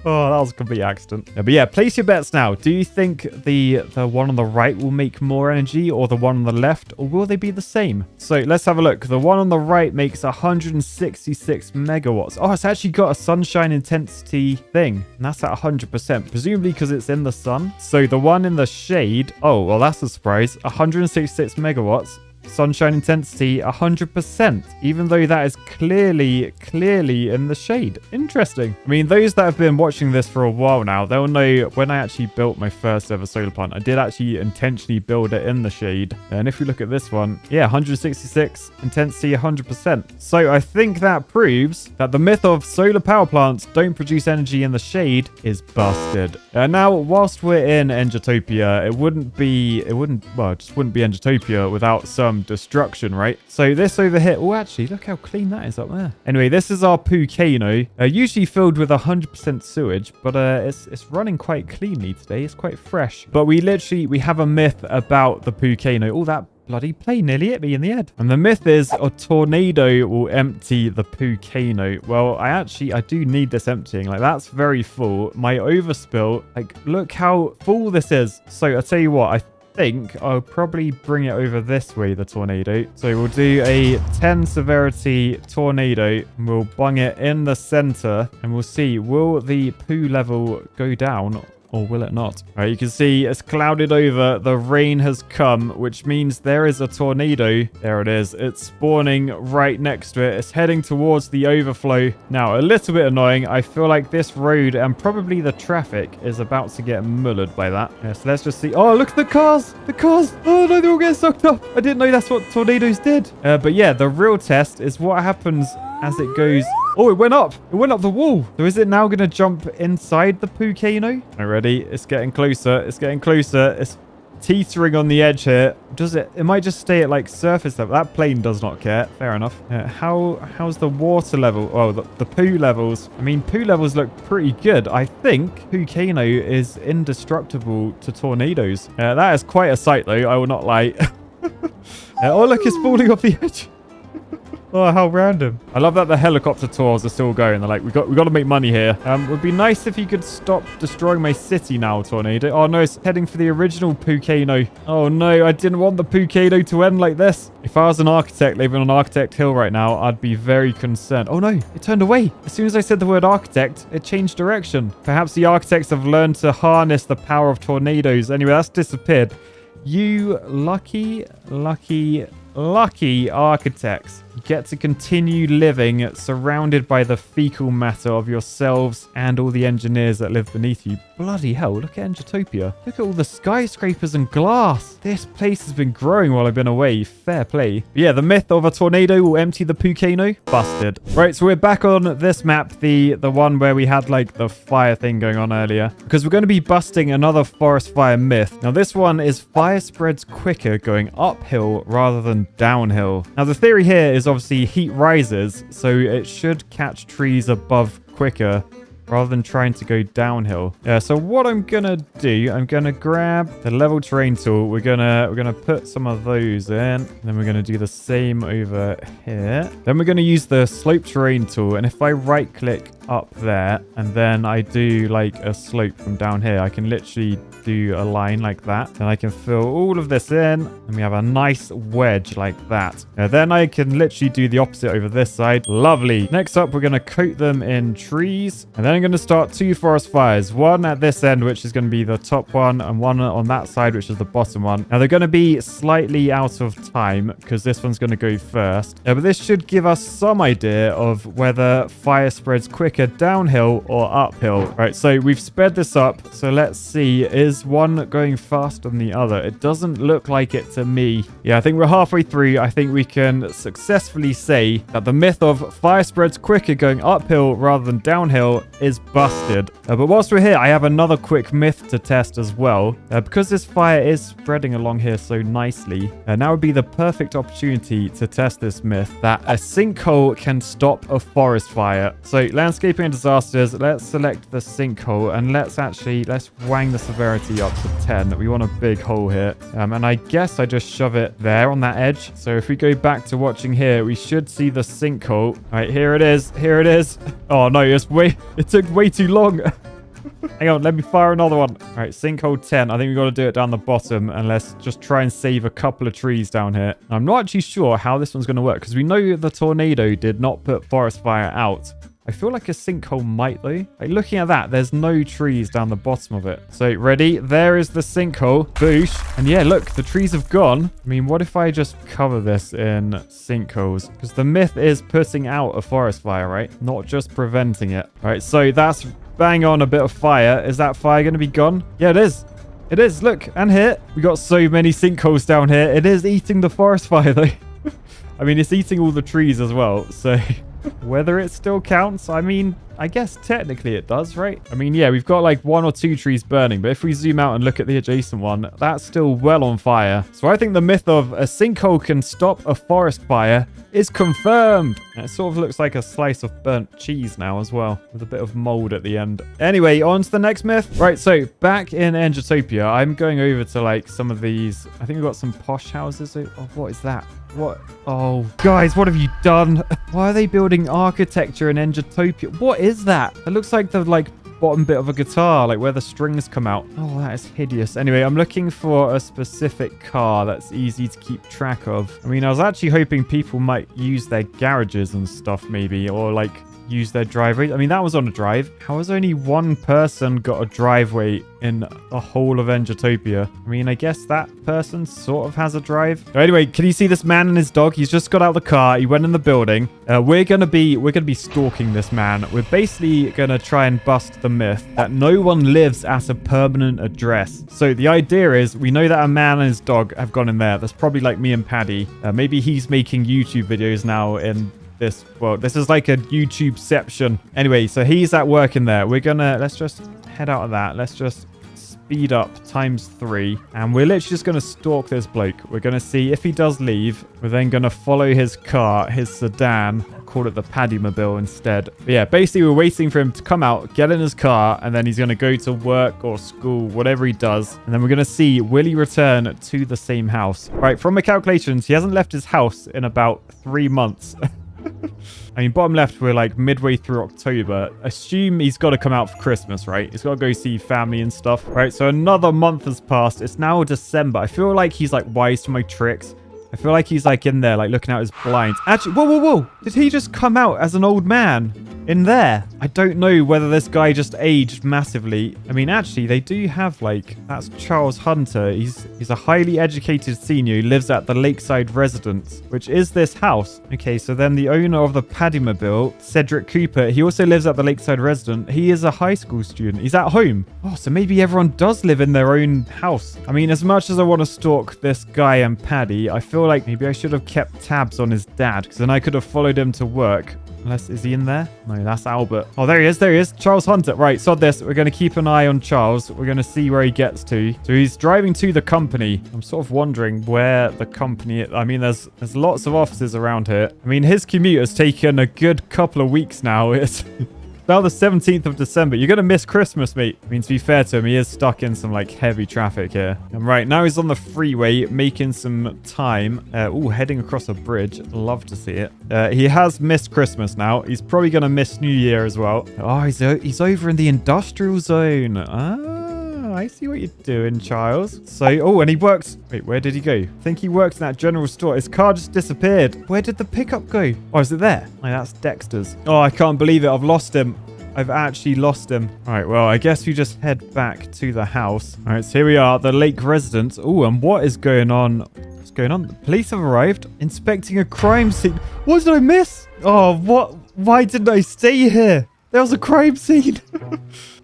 Oh, that was a complete accident. Yeah, but yeah, place your bets now. Do you think the one on the right will make more energy or the one on the left, or will they be the same? So let's have a look. The one on the right makes 166 megawatts. Oh, it's actually got a sunshine intensity thing, and that's at 100%, presumably because it's in the sun. So the one in the shade, oh, well, that's a surprise. 166 megawatts. Sunshine intensity 100%, even though that is clearly in the shade. Interesting. I mean, those that have been watching this for a while now, they'll know when I actually built my first ever solar plant, I did actually intentionally build it in the shade. And if we look at this one, yeah, 166 intensity 100%. So I think that proves that the myth of solar power plants don't produce energy in the shade is busted. Now, whilst we're in Engitopia, it wouldn't be Engitopia without some destruction, right? So this over here, oh, actually, look how clean that is up there. Anyway, this is our volcano, usually filled with 100% sewage, but it's running quite cleanly today. It's quite fresh. But we have a myth about the volcano. Oh, that bloody plane nearly hit me in the head. And the myth is a tornado will empty the volcano. Well, I do need this emptying. Like, that's very full. My overspill, like, look how full this is. So I'll tell you what, I think I'll probably bring it over this way, the tornado. So we'll do a 10 severity tornado, and we'll bung it in the center, and we'll see, will the poo level go down or will it not? All right, you can see it's clouded over. The rain has come, which means there is a tornado. There it is. It's spawning right next to it. It's heading towards the overflow. Now, a little bit annoying. I feel like this road and probably the traffic is about to get mullered by that. Yeah, so let's just see. Oh, look at the cars. The cars. Oh, no, they're all getting sucked up. I didn't know that's what tornadoes did. But yeah, the real test is what happens as it goes. Oh, it went up. It went up the wall. So is it now going to jump inside the volcano? All right, ready? It's getting closer. It's getting closer. It's teetering on the edge here. Does it? It might just stay at like surface level. That plane does not care. Fair enough. How's the water level? Oh, the poo levels. I mean, poo levels look pretty good. I think volcano is indestructible to tornadoes. That is quite a sight, though. I will not lie. Oh, look, it's falling off the edge. Oh, how random. I love that the helicopter tours are still going. They're like, we got to make money here. Would be nice if you could stop destroying my city now, tornado. Oh, no, it's heading for the original volcano. Oh, no, I didn't want the volcano to end like this. If I was an architect living on Architect Hill right now, I'd be very concerned. Oh, no, it turned away. As soon as I said the word architect, it changed direction. Perhaps the architects have learned to harness the power of tornadoes. Anyway, that's disappeared. You lucky architects. You get to continue living surrounded by the fecal matter of yourselves and all the engineers that live beneath you. Bloody hell, look at Engitopia. Look at all the skyscrapers and glass. This place has been growing while I've been away. Fair play. But yeah, the myth of a tornado will empty the volcano. Busted. Right, so we're back on this map, the one where we had like the fire thing going on earlier, because we're going to be busting another forest fire myth. Now this one is fire spreads quicker going uphill rather than downhill. Now the theory here is obviously heat rises, so it should catch trees above quicker rather than trying to go downhill. Yeah, so what I'm gonna do, I'm gonna grab the level terrain tool. We're gonna put some of those in. Then we're gonna do the same over here. Then we're gonna use the slope terrain tool. And if I right click up there and then I do like a slope from down here, I can literally do a line like that. Then I can fill all of this in and we have a nice wedge like that. Then I can literally do the opposite over this side. Lovely. Next up, we're going to coat them in trees. And then I'm going to start 2 forest fires. One at this end, which is going to be the top one, and one on that side, which is the bottom one. Now, they're going to be slightly out of time because this one's going to go first. But this should give us some idea of whether fire spreads quicker downhill or uphill. Right, so we've sped this up. So let's see, is one going faster than the other? It doesn't look like it to me. Yeah, I think we're halfway through. I think we can successfully say that the myth of fire spreads quicker going uphill rather than downhill is busted. But whilst we're here, I have another quick myth to test as well. Because this fire is spreading along here so nicely, now would be the perfect opportunity to test this myth that a sinkhole can stop a forest fire. So landscaping and disasters, let's select the sinkhole and let's wang the severity up to 10. We want a big hole here. And I guess I just shove it there on that edge. So if we go back to watching here, we should see the sinkhole. All right, here it is. Here it is. Oh no, it took way too long. Hang on, let me fire another one. All right, sinkhole 10. I think we've got to do it down the bottom, and let's just try and save a couple of trees down here. I'm not actually sure how this one's going to work, because we know the tornado did not put forest fire out. I feel like a sinkhole might though. Like looking at that, there's no trees down the bottom of it. So ready? There is the sinkhole. Boosh. And yeah, look, the trees have gone. I mean, what if I just cover this in sinkholes? Because the myth is putting out a forest fire, right? Not just preventing it. All right, so that's bang on a bit of fire. Is that fire going to be gone? Yeah, it is. It is. Look, and here we got so many sinkholes down here. It is eating the forest fire though. I mean, it's eating all the trees as well. So whether it still counts, I mean, I guess technically it does, right? I mean, yeah, we've got like 1 or 2 trees burning, but if we zoom out and look at the adjacent one, that's still well on fire. So I think the myth of a sinkhole can stop a forest fire is confirmed. And it sort of looks like a slice of burnt cheese now as well, with a bit of mold at the end. Anyway, on to the next myth. Right, so back in Engitopia, I'm going over to like some of these. I think we've got some posh houses. Oh, what is that? What? Oh, guys, what have you done? Why are they building architecture in Engitopia? What is that? It looks like the like bottom bit of a guitar, like where the strings come out. Oh, that is hideous. Anyway, I'm looking for a specific car that's easy to keep track of. I mean, I was actually hoping people might use their garages and stuff maybe, or like use their driveways. I mean, that was on a drive. How has only one person got a driveway in the whole of Engitopia? I mean, I guess that person sort of has a drive. Anyway, can you see this man and his dog? He's just got out of the car. He went in the building. We're gonna be stalking this man. We're basically gonna try and bust the myth that no one lives at a permanent address. So the idea is we know that a man and his dog have gone in there. That's probably like me and Paddy. Maybe he's making YouTube videos now in this. Well, this is like a YouTubeception. Anyway, so he's at work in there. Let's just head out of that. Let's just speed up ×3. And we're literally just going to stalk this bloke. We're going to see if he does leave. We're then going to follow his car, his sedan. Call it the Paddymobile instead. But yeah, basically we're waiting for him to come out, get in his car, and then he's going to go to work or school, whatever he does. And then we're going to see, will he return to the same house? Right, from my calculations, he hasn't left his house in about 3 months. I mean, bottom left, we're like midway through October. Assume he's got to come out for Christmas, right? He's got to go see family and stuff, right? So another month has passed. It's now December. I feel like he's like wise to my tricks. I feel like he's like in there, like looking out his blinds. Actually, whoa, whoa, whoa. Did he just come out as an old man in there? I don't know whether this guy just aged massively. I mean, actually, they do have like, that's Charles Hunter. He's a highly educated senior who lives at the Lakeside Residence, which is this house. Okay, so then the owner of the Paddymobile, Cedric Cooper, he also lives at the Lakeside Residence. He is a high school student. He's at home. Oh, so maybe everyone does live in their own house. I mean, as much as I want to stalk this guy and Paddy, I feel like maybe I should have kept tabs on his dad, because then I could have followed him to work. Unless, is he in there? No, that's Albert. Oh, there he is. There he is. Charles Hunter. Right, sod this. We're going to keep an eye on Charles. We're going to see where he gets to. So he's driving to the company. I'm sort of wondering where the company is. I mean, there's lots of offices around here. I mean, his commute has taken a good couple of weeks now. It's now the 17th of December. You're going to miss Christmas, mate. I mean, to be fair to him, he is stuck in some, like, heavy traffic here. And right, now he's on the freeway, making some time. Heading across a bridge. Love to see it. He has missed Christmas now. He's probably going to miss New Year as well. Oh, he's over in the industrial zone. I see what you're doing, Charles. So, and he works. Wait, where did he go? I think he works in that general store. His car just disappeared. Where did the pickup go? Oh, is it there? Oh, that's Dexter's. Oh, I can't believe it. I've lost him. I've actually lost him. All right, well, I guess we just head back to the house. All right, so here we are, the Lake Residence. Oh, and what is going on? What's going on? The police have arrived, inspecting a crime scene. What did I miss? Oh, what? Why didn't I stay here? There was a crime scene.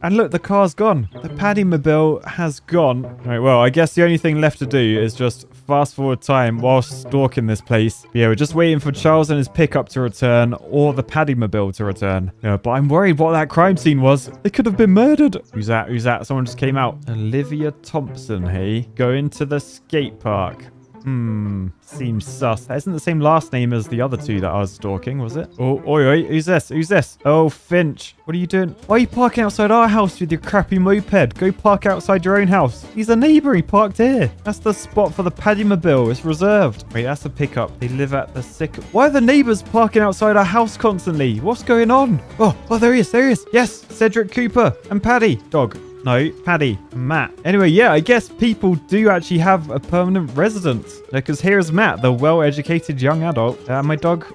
And look, the car's gone. The Paddymobile has gone. All right, well, I guess the only thing left to do is just fast forward time whilst stalking this place. But yeah, we're just waiting for Charles and his pickup to return or the Paddymobile to return. Yeah, but I'm worried what that crime scene was. They could have been murdered. Who's that? Who's that? Someone just came out. Olivia Thompson, hey? Going to the skate park. Seems sus. That isn't the same last name as the other two that I was stalking, was it? Oh, oi, who's this? Who's this? Oh, Finch. What are you doing? Why are you parking outside our house with your crappy moped? Go park outside your own house. He's a neighbor. He parked here. That's the spot for the Paddymobile. It's reserved. Wait, that's a pickup. They live at the sick... Why are the neighbors parking outside our house constantly? What's going on? Oh, there he is. There he is. Yes, Cedric Cooper and Paddy. Dog. No, Paddy, Matt. Anyway, yeah, I guess people do actually have a permanent residence. Because here's Matt, the well-educated young adult. My dog,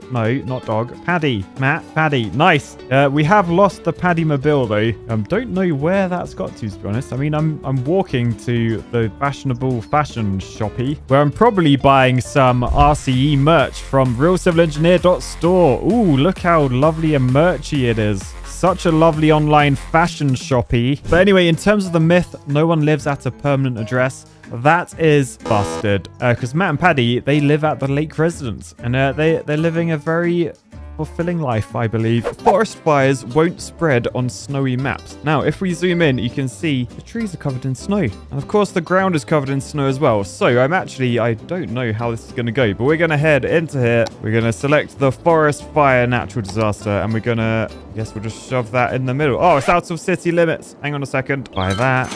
no, not dog. Paddy, Matt, Paddy. Nice. We have lost the Paddy Mobile, though. Don't know where that's got to be honest. I mean, I'm walking to the fashionable fashion shoppy, where I'm probably buying some RCE merch from realcivilengineer.store. Ooh, look how lovely and merchy it is. Such a lovely online fashion shoppy. But anyway, in terms of the myth, no one lives at a permanent address. That is busted. Because Matt and Paddy, they live at the lake residence. And they're living a very fulfilling life, I believe. Forest fires won't spread on snowy maps. Now, if we zoom in, you can see the trees are covered in snow. And of course, the ground is covered in snow as well. So I don't know how this is going to go, but we're going to head into here. We're going to select the forest fire natural disaster, and we're going to, I guess we'll just shove that in the middle. Oh, it's out of city limits. Hang on a second. By that.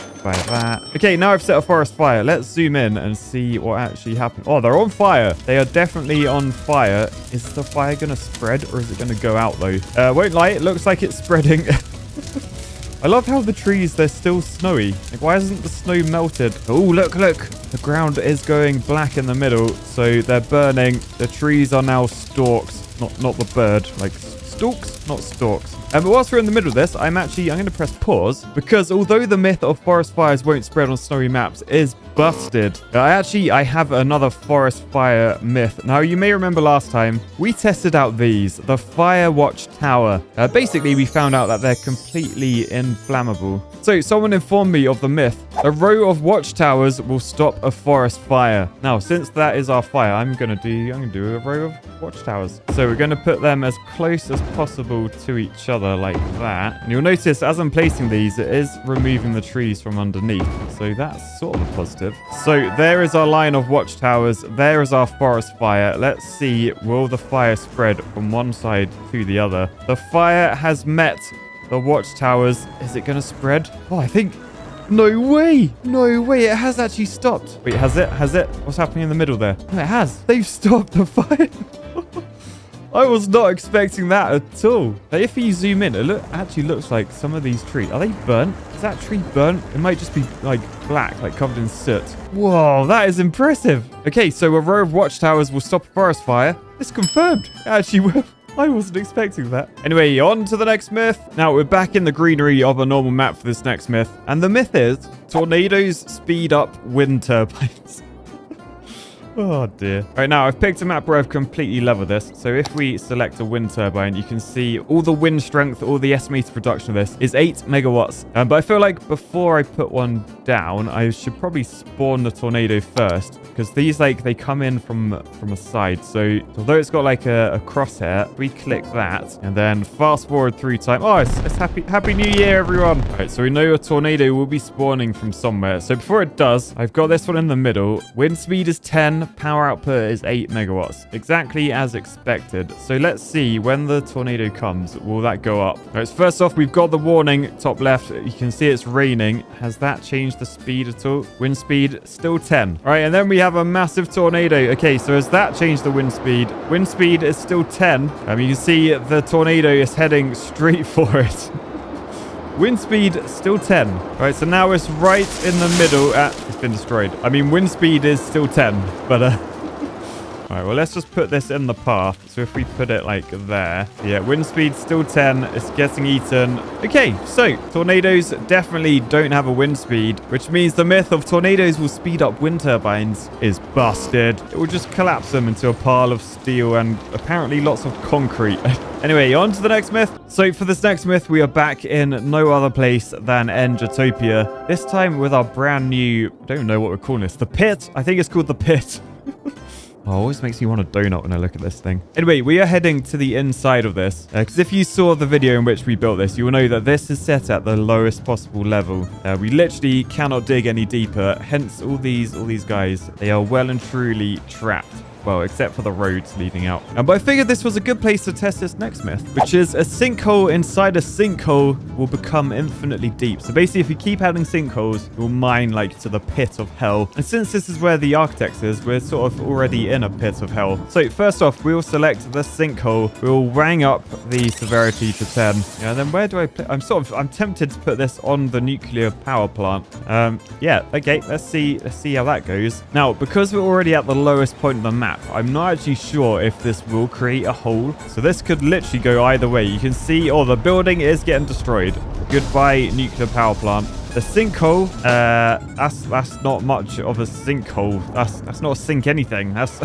Okay, now I've set a forest fire. Let's zoom in and see what actually happened. Oh, they're on fire. They are definitely on fire. Is the fire going to spread or is it going to go out though? Won't lie, it looks like it's spreading. I love how the trees, they're still snowy. Like, why isn't the snow melted? Oh, look. The ground is going black in the middle, so they're burning. The trees are now stalks. Not the bird, like stalks, not stalks. But whilst we're in the middle of this, I'm going to press pause because although the myth of forest fires won't spread on snowy maps is busted, I have another forest fire myth. Now, you may remember last time we tested out the fire Watchtower. Basically, we found out that they're completely inflammable. So someone informed me of the myth. A row of watchtowers will stop a forest fire. Now, since that is our fire, I'm gonna do a row of watchtowers. So we're gonna put them as close as possible to each other like that. And you'll notice as I'm placing these, it is removing the trees from underneath. So that's sort of a positive. So there is our line of watchtowers. There is our forest fire. Let's see, will the fire spread from one side to the other? The fire has met the watchtowers. Is it going to spread? Oh, I think... No way! It has actually stopped. Wait, has it? What's happening in the middle there? No, it has. They've stopped the fire. I was not expecting that at all. But if you zoom in, it actually looks like some of these trees. Are they burnt? Is that tree burnt? It might just be like black, like covered in soot. Whoa, that is impressive. Okay, so a row of watchtowers will stop a forest fire. It's confirmed. It actually will. I wasn't expecting that. Anyway, on to the next myth. Now, we're back in the greenery of a normal map for this next myth. And the myth is tornadoes speed up wind turbines. Oh dear. Right, now I've picked a map where I've completely leveled this. So if we select a wind turbine, you can see all the wind strength, all the estimated production of this is 8 megawatts. But I feel like before I put one down, I should probably spawn the tornado first, because these, like, they come in from a side. So although it's got like a crosshair, we click that and then fast forward through time. Oh, it's happy New Year, everyone. All right, so we know a tornado will be spawning from somewhere. So before it does, I've got this one in the middle. Wind speed is 10. Power output is 8 megawatts, exactly as expected. So let's see when the tornado comes, will that go up? Right, so first off, we've got the warning top left. You can see it's raining. Has that changed the speed at all? Wind speed still 10. All right, and then we have a massive tornado. Okay, so has that changed the wind speed? Wind speed is still 10. You can see the tornado is heading straight for it. Wind speed, still 10. All right, so now it's right in the middle. It's been destroyed. I mean, wind speed is still 10, but... All right, well, let's just put this in the path. So if we put it like there. Yeah, wind speed still 10. It's getting eaten. Okay, so tornadoes definitely don't have a wind speed, which means the myth of tornadoes will speed up wind turbines is busted. It will just collapse them into a pile of steel and apparently lots of concrete. Anyway, on to the next myth. So for this next myth, we are back in no other place than Engitopia. This time with our brand new, I don't know what we're calling this, the pit. I think it's called the pit. Oh, it always makes me want a donut when I look at this thing. Anyway, we are heading to the inside of this. Because if you saw the video in which we built this, you will know that this is set at the lowest possible level. We literally cannot dig any deeper. Hence, all these guys, they are well and truly trapped. Well, except for the roads leading out. But I figured this was a good place to test this next myth, which is a sinkhole inside a sinkhole will become infinitely deep. So basically, if you keep adding sinkholes, you'll mine like to the pit of hell. And since this is where the architects is, we're sort of already in a pit of hell. So first off, we'll select the sinkhole. We'll rang up the severity to 10. Yeah, and then where do I put? I'm tempted to put this on the nuclear power plant. Yeah, okay, let's see how that goes. Now, because we're already at the lowest point of the map, I'm not actually sure if this will create a hole. So this could literally go either way. You can see, the building is getting destroyed. Goodbye, nuclear power plant. The sinkhole, that's not much of a sinkhole. That's not a sink anything. That's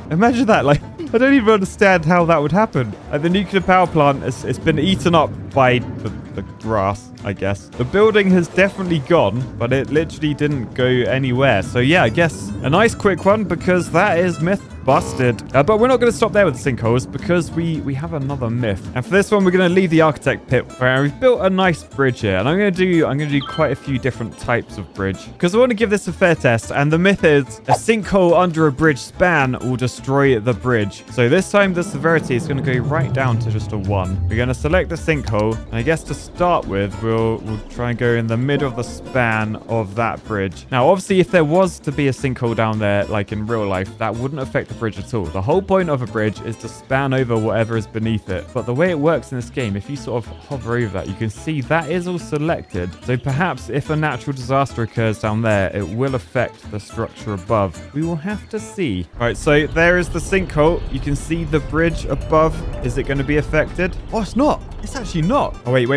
imagine that. Like, I don't even understand how that would happen. The nuclear power plant it's been eaten up by the grass, I guess. The building has definitely gone, but it literally didn't go anywhere. So yeah, I guess a nice quick one because that is myth busted. But we're not going to stop there with the sinkholes because we have another myth. And for this one, we're going to leave the architect pit where we've built a nice bridge here. And I'm going to do quite a few different types of bridge because I want to give this a fair test. And the myth is a sinkhole under a bridge span will destroy the bridge. So this time the severity is going to go right down to just a 1. We're going to select the sinkhole. And I guess to start with, we'll try and go in the middle of the span of that bridge. Now, obviously, if there was to be a sinkhole down there, like in real life, that wouldn't affect the bridge at all. The whole point of a bridge is to span over whatever is beneath it. But the way it works in this game, if you sort of hover over that, you can see that is all selected. So perhaps if a natural disaster occurs down there, it will affect the structure above. We will have to see. All right, so there is the sinkhole. You can see the bridge above. Is it going to be affected? Oh, it's not. It's actually not. Oh, wait.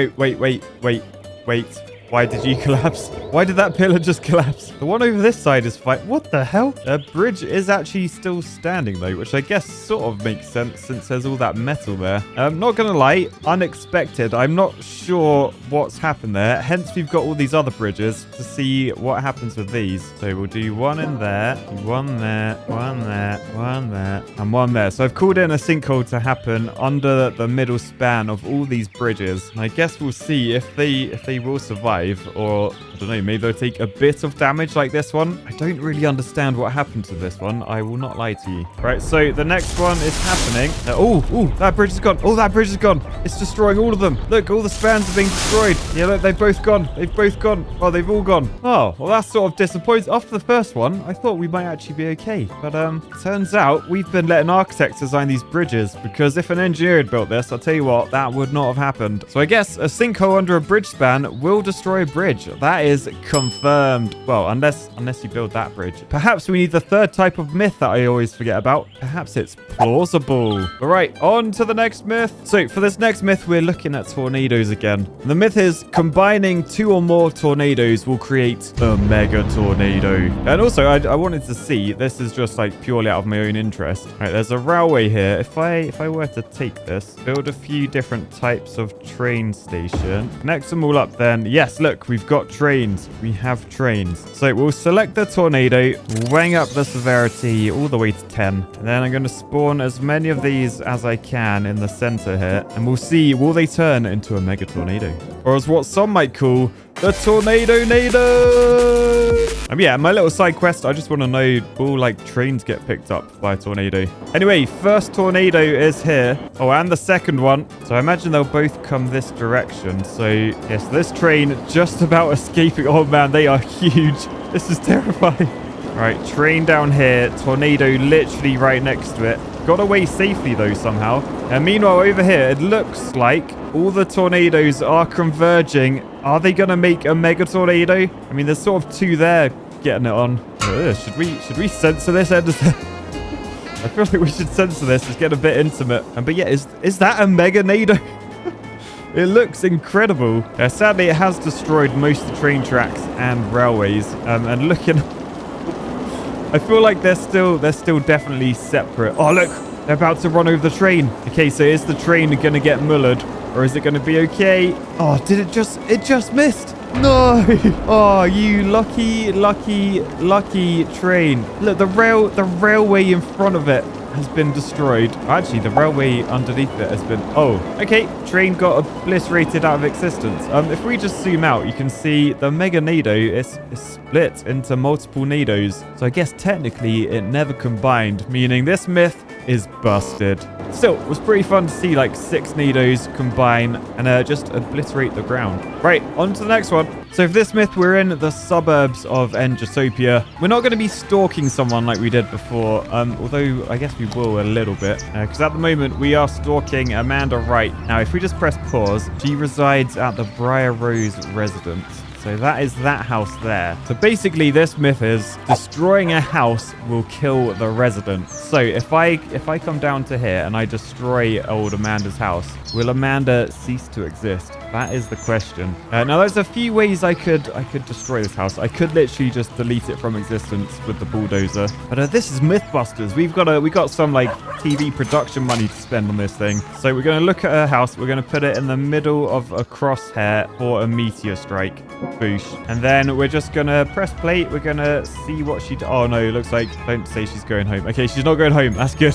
Why did you collapse? Why did that pillar just collapse? The one over this side is fine. What the hell? The bridge is actually still standing though, which I guess sort of makes sense since there's all that metal there. I'm not gonna lie, unexpected. I'm not sure what's happened there. Hence, we've got all these other bridges to see what happens with these. So we'll do one in there, one there, one there, one there, and one there. So I've called in a sinkhole to happen under the middle span of all these bridges. And I guess we'll see if they will survive. Or, I don't know, maybe they'll take a bit of damage like this one. I don't really understand what happened to this one. I will not lie to you. Right, so the next one is happening. That bridge is gone. That bridge is gone. It's destroying all of them. Look, all the spans are being destroyed. Yeah, look, they've both gone. They've both gone. Oh, they've all gone. Oh, well, that's sort of disappointing. After the first one, I thought we might actually be okay. But turns out we've been letting architects design these bridges because if an engineer had built this, I'll tell you what, that would not have happened. So I guess a sinkhole under a bridge span will destroy a bridge. That is confirmed. Well, unless you build that bridge. Perhaps we need the third type of myth that I always forget about. Perhaps it's plausible. All right, on to the next myth. So for this next myth, we're looking at tornadoes again. The myth is combining 2 or more tornadoes will create a mega tornado. And also, I wanted to see, this is just like purely out of my own interest. All right, there's a railway here. If I were to take this, build a few different types of train station, connect them all up, then yes, look, we've got trains. We have trains. So we'll select the tornado, wang up the severity all the way to 10. And then I'm going to spawn as many of these as I can in the center here. And we'll see, will they turn into a mega tornado? Or as what some might call the Tornado-nado! Yeah, my little side quest, I just want to know, will like trains get picked up by a tornado? Anyway, first tornado is here. Oh, and the second one. So I imagine they'll both come this direction. So yes, this train just about escaping. Oh man, they are huge. This is terrifying. All right, train down here. Tornado literally right next to it. Got away safely though somehow. And meanwhile over here, it looks like all the tornadoes are converging. Are they going to make a mega tornado? I mean, there's sort of 2 there getting it on. Should we censor this? I feel like we should censor this. It's getting a bit intimate. But yeah, is that a mega nado? It looks incredible. Sadly, it has destroyed most of the train tracks and railways. And looking, I feel like they're still definitely separate. Oh look, they're about to run over the train. Okay, so is the train going to get mullered? Or is it going to be okay? Oh, it just missed. No. Oh, you lucky train. Look, the railway in front of it has been destroyed. Actually, the railway underneath it has been... Oh, okay. Train got obliterated out of existence. If we just zoom out, you can see the mega nado is split into multiple nados. So I guess technically it never combined, meaning this myth is busted. Still, it was pretty fun to see like 6 nados combine and just obliterate the ground. Right, on to the next one. So for this myth, we're in the suburbs of Engitopia. We're not going to be stalking someone like we did before, although I guess we will a little bit. Because at the moment, we are stalking Amanda Wright. Now, if we just press pause, she resides at the Briar Rose residence. So that is that house there. So basically, this myth is destroying a house will kill the resident. So if I come down to here and I destroy old Amanda's house, will Amanda cease to exist? That is the question. Now, there's a few ways I could destroy this house. I could literally just delete it from existence with the bulldozer. But this is Mythbusters. We got some like TV production money to spend on this thing. So we're going to look at her house. We're going to put it in the middle of a crosshair for a meteor strike. Boosh. And then we're just going to press play. We're going to see what she... Oh, no. It looks like... Don't say she's going home. Okay, she's not going home. That's good.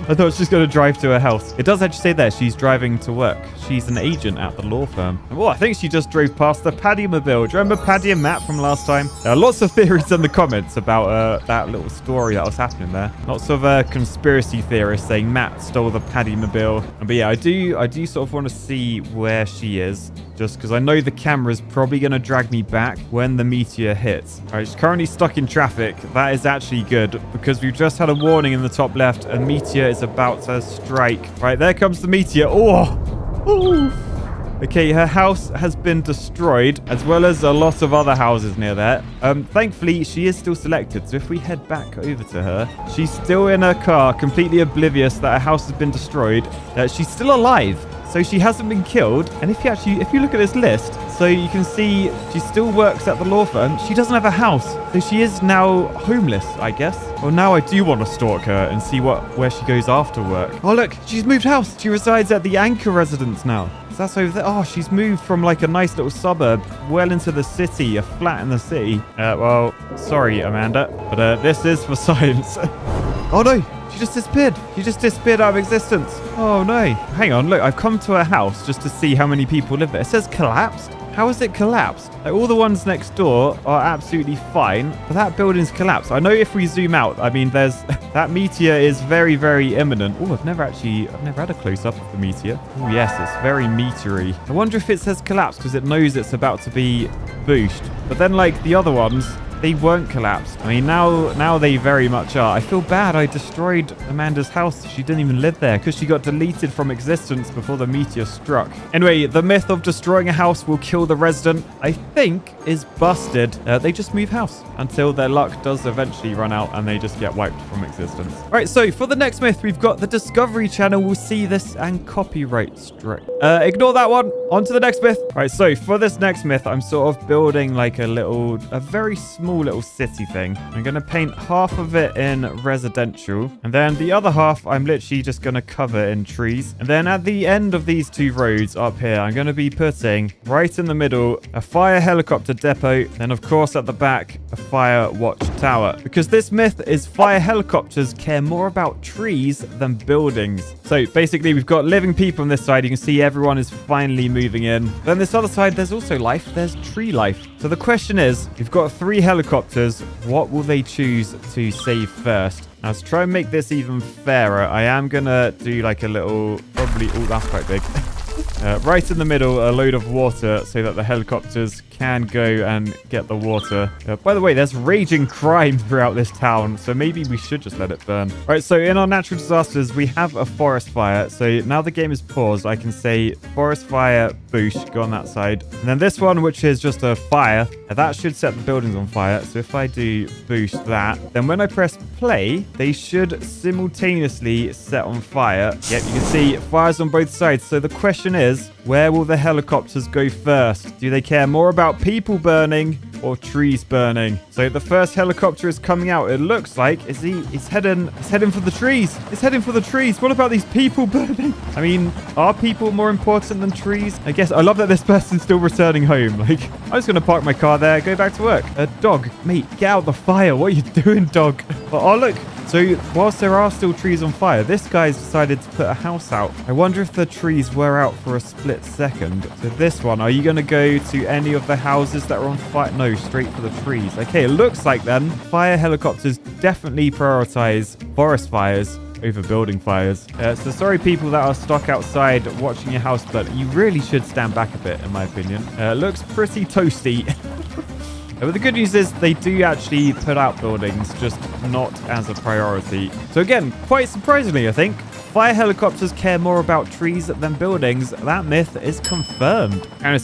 I thought she was going to drive to her house. It does actually say there she's driving to work. She's an agent at the law firm. Oh, I think she just drove past the Paddy-Mobile. Do you remember Paddy and Matt from last time? There are lots of theories in the comments about that little story that was happening there. Lots of conspiracy theorists saying Matt stole the Paddy-Mobile. But yeah, I do sort of want to see where she is. Just because I know the camera's probably going to drag me back when the meteor hits. All right, she's currently stuck in traffic. That is actually good because we've just had a warning in the top left. A meteor is about to strike. Right, there comes the meteor. Oh! Ooh. Okay, her house has been destroyed, as well as a lot of other houses near there. Thankfully, she is still selected. So if we head back over to her, she's still in her car, completely oblivious that her house has been destroyed. She's still alive. So she hasn't been killed. And if you look at this list, so you can see she still works at the law firm. She doesn't have a house. So she is now homeless, I guess. Well, now I do want to stalk her and see where she goes after work. Oh, look, she's moved house. She resides at the Anchor residence now. So that's over there. Oh, she's moved from like a nice little suburb well into the city, a flat in the city. Well, sorry, Amanda, but this is for science. Oh, no. She just disappeared. She just disappeared out of existence. Oh, no. Hang on. Look, I've come to her house just to see how many people live there. It says collapsed. How is it collapsed? Like, all the ones next door are absolutely fine, but that building's collapsed. I know if we zoom out, I mean, that meteor is very, very imminent. Oh, I've never had a close-up of the meteor. Oh, yes, it's very meteory. I wonder if it says collapsed because it knows it's about to be boosted. But then, like, the other ones... They weren't collapsed. I mean, now they very much are. I feel bad. I destroyed Amanda's house. She didn't even live there because she got deleted from existence before the meteor struck. Anyway, the myth of destroying a house will kill the resident, I think, is busted. They just move house until their luck does eventually run out and they just get wiped from existence. All right, so for the next myth, we've got the Discovery Channel will see this and copyright strike. Ignore that one. On to the next myth. All right, so for this next myth, I'm sort of building like a very small little city thing. I'm going to paint half of it in residential, and then the other half I'm literally just going to cover in trees. And then at the end of these 2 roads up here, I'm going to be putting right in the middle a fire helicopter depot, then of course at the back a fire watchtower, because this myth is fire helicopters care more about trees than buildings. So basically we've got living people on this side. You can see everyone is finally moving in. Then this other side, there's also life. There's tree life. So the question is, we've got 3 helicopters. What will they choose to save first? Now, to try and make this even fairer, I am going to do like a little, probably, oh, that's quite big. Right in the middle, a load of water so that the helicopters can go and get the water. By the way, there's raging crime throughout this town, so maybe we should just let it burn. All right, so in our natural disasters, we have a forest fire. So now the game is paused, I can say forest fire, boosh, go on that side. And then this one, which is just a fire, that should set the buildings on fire. So if I do boost that, then when I press play, they should simultaneously set on fire. Yep, you can see fires on both sides. So the question is, where will the helicopters go first? Do they care more about people burning or trees burning? So the first helicopter is coming out. It looks like he's heading for the trees. It's heading for the trees. What about these people burning? I mean, are people more important than trees? I guess I love that this person's still returning home. Like, I'm just gonna park my car there, go back to work. Dog, mate, get out the fire. What are you doing, dog? Oh, look. So whilst there are still trees on fire, this guy's decided to put a house out. I wonder if the trees were out for a split second. So this one, are you going to go to any of the houses that are on fire? No, straight for the trees. Okay, it looks like then fire helicopters definitely prioritize forest fires over building fires. So sorry people that are stuck outside watching your house, but you really should stand back a bit in my opinion. It looks pretty toasty. But the good news is they do actually put out buildings, just not as a priority. So again, quite surprisingly, I think, fire helicopters care more about trees than buildings. That myth is confirmed. Hang on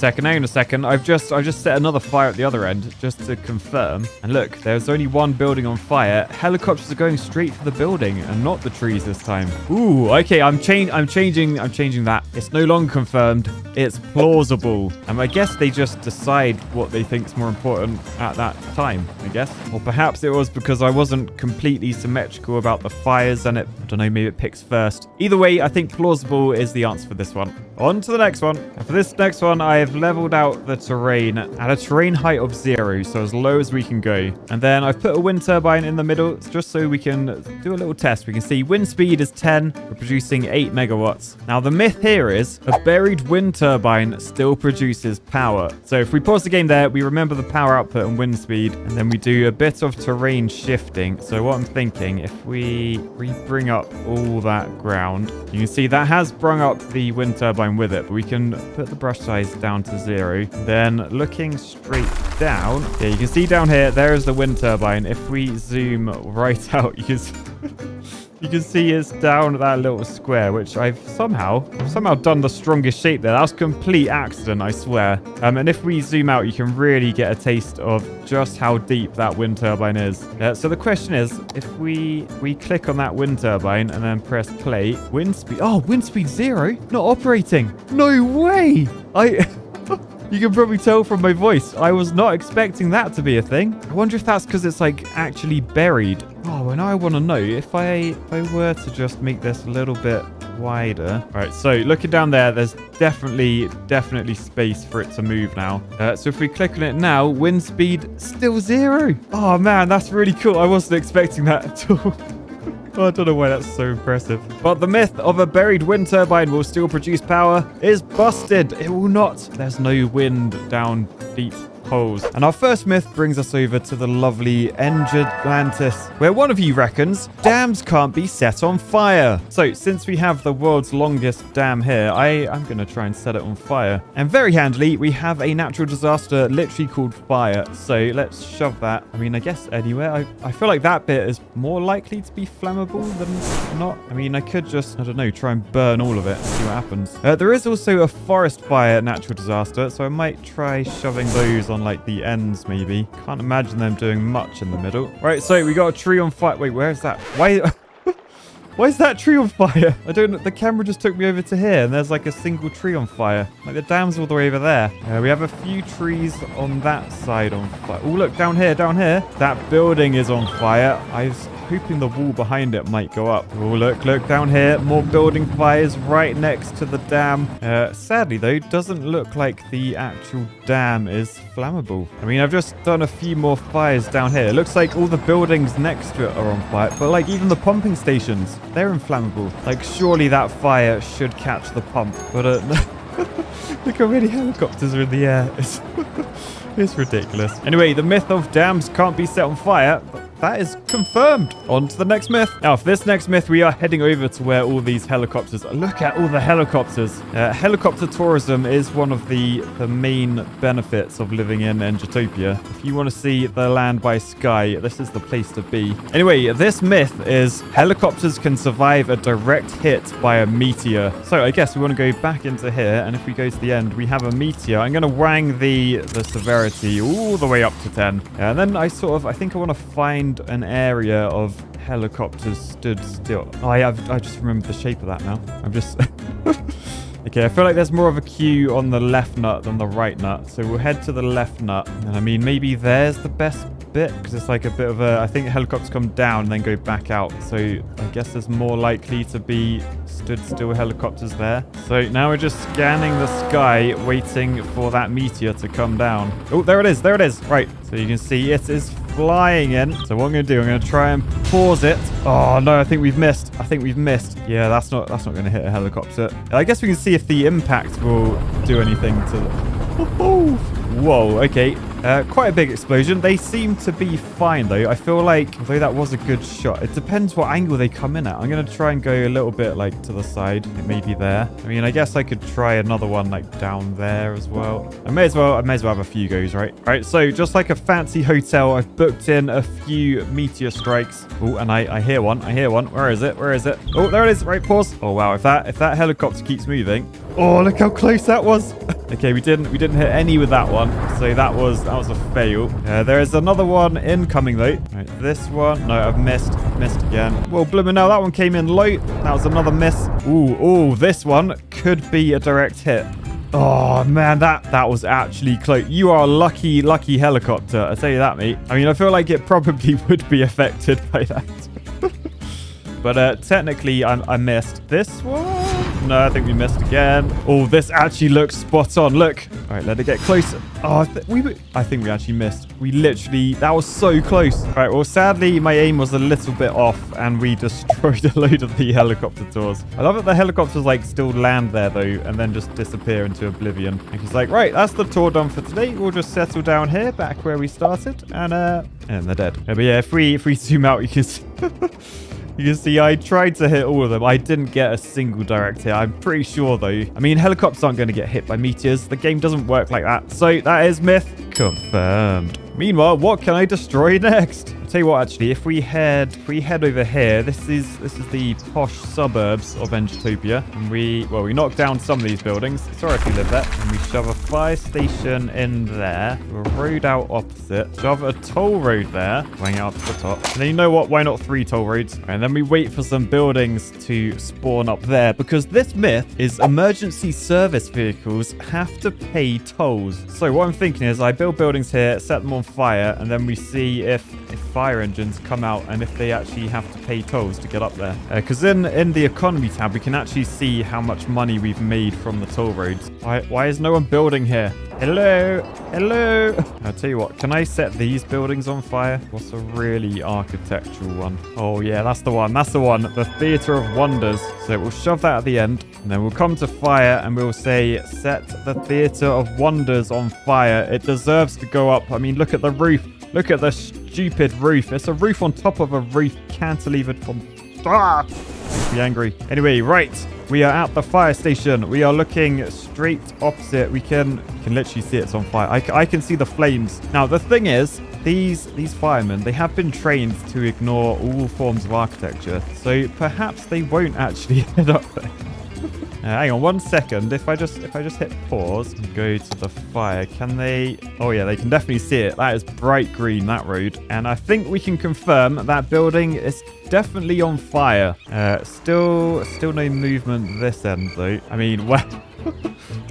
a second. I've just set another fire at the other end just to confirm. And look, there's only one building on fire. Helicopters are going straight for the building and not the trees this time. Ooh, okay, I'm changing that. It's no longer confirmed. It's plausible. I guess they just decide what they think is more important at that time, I guess. Or perhaps it was because I wasn't completely symmetrical about the fires and I don't know, maybe it picks first. Either way, I think plausible is the answer for this one. On to the next one. And for this next one, I have leveled out the terrain at a terrain height of 0, so as low as we can go. And then I've put a wind turbine in the middle just so we can do a little test. We can see wind speed is 10. We're producing 8 megawatts. Now, the myth here is a buried wind turbine still produces power. So if we pause the game there, we remember the power output and wind speed, and then we do a bit of terrain shifting. So what I'm thinking, if we bring up all that ground, you can see that has brung up the wind turbine with it, but we can put the brush size down to 0. Then looking straight down, yeah, you can see down here, there is the wind turbine. If we zoom right out, you can see it's down that little square, which I've somehow done the strongest shape there. That was complete accident, I swear. And if we zoom out, you can really get a taste of just how deep that wind turbine is. So the question is, if we click on that wind turbine and then press play, wind speed 0, not operating. No way. You can probably tell from my voice, I was not expecting that to be a thing. I wonder if that's because it's like actually buried. Oh, and I want to know if I were to just make this a little bit wider. All right, so looking down there, there's definitely space for it to move now. So if we click on it now, wind speed still 0. Oh man, that's really cool. I wasn't expecting that at all. Oh, I don't know why that's so impressive. But the myth of a buried wind turbine will still produce power is busted. It will not. There's no wind down deep holes. And our first myth brings us over to the lovely Engitopia, where one of you reckons dams can't be set on fire. So since we have the world's longest dam here, I'm going to try and set it on fire. And very handily, we have a natural disaster literally called fire. So let's shove that. I mean, I guess anywhere. I feel like that bit is more likely to be flammable than not. I mean, I could just, I don't know, try and burn all of it and see what happens. There is also a forest fire natural disaster, so I might try shoving those on like the ends maybe. Can't imagine them doing much in the middle. Right, so we got a tree on fire. Wait, where is that? Why is that tree on fire? I don't know. The camera just took me over to here and there's like a single tree on fire. Like the dam's all the way over there. We have a few trees on that side on fire. Oh, look, down here. That building is on fire. I was hoping the wall behind it might go up. Oh, look down here. More building fires right next to the dam. Sadly, though, doesn't look like the actual dam is flammable. I mean, I've just done a few more fires down here. It looks like all the buildings next to it are on fire. But like even the pumping stations, they're inflammable. Like surely that fire should catch the pump. But look how many helicopters are in the air. It's ridiculous. Anyway, the myth of dams can't be set on fire. That is confirmed. On to the next myth. Now, for this next myth, we are heading over to where all these helicopters are. Look at all the helicopters. Helicopter tourism is one of the main benefits of living in Engitopia. If you want to see the land by sky, this is the place to be. Anyway, this myth is helicopters can survive a direct hit by a meteor. So I guess we want to go back into here. And if we go to the end, we have a meteor. I'm going to wang the severity all the way up to 10. And then I think I want to find an area of helicopters stood still. Oh, I just remembered the shape of that now. I'm just... Okay, I feel like there's more of a queue on the left nut than the right nut. So we'll head to the left nut. And I mean, maybe there's the best bit because it's like a bit of a, I think helicopters come down and then go back out. So I guess there's more likely to be stood still helicopters there. So now we're just scanning the sky, waiting for that meteor to come down. Oh, there it is. There it is. Right. So you can see it is flying in. So what I'm going to do, I'm going to try and pause it. Oh, no, I think we've missed. I think we've missed. Yeah, that's not going to hit a helicopter. I guess we can see if the impact will do anything to the... Whoa, okay. Quite a big explosion. They seem to be fine, though. I feel like, although that was a good shot, it depends what angle they come in at. I'm going to try and go a little bit, like, to the side. Maybe there. I mean, I guess I could try another one, like, down there as well. I may as well have a few goes, right? All right, so just like a fancy hotel, I've booked in a few meteor strikes. Oh, and I hear one. I hear one. Where is it? Where is it? Oh, there it is. Right, pause. Oh, wow. If that helicopter keeps moving. Oh, look how close that was. Okay, we didn't hit any with that one. So that was a fail. There is another one incoming though. Right, this one. No, I've missed again. Well, blooming now, that one came in low. That was another miss. Ooh, this one could be a direct hit. Oh man, that was actually close. You are a lucky helicopter. I tell you that, mate. I mean, I feel like it probably would be affected by that. But technically, I missed this one. No, I think we missed again. Oh, this actually looks spot on. Look. All right, let it get closer. Oh, I think we actually missed. We literally, that was so close. All right, well, sadly, my aim was a little bit off and we destroyed a load of the helicopter tours. I love that the helicopters like still land there though and then just disappear into oblivion. And he's like, right, that's the tour done for today. We'll just settle down here back where we started and they're dead. But yeah, if we zoom out, you can see... You can see I tried to hit all of them. I didn't get a single direct hit. I'm pretty sure, though. I mean, helicopters aren't going to get hit by meteors. The game doesn't work like that. So that is myth confirmed. Meanwhile, what can I destroy next? I'll tell you what, actually, if we head over here, this is the posh suburbs of Engitopia. And we knock down some of these buildings. Sorry if you live there. And we shove a fire station in there. A road out opposite. Shove a toll road there. Going out to the top. And then you know what? Why not 3 toll roads? And then we wait for some buildings to spawn up there. Because this myth is emergency service vehicles have to pay tolls. So what I'm thinking is I build buildings here, set them on fire, and then we see if fire engines come out and if they actually have to pay tolls to get up there. Because in the economy tab, we can actually see how much money we've made from the toll roads. Why is no one building here? Hello? I'll tell you what, can I set these buildings on fire? What's a really architectural one? Oh yeah, that's the one. The Theatre of Wonders. So we'll shove that at the end, and then we'll come to fire and we'll say, set the Theatre of Wonders on fire. It deserves to go up. I mean, look at the roof. Look at the stupid roof. It's a roof on top of a roof cantilevered from... Ah! Be angry. Anyway, right. We are at the fire station. We are looking straight opposite. We can literally see it's on fire. I can see the flames. Now, the thing is, these firemen, they have been trained to ignore all forms of architecture. So perhaps they won't actually head up there. Hang on 1 second. If I just hit pause and go to the fire, can they... Oh yeah, they can definitely see it. That is bright green, that road. And I think we can confirm that building is definitely on fire. Still no movement this end though. I mean, well...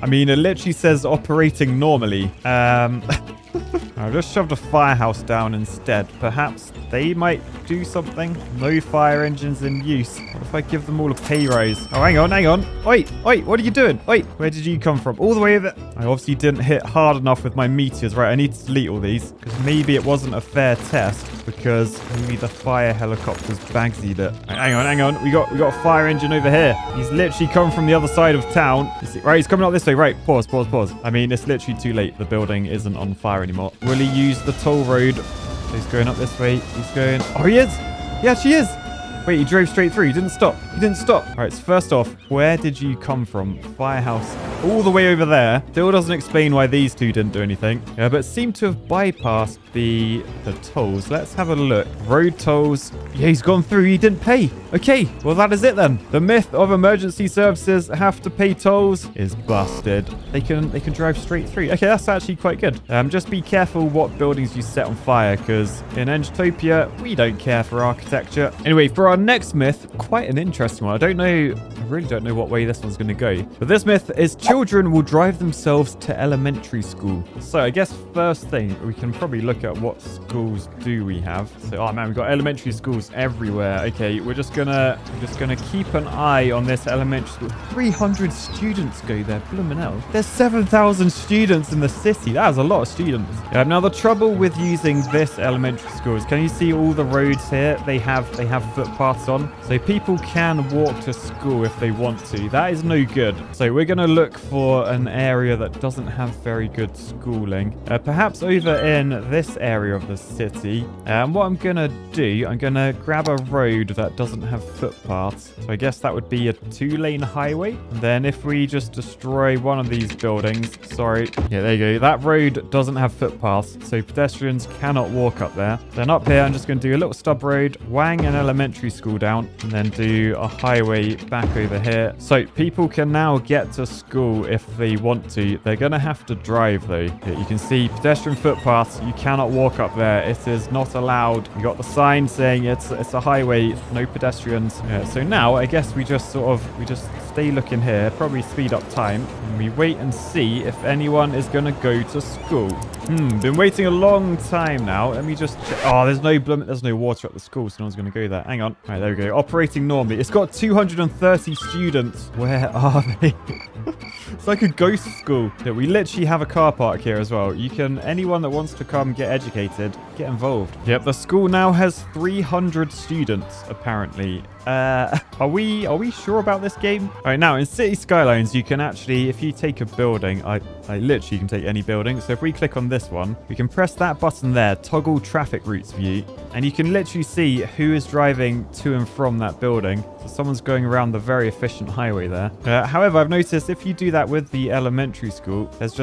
I mean, it literally says operating normally. I've just shoved a firehouse down instead. Perhaps they might do something. No fire engines in use. What if I give them all a pay rise? Oh, hang on. Wait, what are you doing? Wait, where did you come from? All the way over. I obviously didn't hit hard enough with my meteors. Right, I need to delete all these. Because maybe it wasn't a fair test. Because maybe the fire helicopters bagsied it. Right, hang on. We got a fire engine over here. He's literally come from the other side of town. Right, he's coming up this way. Right, pause. I mean, it's literally too late. The building isn't on fire anymore. Will he use the toll road? He's going up this way. He's going... Oh, he is! He actually is! Wait, he drove straight through. He didn't stop. All right, so first off, where did you come from? Firehouse all the way over there. Still doesn't explain why these two didn't do anything. But seem to have bypassed the tolls. Let's have a look. Road tolls. Yeah, he's gone through. He didn't pay. Okay, well, that is it then. The myth of emergency services have to pay tolls is busted. They can drive straight through. Okay, that's actually quite good. Just be careful what buildings you set on fire, because in Engitopia, we don't care for architecture. Anyway, for our next myth, quite an interesting one. I don't know really don't know what way this one's going to go. But this myth is children will drive themselves to elementary school. So I guess first thing, we can probably look at what schools do we have. So, oh man, we've got elementary schools everywhere. Okay, we're just gonna keep an eye on this elementary school. 300 students go there, bloomin' hell. There's 7,000 students in the city. That is a lot of students. Now the trouble with using this elementary school is, can you see all the roads here? They have footpaths on, so people can walk to school if they want to. That is no good. So we're gonna look for an area that doesn't have very good schooling. Perhaps over in this area of the city. And what I'm gonna do, I'm gonna grab a road that doesn't have footpaths. So I guess that would be a 2-lane highway. And then if we just destroy one of these buildings, sorry. Yeah, there you go. That road doesn't have footpaths, so pedestrians cannot walk up there. Then up here, I'm just gonna do a little stub road, wang an elementary school down, and then do a highway back over here. So people can now get to school if they want to. They're gonna have to drive though. You can see pedestrian footpaths. You cannot walk up there. It is not allowed. You got the sign saying it's a highway, no pedestrians. So now I guess we just stay looking here, probably speed up time, and we wait and see if anyone is gonna go to school. Been waiting a long time now. Let me just check. Oh, there's no water at the school, so no one's gonna go there. Hang on. All right, there we go. Operating normally. It's got 230 students. Where are they? It's like a ghost school. Yeah, we literally have a car park here as well. Anyone that wants to come get educated, get involved. Yep, the school now has 300 students, apparently. Are we sure about this game? All right, now in Cities Skylines, you can actually, if you take a building, I literally can take any building. So if we click on this one, we can press that button there, toggle traffic routes view, and you can literally see who is driving to and from that building. So someone's going around the very efficient highway there. However, I've noticed if you do that with the elementary school, there's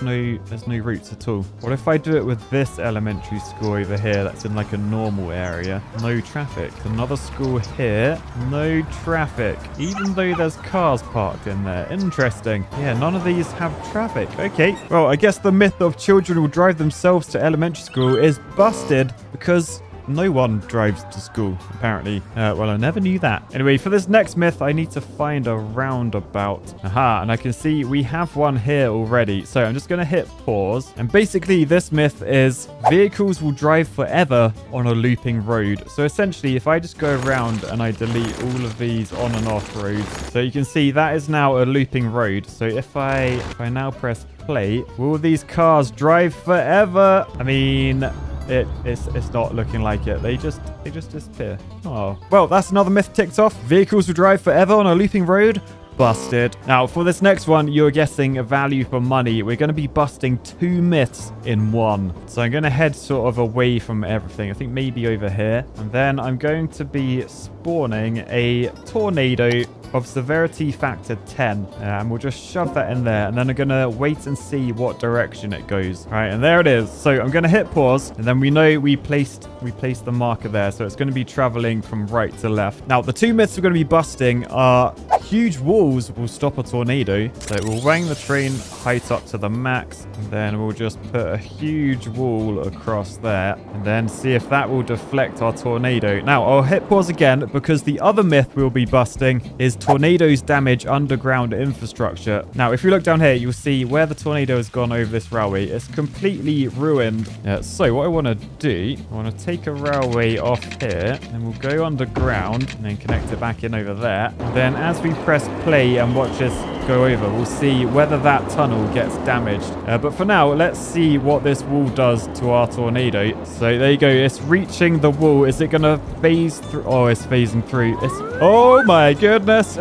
no routes at all. What if I do it with this elementary school over here that's in like a normal area? No traffic. Another school here, no traffic, even though there's cars parked in there. Interesting. Yeah, none of these have traffic. Okay, well, I guess the myth of children will drive themselves to elementary school is busted because no one drives to school, apparently. Well, I never knew that. Anyway, for this next myth, I need to find a roundabout. Aha, and I can see we have one here already. So I'm just going to hit pause. And basically, this myth is vehicles will drive forever on a looping road. So essentially, if I just go around and I delete all of these on and off roads, so you can see that is now a looping road. So if I now press play, will these cars drive forever? I mean, it's not looking like it. They just disappear. Oh, well, that's another myth ticked off. Vehicles will drive forever on a looping road. Busted. Now, for this next one, you're guessing a value for money. We're going to be busting 2 myths in one. So I'm going to head sort of away from everything. I think maybe over here. And then I'm going to be spawning a tornado of severity factor 10. And we'll just shove that in there. And then I'm going to wait and see what direction it goes. All right, and there it is. So I'm going to hit pause. And then we know we placed the marker there. So it's going to be traveling from right to left. Now, the 2 myths we're going to be busting are huge walls will stop a tornado. So we'll wang the train height up to the max. And then we'll just put a huge wall across there. And then see if that will deflect our tornado. Now, I'll hit pause again because the other myth we'll be busting is tornadoes damage underground infrastructure. Now, if you look down here, you'll see where the tornado has gone over this railway. It's completely ruined. So what I want to do, I want to take a railway off here and we'll go underground and then connect it back in over there. Then as we press play and watch this go over, we'll see whether that tunnel gets damaged. But for now, let's see what this wall does to our tornado. So there you go. It's reaching the wall. Is it going to phase through? Oh, it's phasing through. Oh my goodness.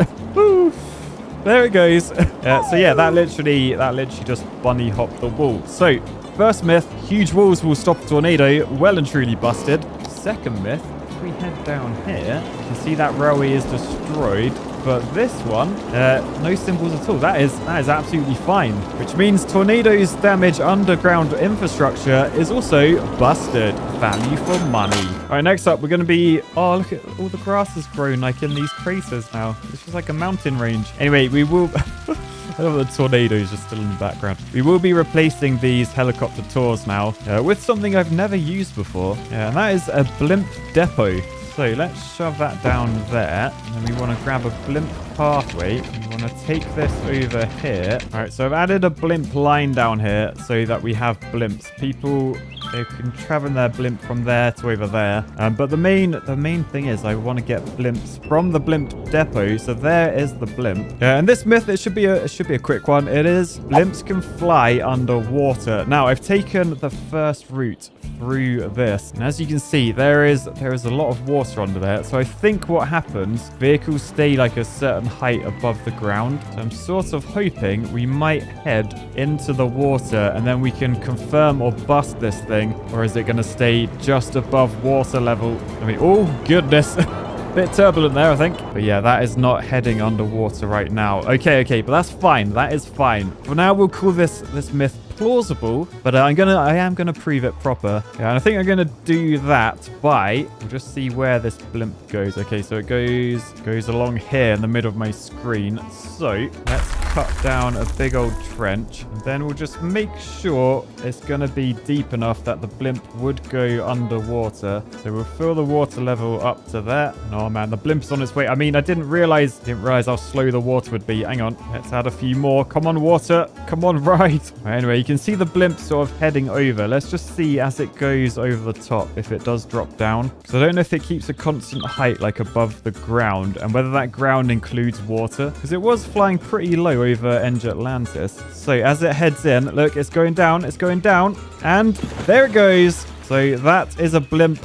There it goes. So yeah, that literally just bunny hopped the wall. So first myth, huge walls will stop a tornado. Well and truly busted. Second myth, if we head down here, you can see that railway is destroyed. But this one, no symbols at all. That is absolutely fine. Which means tornadoes damage underground infrastructure is also busted. Value for money. All right, next up, we're going to be... Oh, look at all the grass has grown like in these craters now. It's just like a mountain range. Anyway, we will... I love the tornadoes just still in the background. We will be replacing these helicopter tours now with something I've never used before. And that is a blimp depot. So let's shove that down there. And then we want to grab a blimp pathway. We want to take this over here. All right, so I've added a blimp line down here so that we have blimps. People, they can travel their blimp from there to over there. But the main thing is I want to get blimps from the blimp depot. So there is the blimp. And this myth, it should be a quick one. It is blimps can fly underwater. Now I've taken the first route through this, and as you can see, there is a lot of water under there. So I think what happens, vehicles stay like a certain height above the ground. So I'm sort of hoping we might head into the water and then we can confirm or bust this thing, or is it going to stay just above water level? I mean, oh goodness. Bit turbulent there, I think. But yeah, that is not heading underwater right now. Okay, but that's fine. That is fine. For now, we'll call this myth plausible, but I am gonna prove it proper. Yeah, and I think I'm gonna do that by, we'll just see where this blimp goes. Okay, so it goes along here in the middle of my screen. So let's cut down a big old trench, and then we'll just make sure it's gonna be deep enough that the blimp would go underwater. So we'll fill the water level up to there. Oh man, the blimp's on its way. I mean, I didn't realize how slow the water would be. Hang on, let's add a few more. Come on, water. Come on, right. Anyway, you can see the blimp sort of heading over. Let's just see as it goes over the top if it does drop down. Because I don't know if it keeps a constant height like above the ground, and whether that ground includes water. Because it was flying pretty low over Atlantis. So as it heads in, look, it's going down, and there it goes. So that is a blimp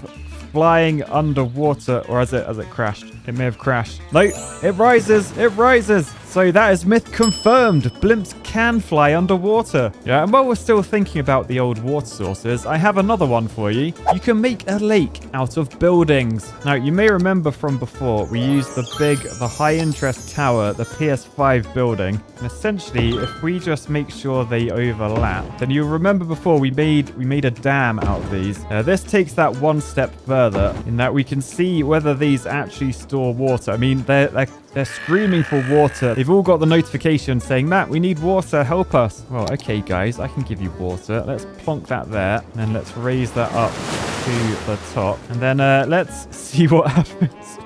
flying underwater, or has it crashed? It may have crashed. No, it rises. So that is myth confirmed. Blimps can fly underwater. Yeah, and while we're still thinking about the old water sources, I have another one for you. You can make a lake out of buildings. Now, you may remember from before, we used the high interest tower, the PS5 building. And essentially, if we just make sure they overlap, then you'll remember before we made a dam out of these. This takes that one step further in that we can see whether these actually store water. I mean, they're screaming for water. They've all got the notification saying, Matt, we need water, help us. Well, okay, guys, I can give you water. Let's plonk that there, and then let's raise that up to the top. And then let's see what happens.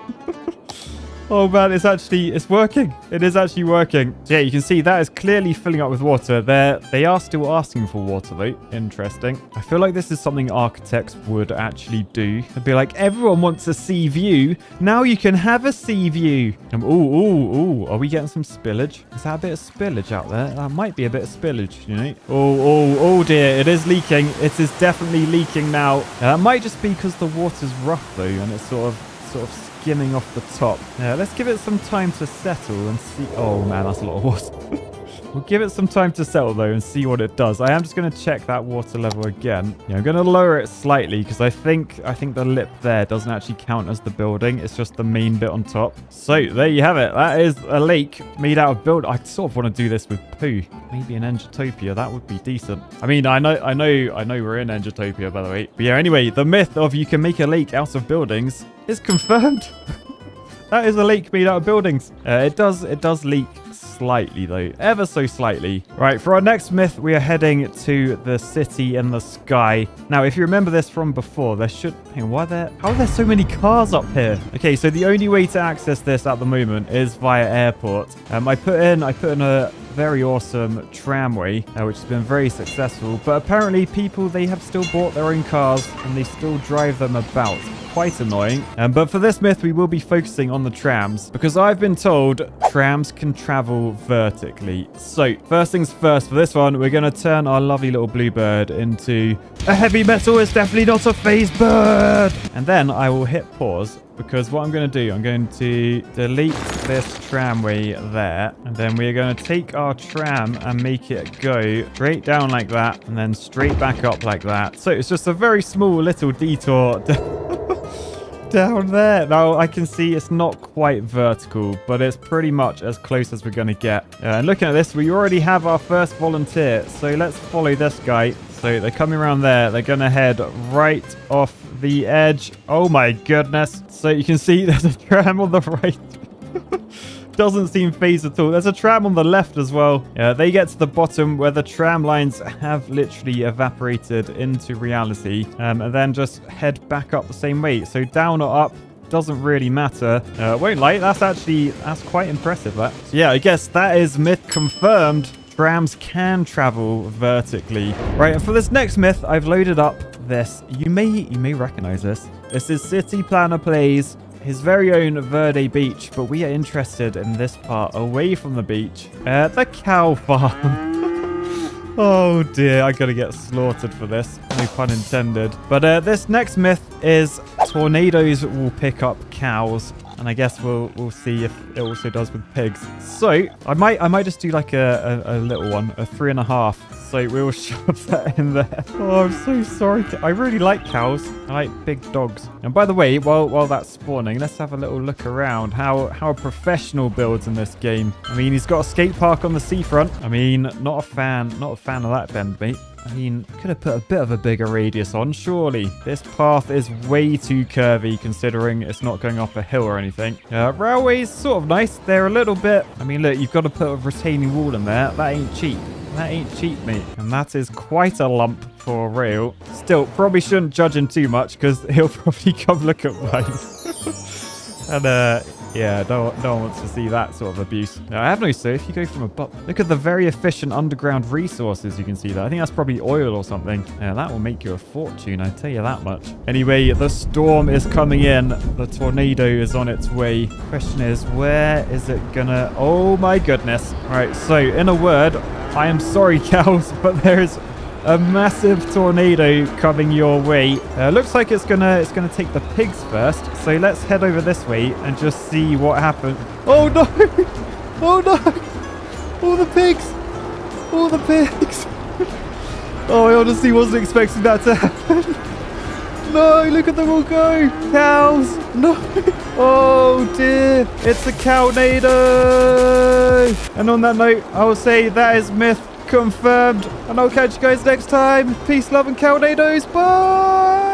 Oh man, it's working. It is actually working. So yeah, you can see that is clearly filling up with water. They are still asking for water though. Interesting. I feel like this is something architects would actually do. They'd be like, everyone wants a sea view. Now you can have a sea view. Ooh. Are we getting some spillage? Is that a bit of spillage out there? That might be a bit of spillage, you know? Oh dear. It is leaking. It is definitely leaking now. That might just be because the water's rough though, and it's sort of skimming off the top. Yeah, let's give it some time to settle and see. Oh man, that's a lot of water. We'll give it some time to settle though and see what it does. I am just going to check that water level again. Yeah, I'm going to lower it slightly because I think the lip there doesn't actually count as the building. It's just the main bit on top. So there you have it. That is a lake made out of build. I sort of want to do this with poo. Maybe an Engitopia. That would be decent. I mean, I know we're in Engitopia, by the way. But yeah, anyway, the myth of you can make a lake out of buildings is confirmed. That is a lake made out of buildings. It does leak slightly though, ever so slightly. Right, for our next myth, we are heading to the city in the sky. Now, if you remember this from before, how are there so many cars up here? Okay, so the only way to access this at the moment is via airport. I put in a very awesome tramway, which has been very successful, but apparently people, they have still bought their own cars and they still drive them about. Quite annoying. But for this myth, we will be focusing on the trams because I've been told trams can travel vertically. So first things first, for this one, we're going to turn our lovely little bluebird into a heavy metal. It's definitely not a phase bird. And then I will hit pause because what I'm going to do, I'm going to delete this tramway there. And then we're going to take our tram and make it go straight down like that and then straight back up like that. So it's just a very small little detour down there. Now I can see it's not quite vertical, but it's pretty much as close as we're going to get. And looking at this, we already have our first volunteer. So let's follow this guy. So they're coming around there. They're going to head right off the edge. Oh my goodness. So you can see there's a tram on the right. Doesn't seem phased at all. There's a tram on the left as well. Yeah, they get to the bottom where the tram lines have literally evaporated into reality, and then just head back up the same way. So down or up, doesn't really matter. Won't lie, that's quite impressive, that. So yeah, I guess that is myth confirmed. Trams can travel vertically. Right, and for this next myth, I've loaded up this. You may recognize this. This is City Planner Plays his very own Verde Beach, but we are interested in this part away from the beach. The cow farm. Oh dear, I gotta get slaughtered for this. No pun intended. But this next myth is tornadoes will pick up cows. And I guess we'll see if it also does with pigs. So I might just do like a little one, a 3.5. So we'll shove that in there. Oh, I'm so sorry. I really like cows. I like big dogs. And by the way, while that's spawning, let's have a little look around how a professional builds in this game. I mean, he's got a skate park on the seafront. I mean, not a fan of that bend, mate. I mean, could have put a bit of a bigger radius on, surely. This path is way too curvy considering it's not going up a hill or anything. Railways, sort of nice. They're a little bit... I mean, look, you've got to put a retaining wall in there. That ain't cheap. That ain't cheap, mate. And that is quite a lump for a rail. Still, probably shouldn't judge him too much because he'll probably come look at mine. And, yeah, no one wants to see that sort of abuse. Now, I have no say if you go from above. Look at the very efficient underground resources. You can see that. I think that's probably oil or something. Yeah, that will make you a fortune, I tell you that much. Anyway, the storm is coming in. The tornado is on its way. Question is, where is it gonna... Oh my goodness. All right, so in a word, I am sorry, cows, but there is a massive tornado coming your way. Looks like it's gonna take the pigs first. So let's head over this way and just see what happens. Oh no! Oh no! All the pigs! All the pigs! Oh, I honestly wasn't expecting that to happen. No, look at them all go! Cows! No! Oh dear! It's a cow-nado! And on that note, I will say that is myth confirmed. And I'll catch you guys next time. Peace, love, and cow-nados. Bye!